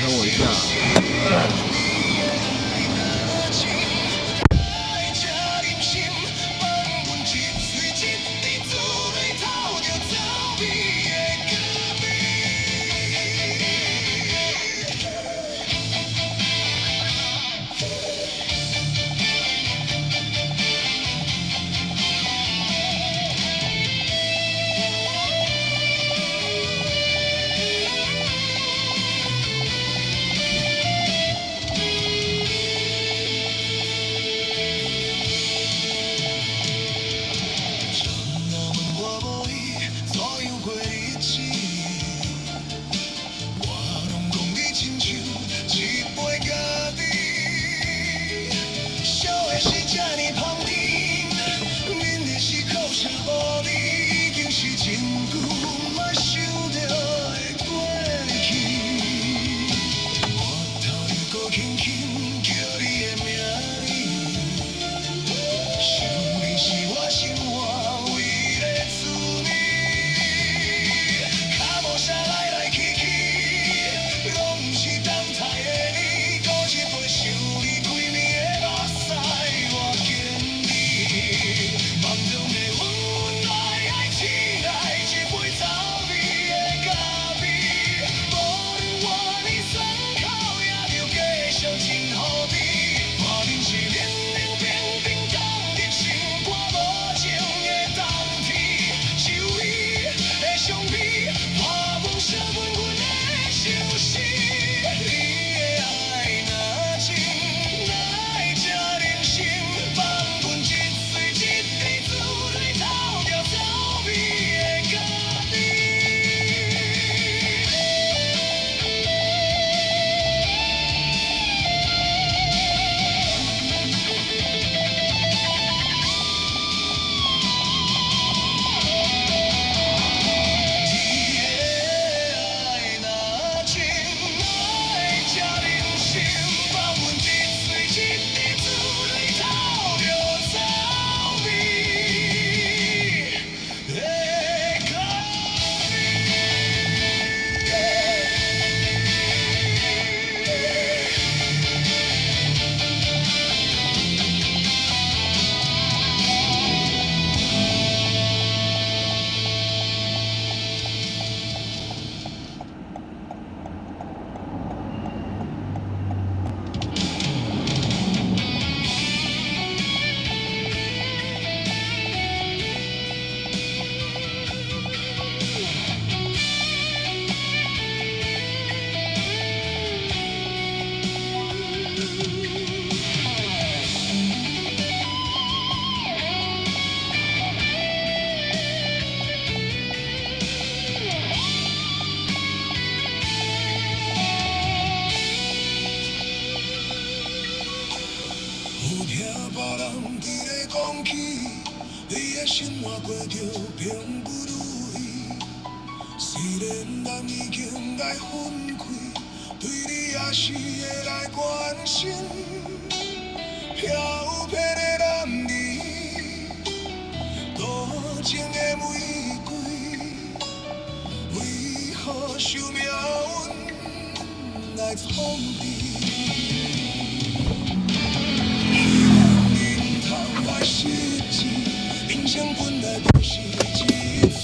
等我一下。今后。有听别人伫咧讲起，你的生活过着并不如意。虽然咱已经来分开，对你也是会来关心。飘泊的男儿，多情的玫瑰，为何受命运来创治？人生本来就是一出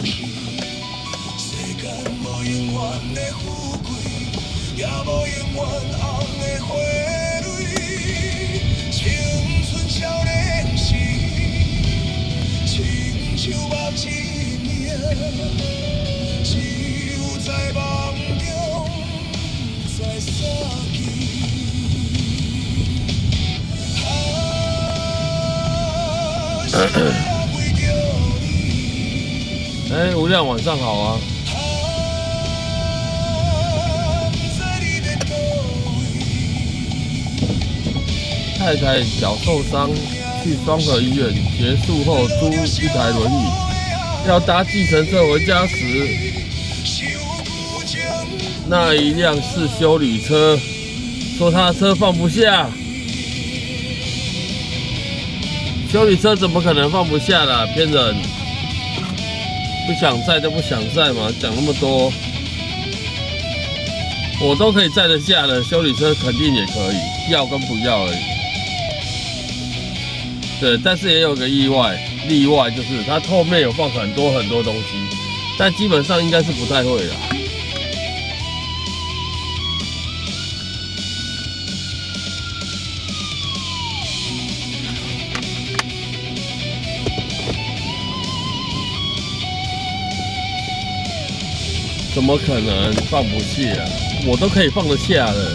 戏，世间无永远的富贵，也无永远红的花蕊。青春少年时，亲像目一名，只有在梦中才散去。哎，吴亮晚上好啊！太太脚受伤，去双和医院，结束后租一台轮椅，要搭计程车回家时，那一辆是休旅车，说他车放不下。休旅车怎么可能放不下啦？骗人！不想载就不想载嘛，讲那么多，我都可以载得下的，休旅车肯定也可以，要跟不要而已。对，但是也有个例外就是它后面有放很多东西，但基本上应该是不太会啦。怎么可能放不下？我都可以放得下的。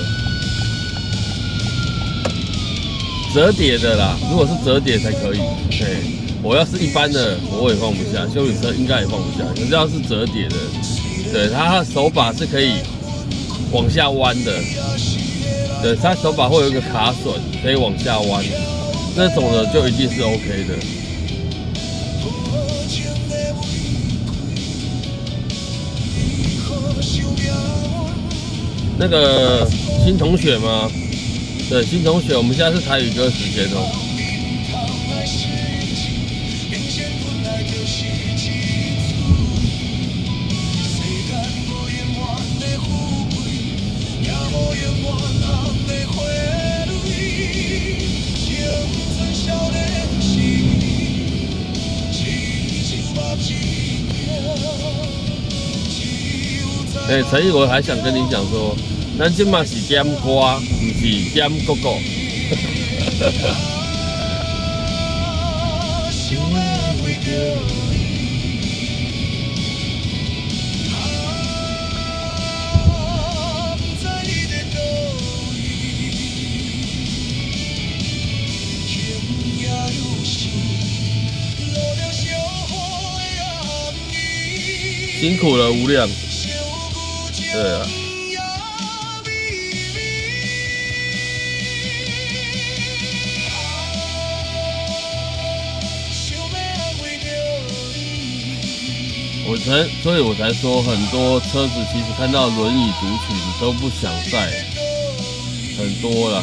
折叠的啦，如果是折叠才可以。对，我要是一般的，我也放不下。休旅车应该也放不下。可是要是折叠的，对，它手把是可以往下弯的。对，它手把会有一个卡榫，可以往下弯，那种的就一定是 OK 的。那个新同学吗？对，新同学，我们现在是台语歌时间哦。哎，陈毅，我还想跟你讲说，咱今嘛是点歌，不是点哥哥。辛苦了，吴亮。对啊。所以我才说，很多车子其实看到轮椅族群都不想载，很多啦。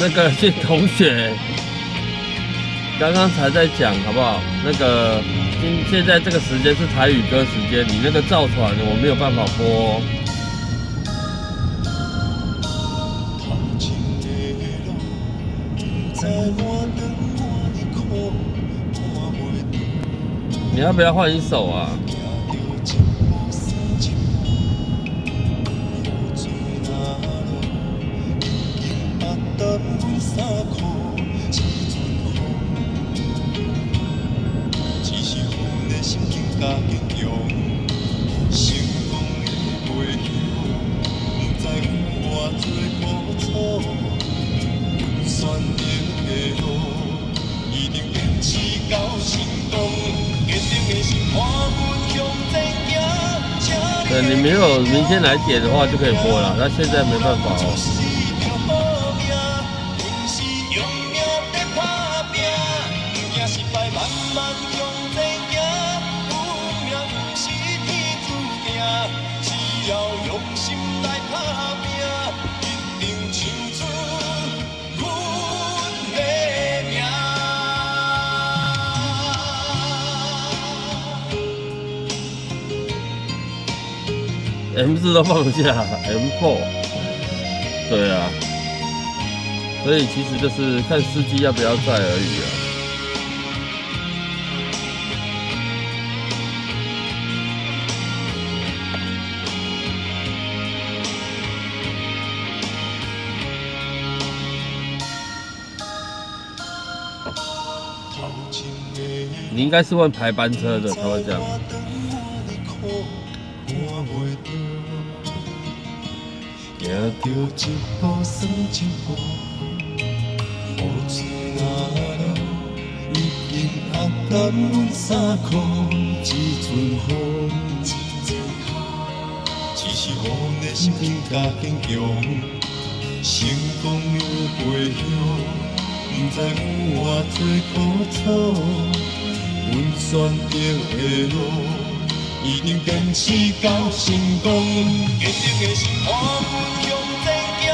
那个新同学刚刚才在讲，好不好？那个现在这个时间是台语歌时间，你那个造船我没有办法播哦。你要不要换一首啊？对，你没有明天来点的话就可以播了，那现在没办法哦。M4都放下 ，M4， 对啊，所以其实就是看司机要不要载而已啊。你应该是问排班车的才会这样。行着一步算一步，雨水若落，已经压淡阮衫裤。一阵风，只是予阮的心情较坚强。成功的背后，不知有偌多苦楚。阮选择的路，一定坚持到成功。坚定的心伴阮向前行，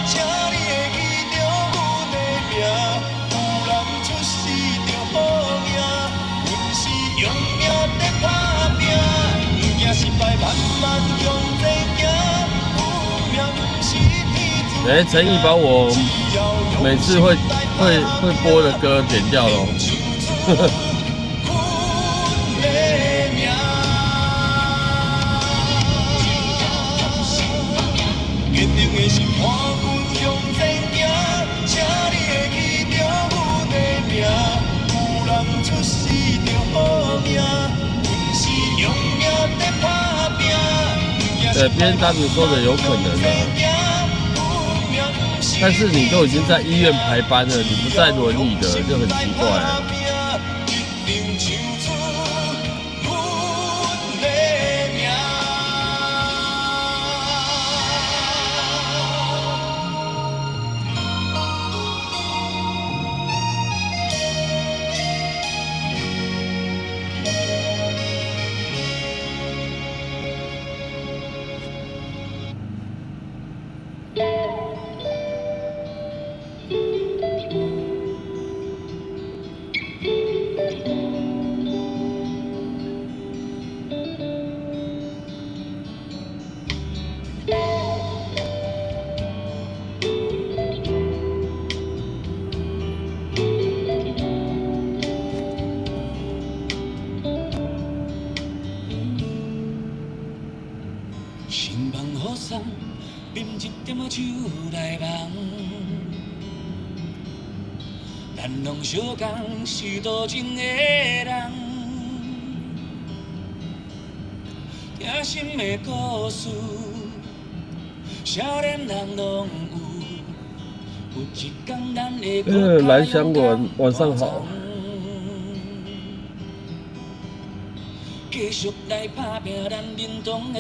请你会记着阮的名。有人出世着好命，阮是用命在打拼。不惊失败，慢慢向前行。有命不是天注定。陈毅把我每次会播的歌点掉了。坚定的心伴阮向前行，请你会记着阮的名。有人出世着好命，阮是用命在打拼。对，BMW说的有可能啊，但是你都已经在医院排班了，你不在轮椅的就很奇怪啊。心梦好送，啉一点仔酒来梦。咱拢相共是多情的人，疼心的故事，少年人拢有。有一天咱会蓝翔晚上好。继续来打拼咱认同的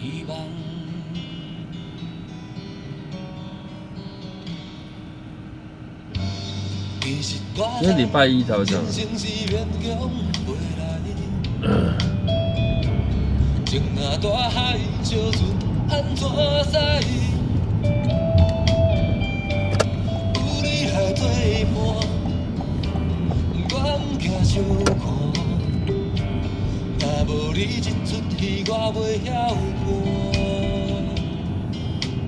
希望。今天礼拜一才会这样。情若大海烧船安怎驶？有你来作伴，我行相看。无你这出戏我袂晓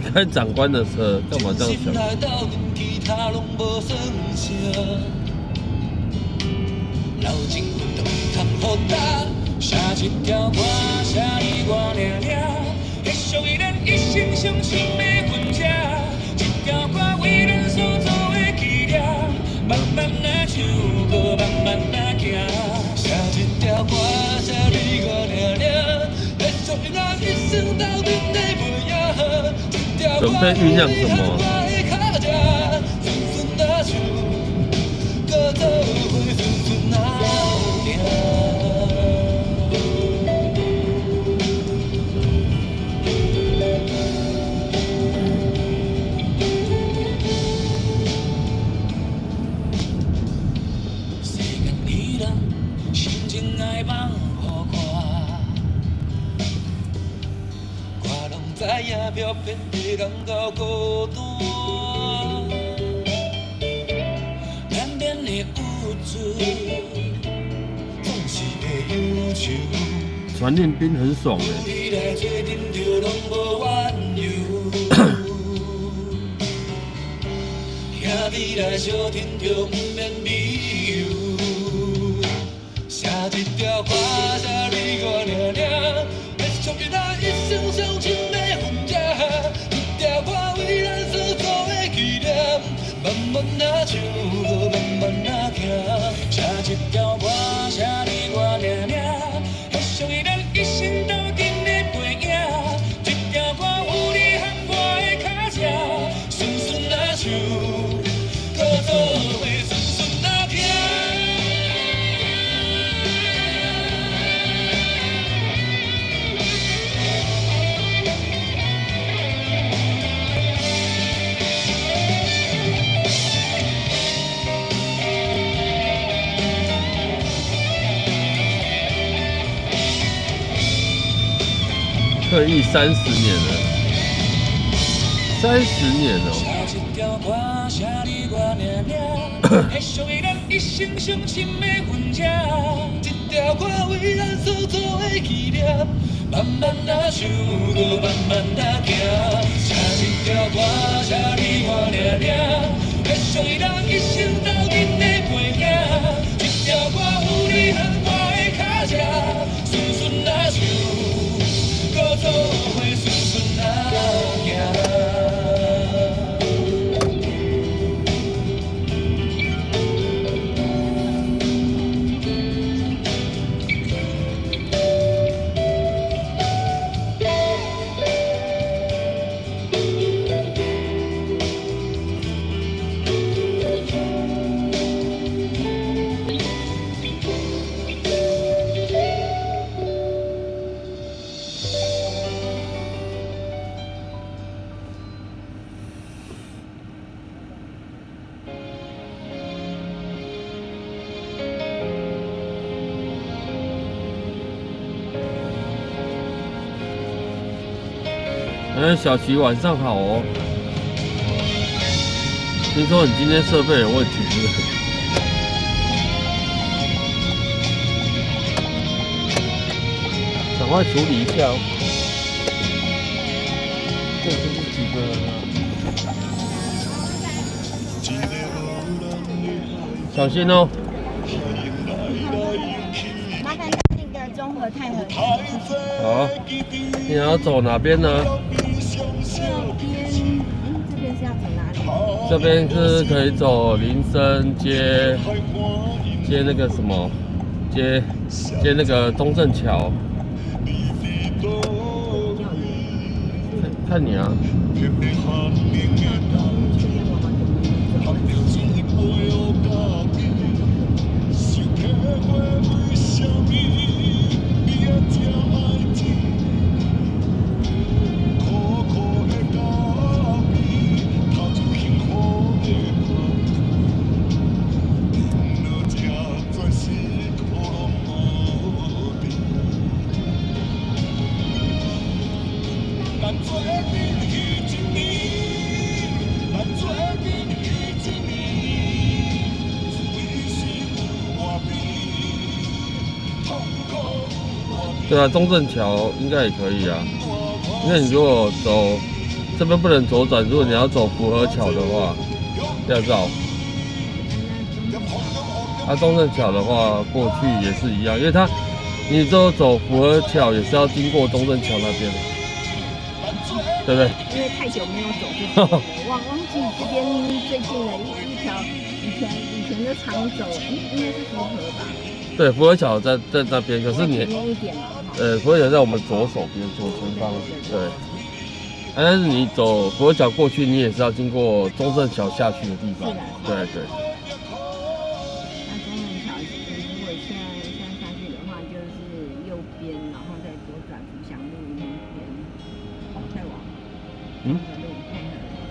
看。开长官的车，干嘛这样想？内斗阵其他拢无算啥。老情份都唔通互打，写一条歌，写你我俩俩，会属于咱一生相亲的分者。一条歌为咱所做的纪念，慢慢啊唱，搁慢慢啊行。写一条歌，写你我俩俩，会属于咱一生斗阵的背影。准备酝酿什么？知影漂泊的人够孤单，难免会有罪，总是会忧愁。传令兵很爽哎。你来做阵就拢无怨尤，兄弟来相挺就不免理由。写一条歌，写你我俩俩，会属于咱一生相亲的。一条歌为咱所做的纪念，慢慢啊唱，慢慢啊行。写一条歌，写你我俩俩，会属于咱一生斗阵的背影。一条歌有你和我的脚迹，顺顺啊唱，搁做伙顺顺啊行。退役30年了，30年哦。写一条歌，写你我俩俩，会属于咱一生相亲的分者。一条歌为咱所做的纪念，慢慢啊唱，搁慢慢啊行。写一条歌，写你我俩俩，会属于咱一生斗阵的背影。一条歌有你和我的脚迹，顺顺啊唱。搁做伙顺顺啊行。小齐晚上好哦。听说你今天设备有问题，是不是？赶快处理一下哦。这是几个人啊？小心哦。麻烦到那个中和太和。好，你要走哪边呢？这边是要走哪里？这边是可以走林森接那个什么，接那个东正桥。看你啊。对啊，中正桥应该也可以啊，因为你如果走这边不能左转，如果你要走福和桥的话，要绕。中正桥的话过去也是一样，因为你走福和桥也是要经过中正桥那边，对不对？因为太久没有走这边了，忘记这边最近的一条以前的常走，应该是福和吧？对，福和桥在那边，可是你前面一点嘛，福和桥在我们左手边左前方，对。但是你走福和桥过去，你也是要经过中正桥下去的地方，对对。那中正桥如果现在下去的话，就是右边，然后再左转福祥路那边，再往泰和路、泰和街。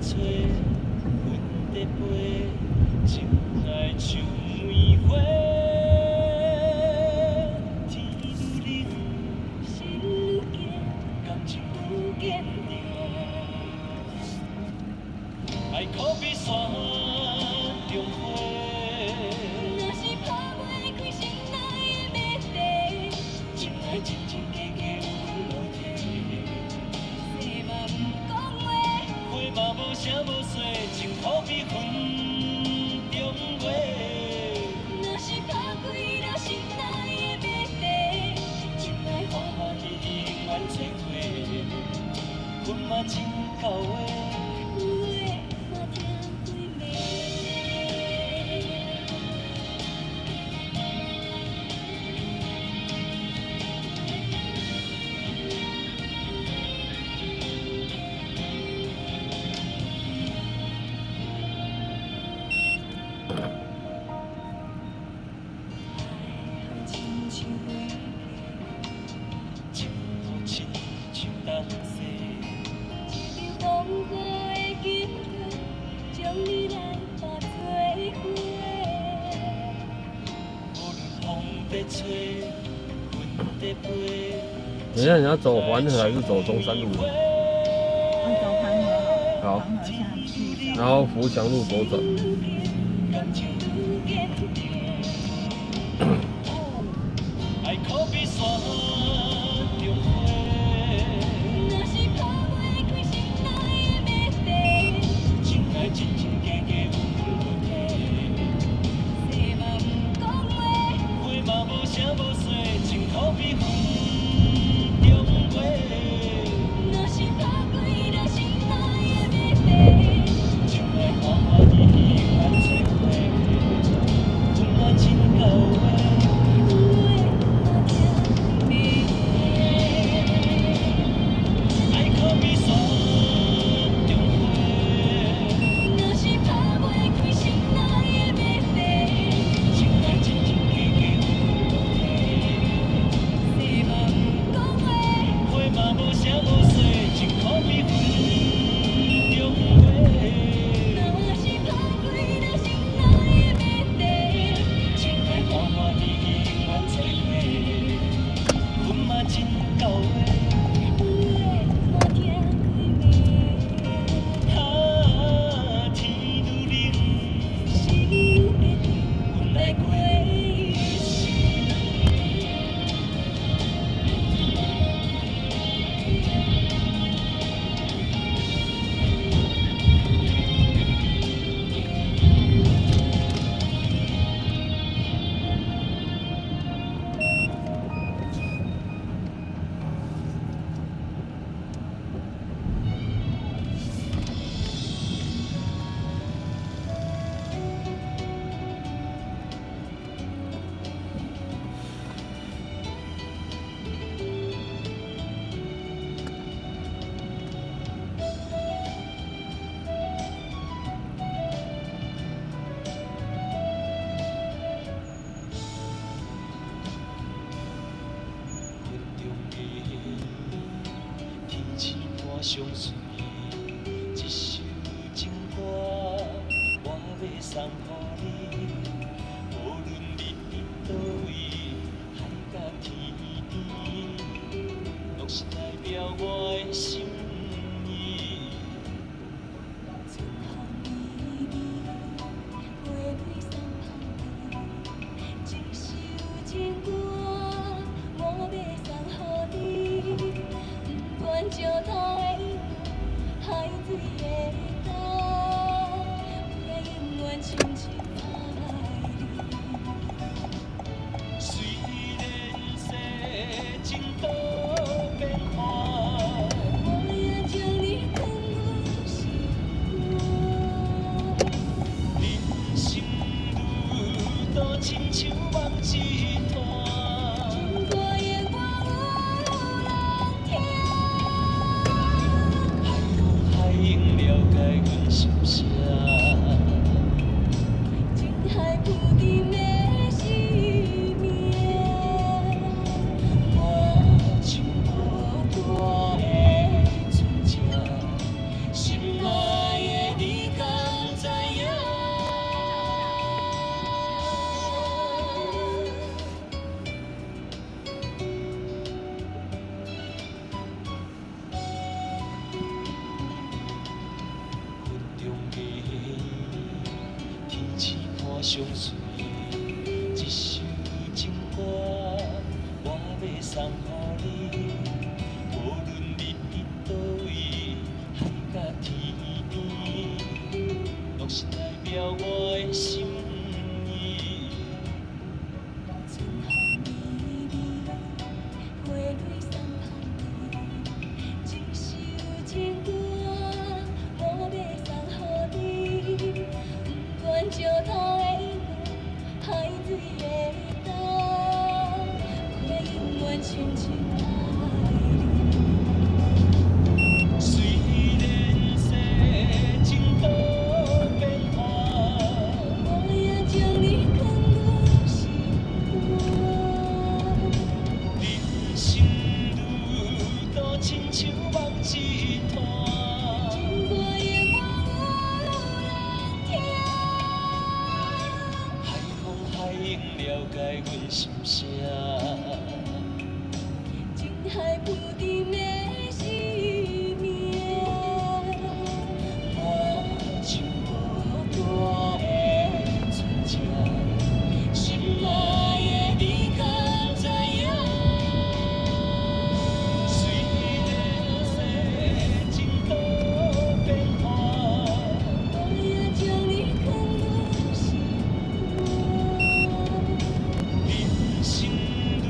找，阮在飞，情爱像梅花。天愈冷，心愈紧，感情愈坚定。爱可比山中花。若是打袂开心内的谜题，情爱真真假假有问题。谁嘛不讲话，花嘛无声无息，情可比云中月。若是打开了心内的谜题，情爱欢欢喜喜永远做伙，阮嘛真到位。有话嘛听几暝。亲像飞情好亲像东西，一场风雨的经过，将你来化做花。无论风在吹，云在飞。等一下，你要走环河还是走中山路？按照环河好环河下去，然后福祥路左转。感情愈坚定，爱可比山中花。若是打袂开心内的谜题，情爱真真假假有问题。谁嘛不讲话，花嘛无声无息，情可比云中月。若是打开了心内的谜题，情爱欢欢喜喜永远做伙，阮嘛真到位。有话嘛听几暝。爱可比山中花。若是打袂开心内的谜题，情爱真真假假有问题。谁嘛不讲话，花嘛无声无息，情可比云中月。若是打开了心内的谜题，情爱欢欢喜喜永远做伙，阮嘛真到位。有话嘛听几暝。啊，天愈冷，心愈决定，阮来过归心。云中月，天星伴相随，一首情歌我要送予你。无论你伫倒位，海角天边，拢是代表我的心意。前行依依，花开送香气，一首情歌我要送予你。不管石头的影，海水的干，有来永远亲像相随，一首情歌我要送予你，无论你伫倒位，海甲天边，拢是代表我的心意。春风微微，花蕊送予你，一首情歌我要送予你，不管石头的路，海水的岛，我要永远深深爱你。虽然世情多变化，我也将你放入心肝。人生路途亲像梦一团，情歌永远有人听。海风海涌了解阮心声。情海浮沉的生命，我像无大的船只，心爱的你较知影。虽然世情多变化，我也将你放入心肝。人生路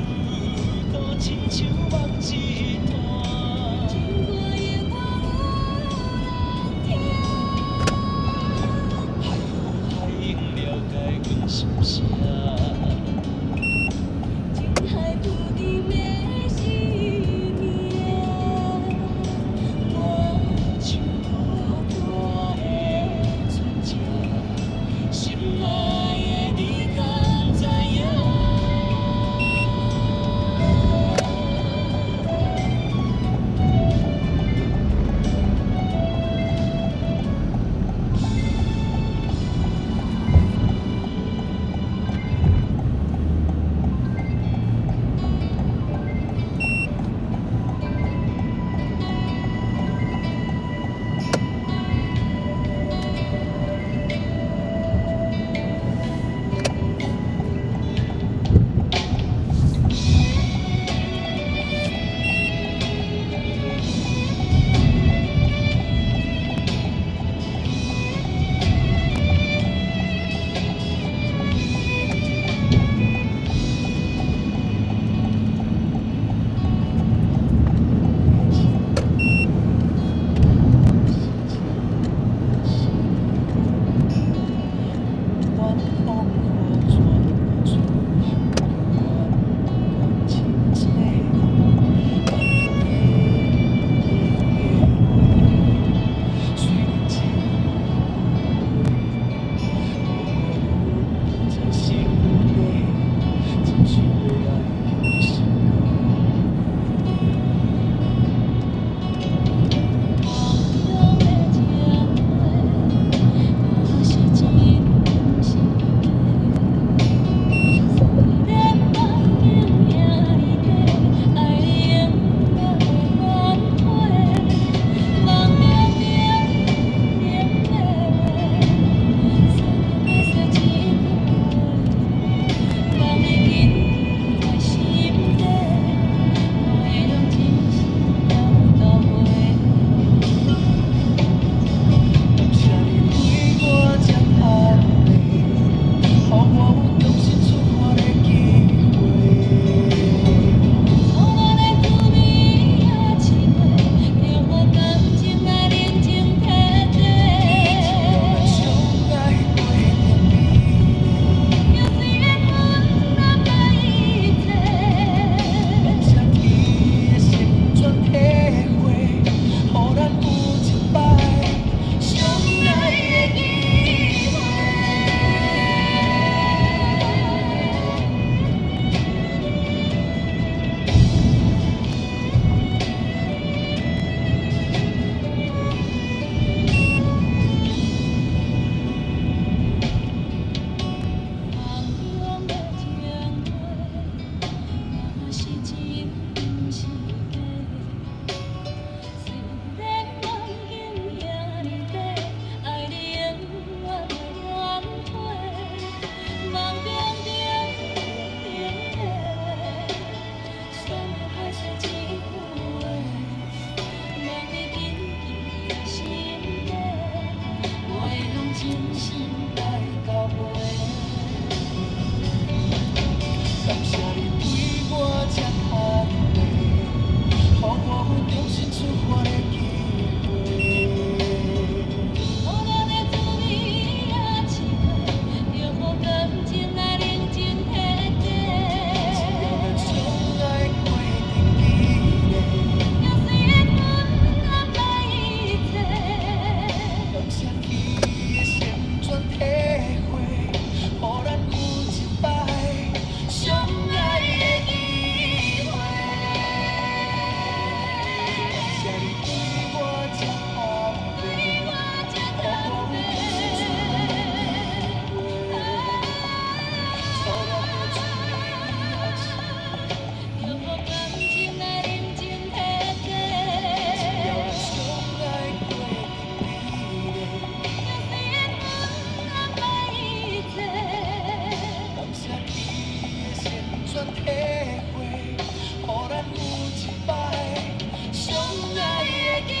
我才安慰，予我有重新出发的机会。苦难的滋味也试过，用无感情来认真体贴。相爱过程美丽，要虽然阮安排一切，感谢伊的成全体会，予咱有一摆相爱的机会。感谢你对我这安慰，予我有重新出发的机会。错了的罪也试用无感情来认真体贴。只要咱相爱过程美丽。要虽然阮安排一切。感谢伊的成全体会，予咱有一摆相爱的机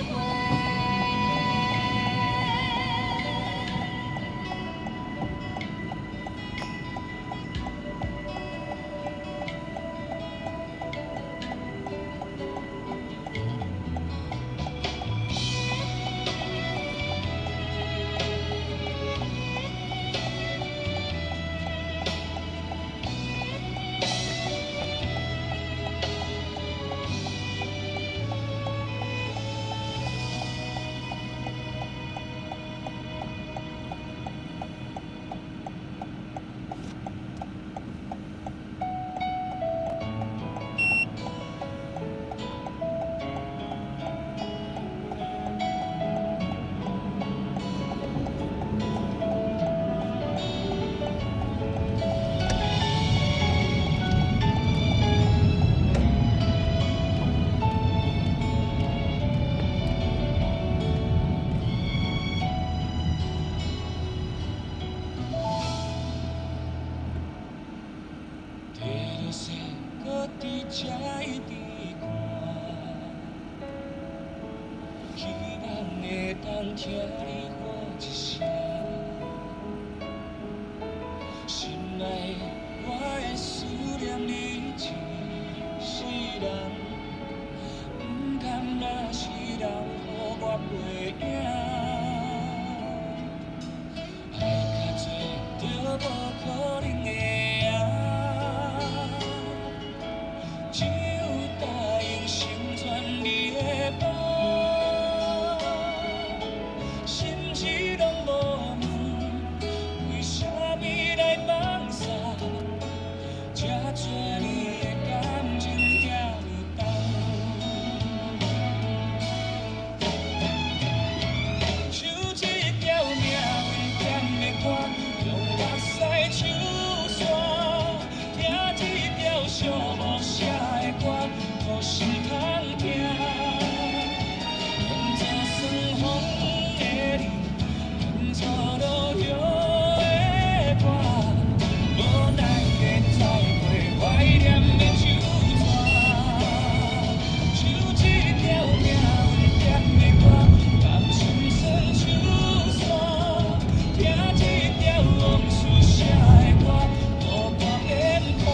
会。地着雪，搁伫遮一直看，希望会当听你话一声。心爱的，我会思念你一世人，不甘若是人，予我背影。爱较多，就无可能的。只有答应成全你的梦，心事拢无问，为啥物来放下？这多年的感情遐尼重，像一条命运点的歌，用目屎唱线，听这条寂寞写的歌，互心通听。变作酸风的你，变作落叶的歌，无奈的再会，怀念的纠缠。像这条命运点的歌，感情酸像山，听这条往事写的歌，无大变化。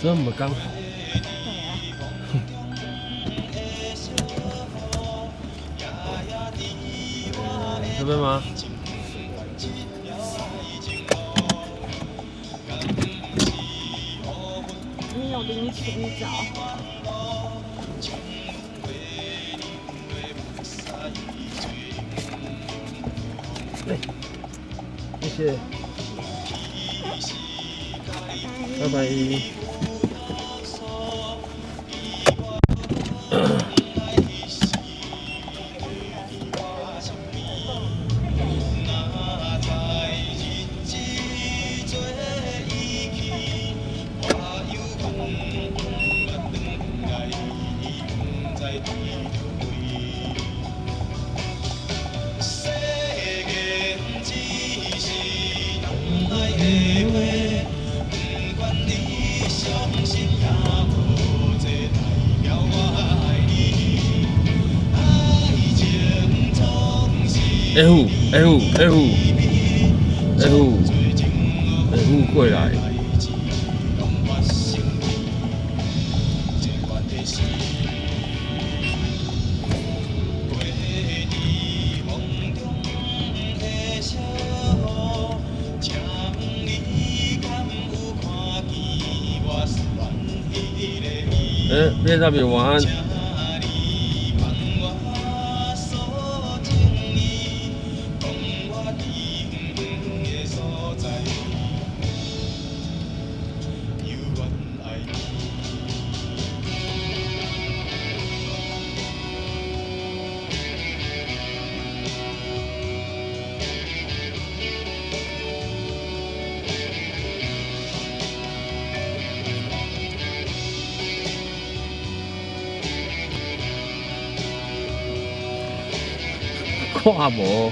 这么刚好。这边吗？你有零钱找？谢谢，拜拜。F 过来。边上面晚安。看无。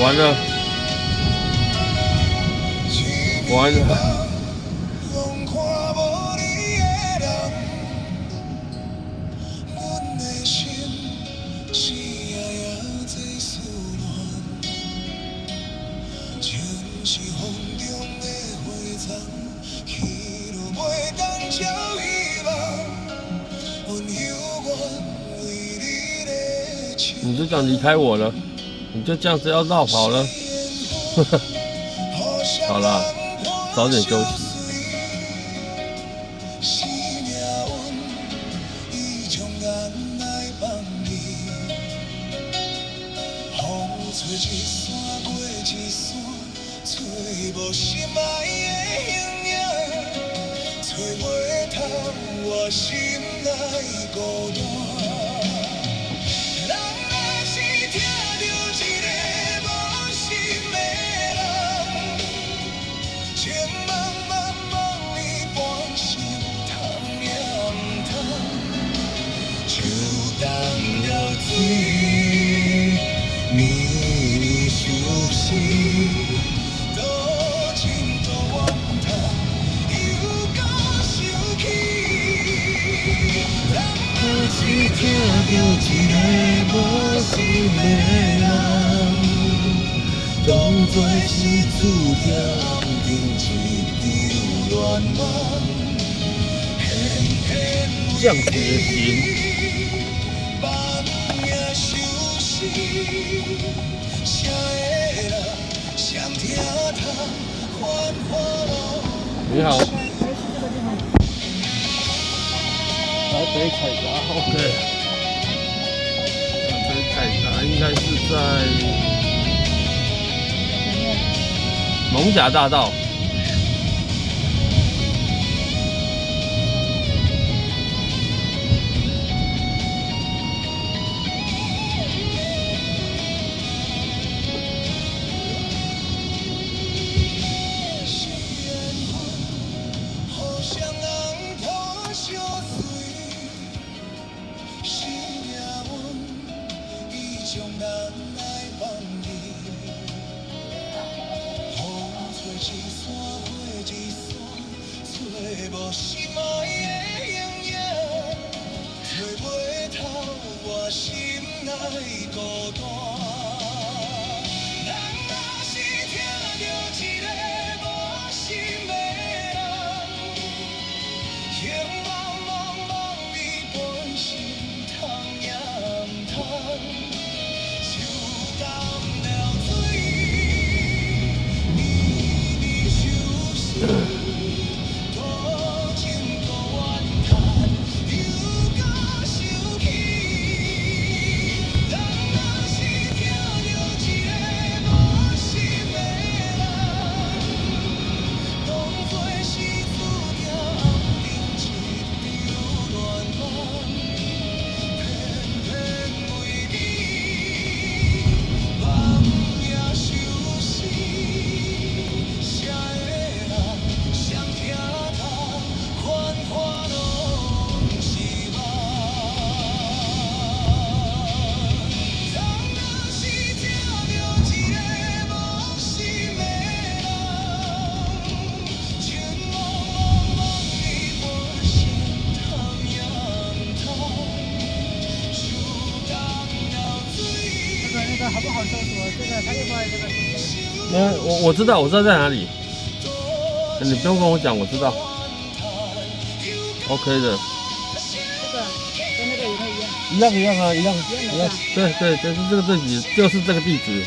完了，完了。你就这样离开我了，你就这样子要绕跑了，好啦，早点休息。找袂透我心内孤单。个无心的人，当作是注定定一场乱梦，这样子的心。你好。台北采茶 OK。台北采茶应该是在艋舺大道。好不好搜索？这个他又卖这个。我知道在哪里，你不用跟我讲，我知道。OK 的。这个跟那个也太一样。一样啊，一样。对，就是这个地址。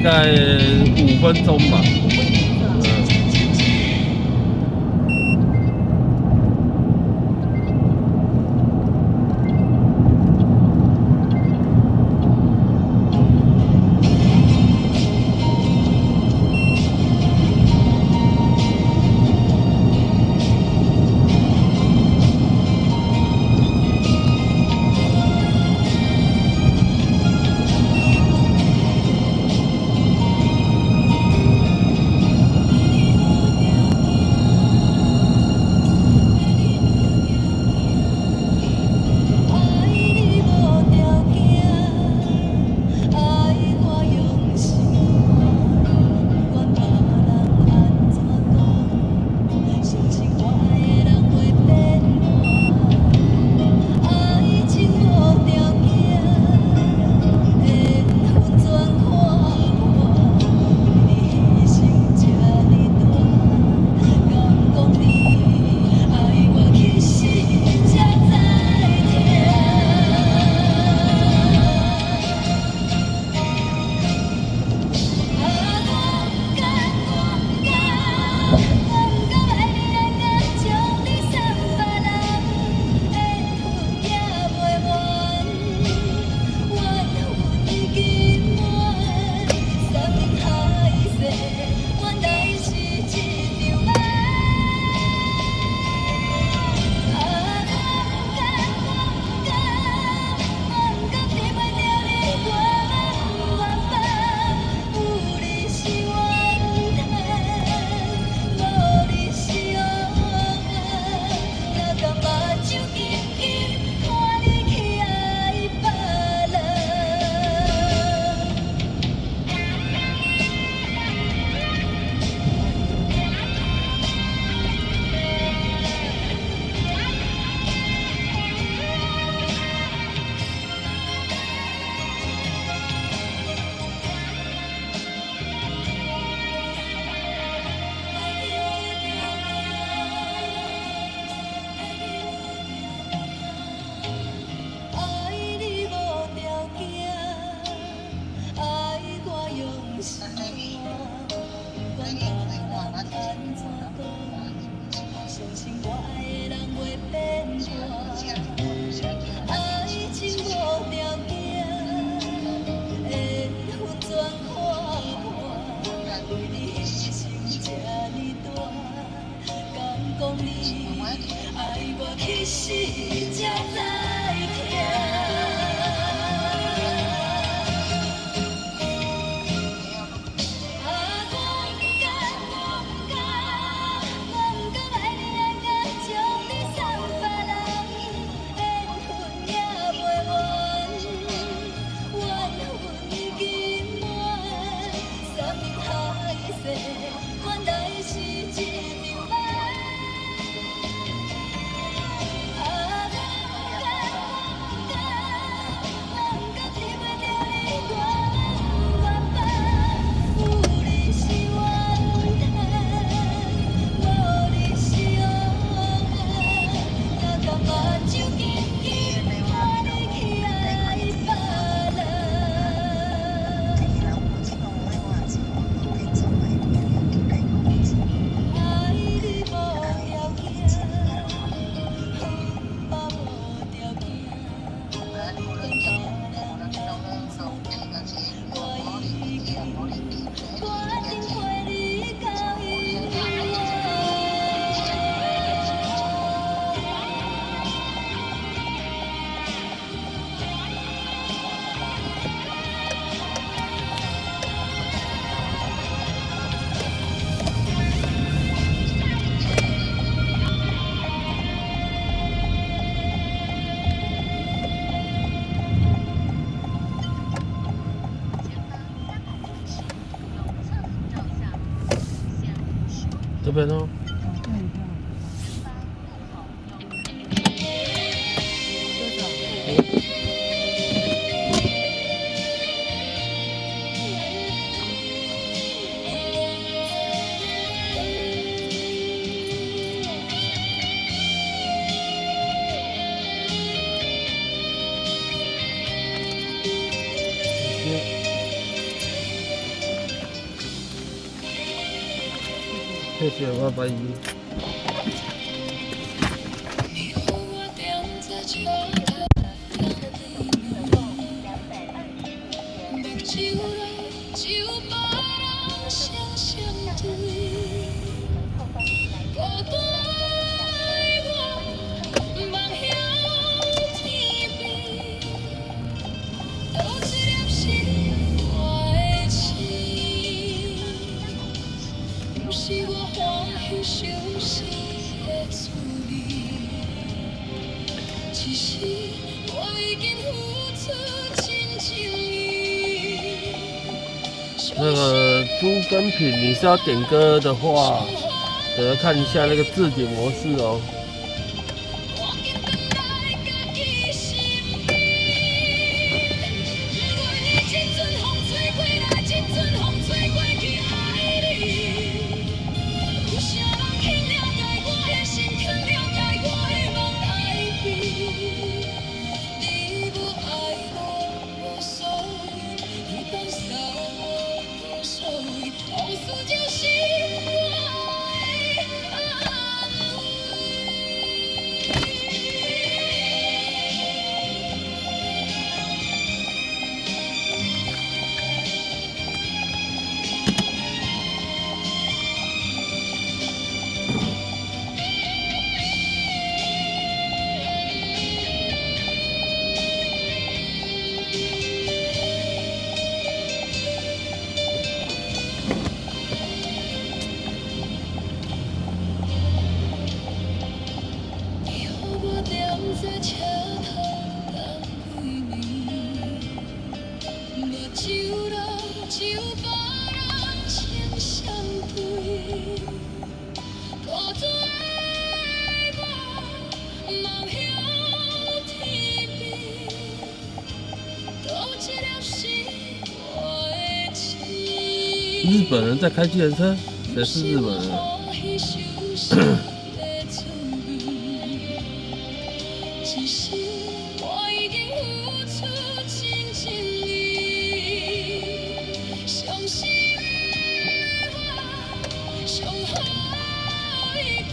概5分钟吧。这边哦。谢谢，拜拜。你和我踮在桥头，目睭内只有别人相相对，孤单的我，梦晓天边，多一粒是我的情，不是我欢喜伤心的滋味。其实我已经付出真情意。那个猪跟品，你是要点歌的话，等下看一下那个置顶模式哦。我紧回来家己身边，愿意一阵风吹过来，一阵风吹过去爱你。有啥人肯了解我的心，肯了解我的梦爱变？你不爱我无所谓，你放下我无所谓，往事就是我的安你和我踮在车头等几年，目睭内只有别人情相对，孤单的我，梦晓天边，多一粒是我的情。日本人在开计程车，谁是日本人？其实我已经付出真情意，伤心的我，伤好离开，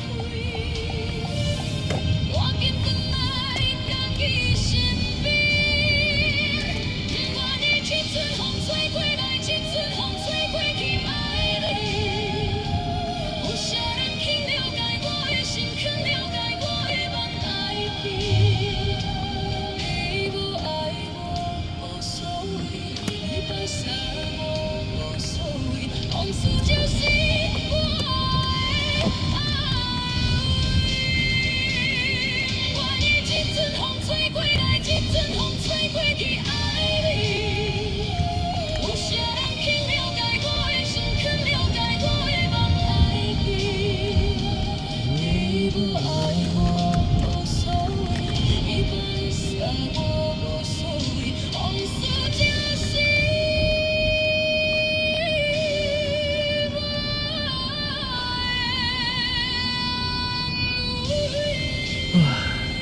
我紧回来家己身边，愿意一阵风吹过来，一阵风吹过去爱你。有啥人肯了解我的心，肯了解我的梦爱变？你不爱我无所谓，你放下我无所谓，往事就是我的安慰。愿意一阵风吹过来，一阵风吹过去爱你。有啥人肯了解我的心，肯了解我的梦爱变？你不爱我无所谓，你放下我无所谓，往事就是我的安慰。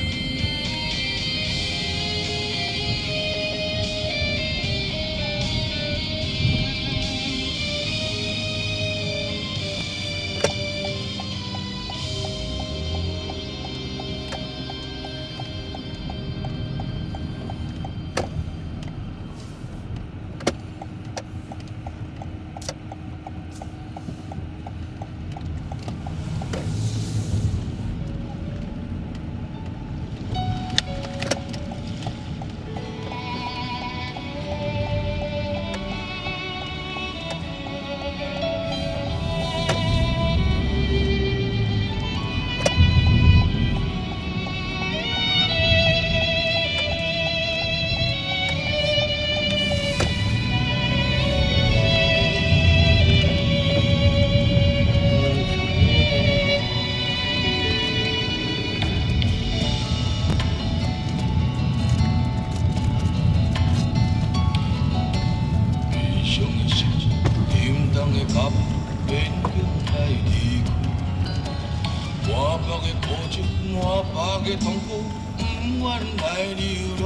嘅痛苦，不愿来流浪。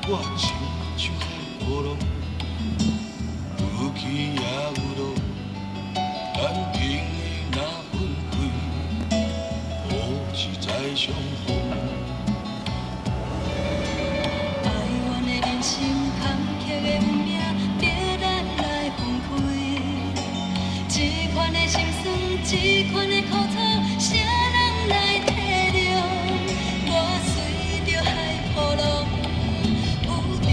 我亲像海波浪，有起也有落，咱拼的若相逢。爱阮的人生，坎坷的运命，逼咱来分开。这款的心酸，这款的苦楚，谁人来体谅？我随着海波浪，有定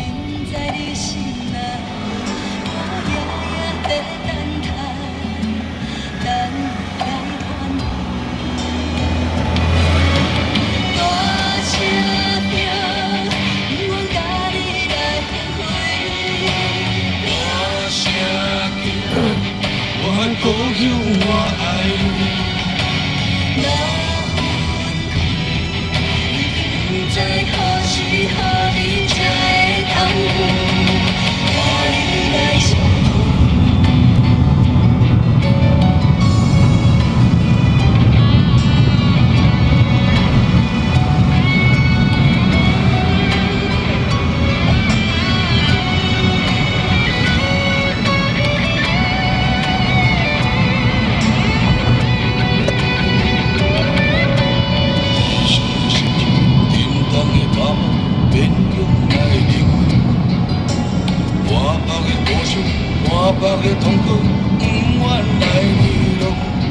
在你心内。我夜夜在等待，等来团圆。大声叫，不愿甲你来分开。大声叫，我还故乡我爱你。若分开，已经不知何时何日才会通看你来相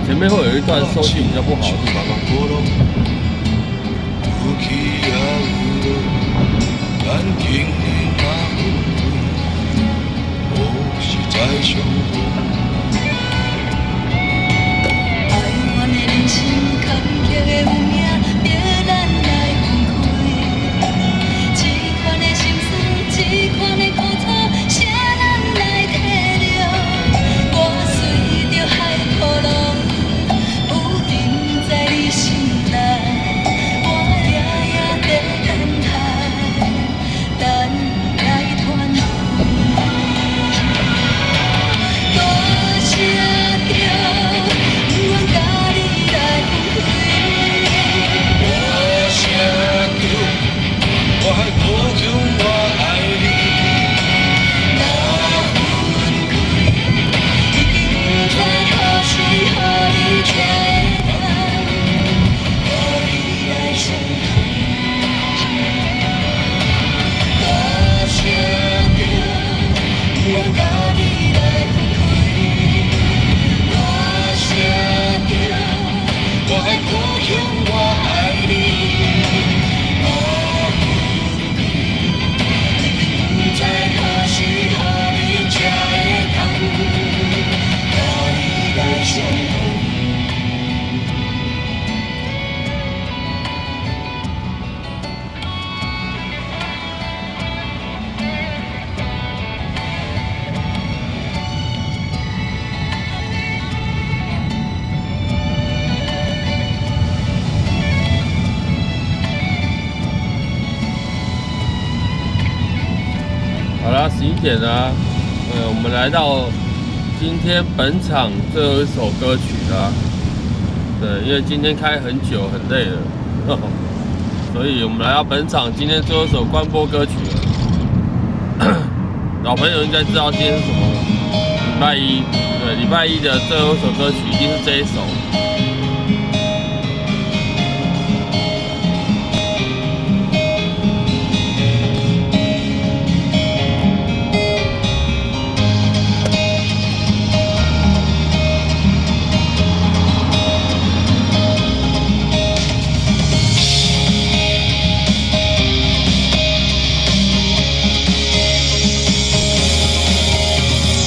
前面会有一段收讯比较不好的地方吗？爱阮的人生，坎坷的运命，逼咱来分开。这款的心酸，这款的苦楚，谁人来体谅？我随着海波浪，有定在你心内。我夜夜在等待，等来团圆。大声叫，不愿甲你来分开。大声叫，我还故乡我爱你。若分开，已经不知何时何日才会看你来相逢。大声叫，不愿甲你来分开。大声叫，我还故乡我爱你。不知何时何日才会通看你来相逢。好啦，11点啦，我们来到今天本场最后一首歌曲啦。对，因为今天开很久，很累了，所以我们来到本场今天最后一首关播歌曲了。老朋友应该知道今天是什么，礼拜一，对，礼拜一的最后一首歌曲一定是这一首。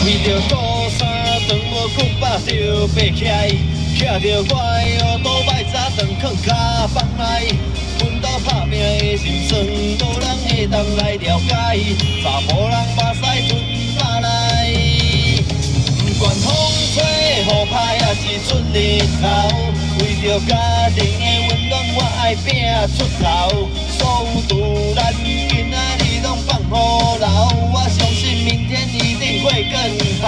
为着顾衫长无骨把着爬起来，徛着我的乌倒摆早顿囥骹房内，阮兜打拼的心酸，无人会当来了解，查甫人目屎吞下来，不管风吹雨拍也是出日头，为着家庭的温暖，我爱拼出头，所有突然今仔日拢放雨流，我相信明天一定会更好。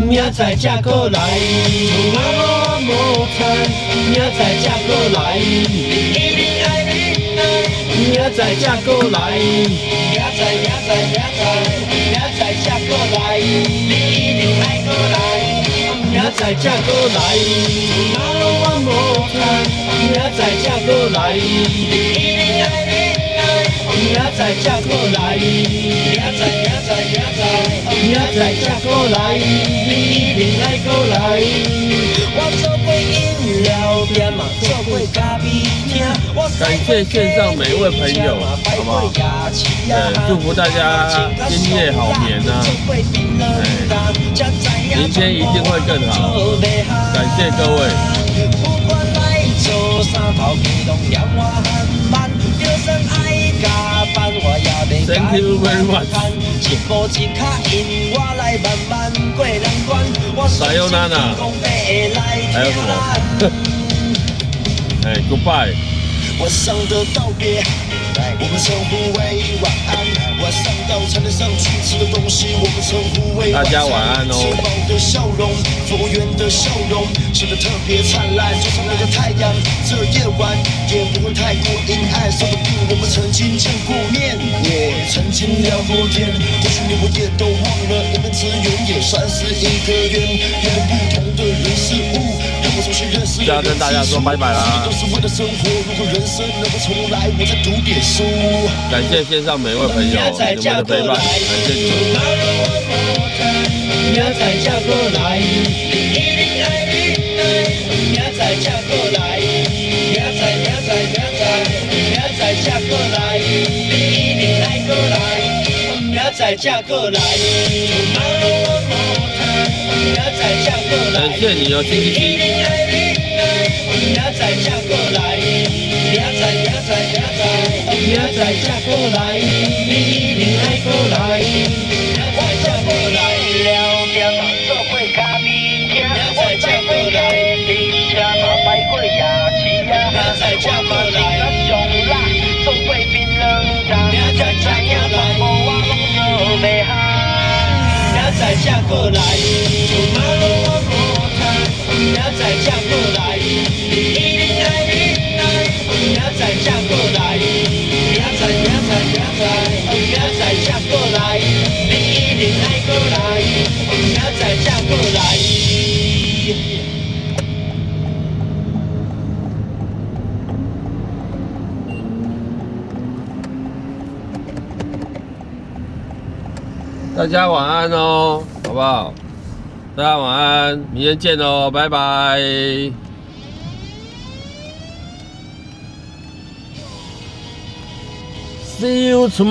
明仔才过来，我无猜，明仔才过来，一定爱你爱，明仔才过来，明仔才过来，你一定爱过来。明仔才过来，哪拢我无看，明仔才过来，明仔才过来，明仔才过来，你一定爱过来。我做过饮料店嘛，做过咖啡厅，感谢线上每一位朋友，好不好？祝福大家今夜好眠啊！明天一定会更好。感谢各位。Thank you very much。Sayonara。还有什么？哎 ，Goodbye。晚上的道别，我们称呼为晚安。晚上到餐台上去吃的东西，我们称呼为大家晚安哦。吃饱的笑容，佛缘的笑容，笑得特别灿烂，就像那个太阳。这夜晚也不会太过阴暗，说不定我们曾经见过面，也曾经聊过天。或许你我也都忘了，我们之缘也算是一个缘，有不同的人事物，让我重新认识。要跟大家说拜拜啦。都是为了生活，如果人生能够重来，我再读点书。感谢线上每位朋友你们的陪伴，感谢你们。明仔才过来，一定爱你爱，明仔才过来，明仔才过来，你一定爱过来，明仔才过来。明仔才过来，感谢你哦，星期七。明仔才过来，明仔才过来，你一定爱过来。我才过来了，店嘛做过咖啡厅，我才过来汽车嘛摆过夜市啊，明仔才过来上辣，做过槟榔摊，明仔才过来，我拢做袂下，明仔才过来，马路我无看，明仔才过来，一定爱你爱，明仔才过来，明仔才过来，你一定爱过来，明仔才过来。大家晚安哦，好不好？大家晚安，明天见哦，拜拜。See you tomorrow.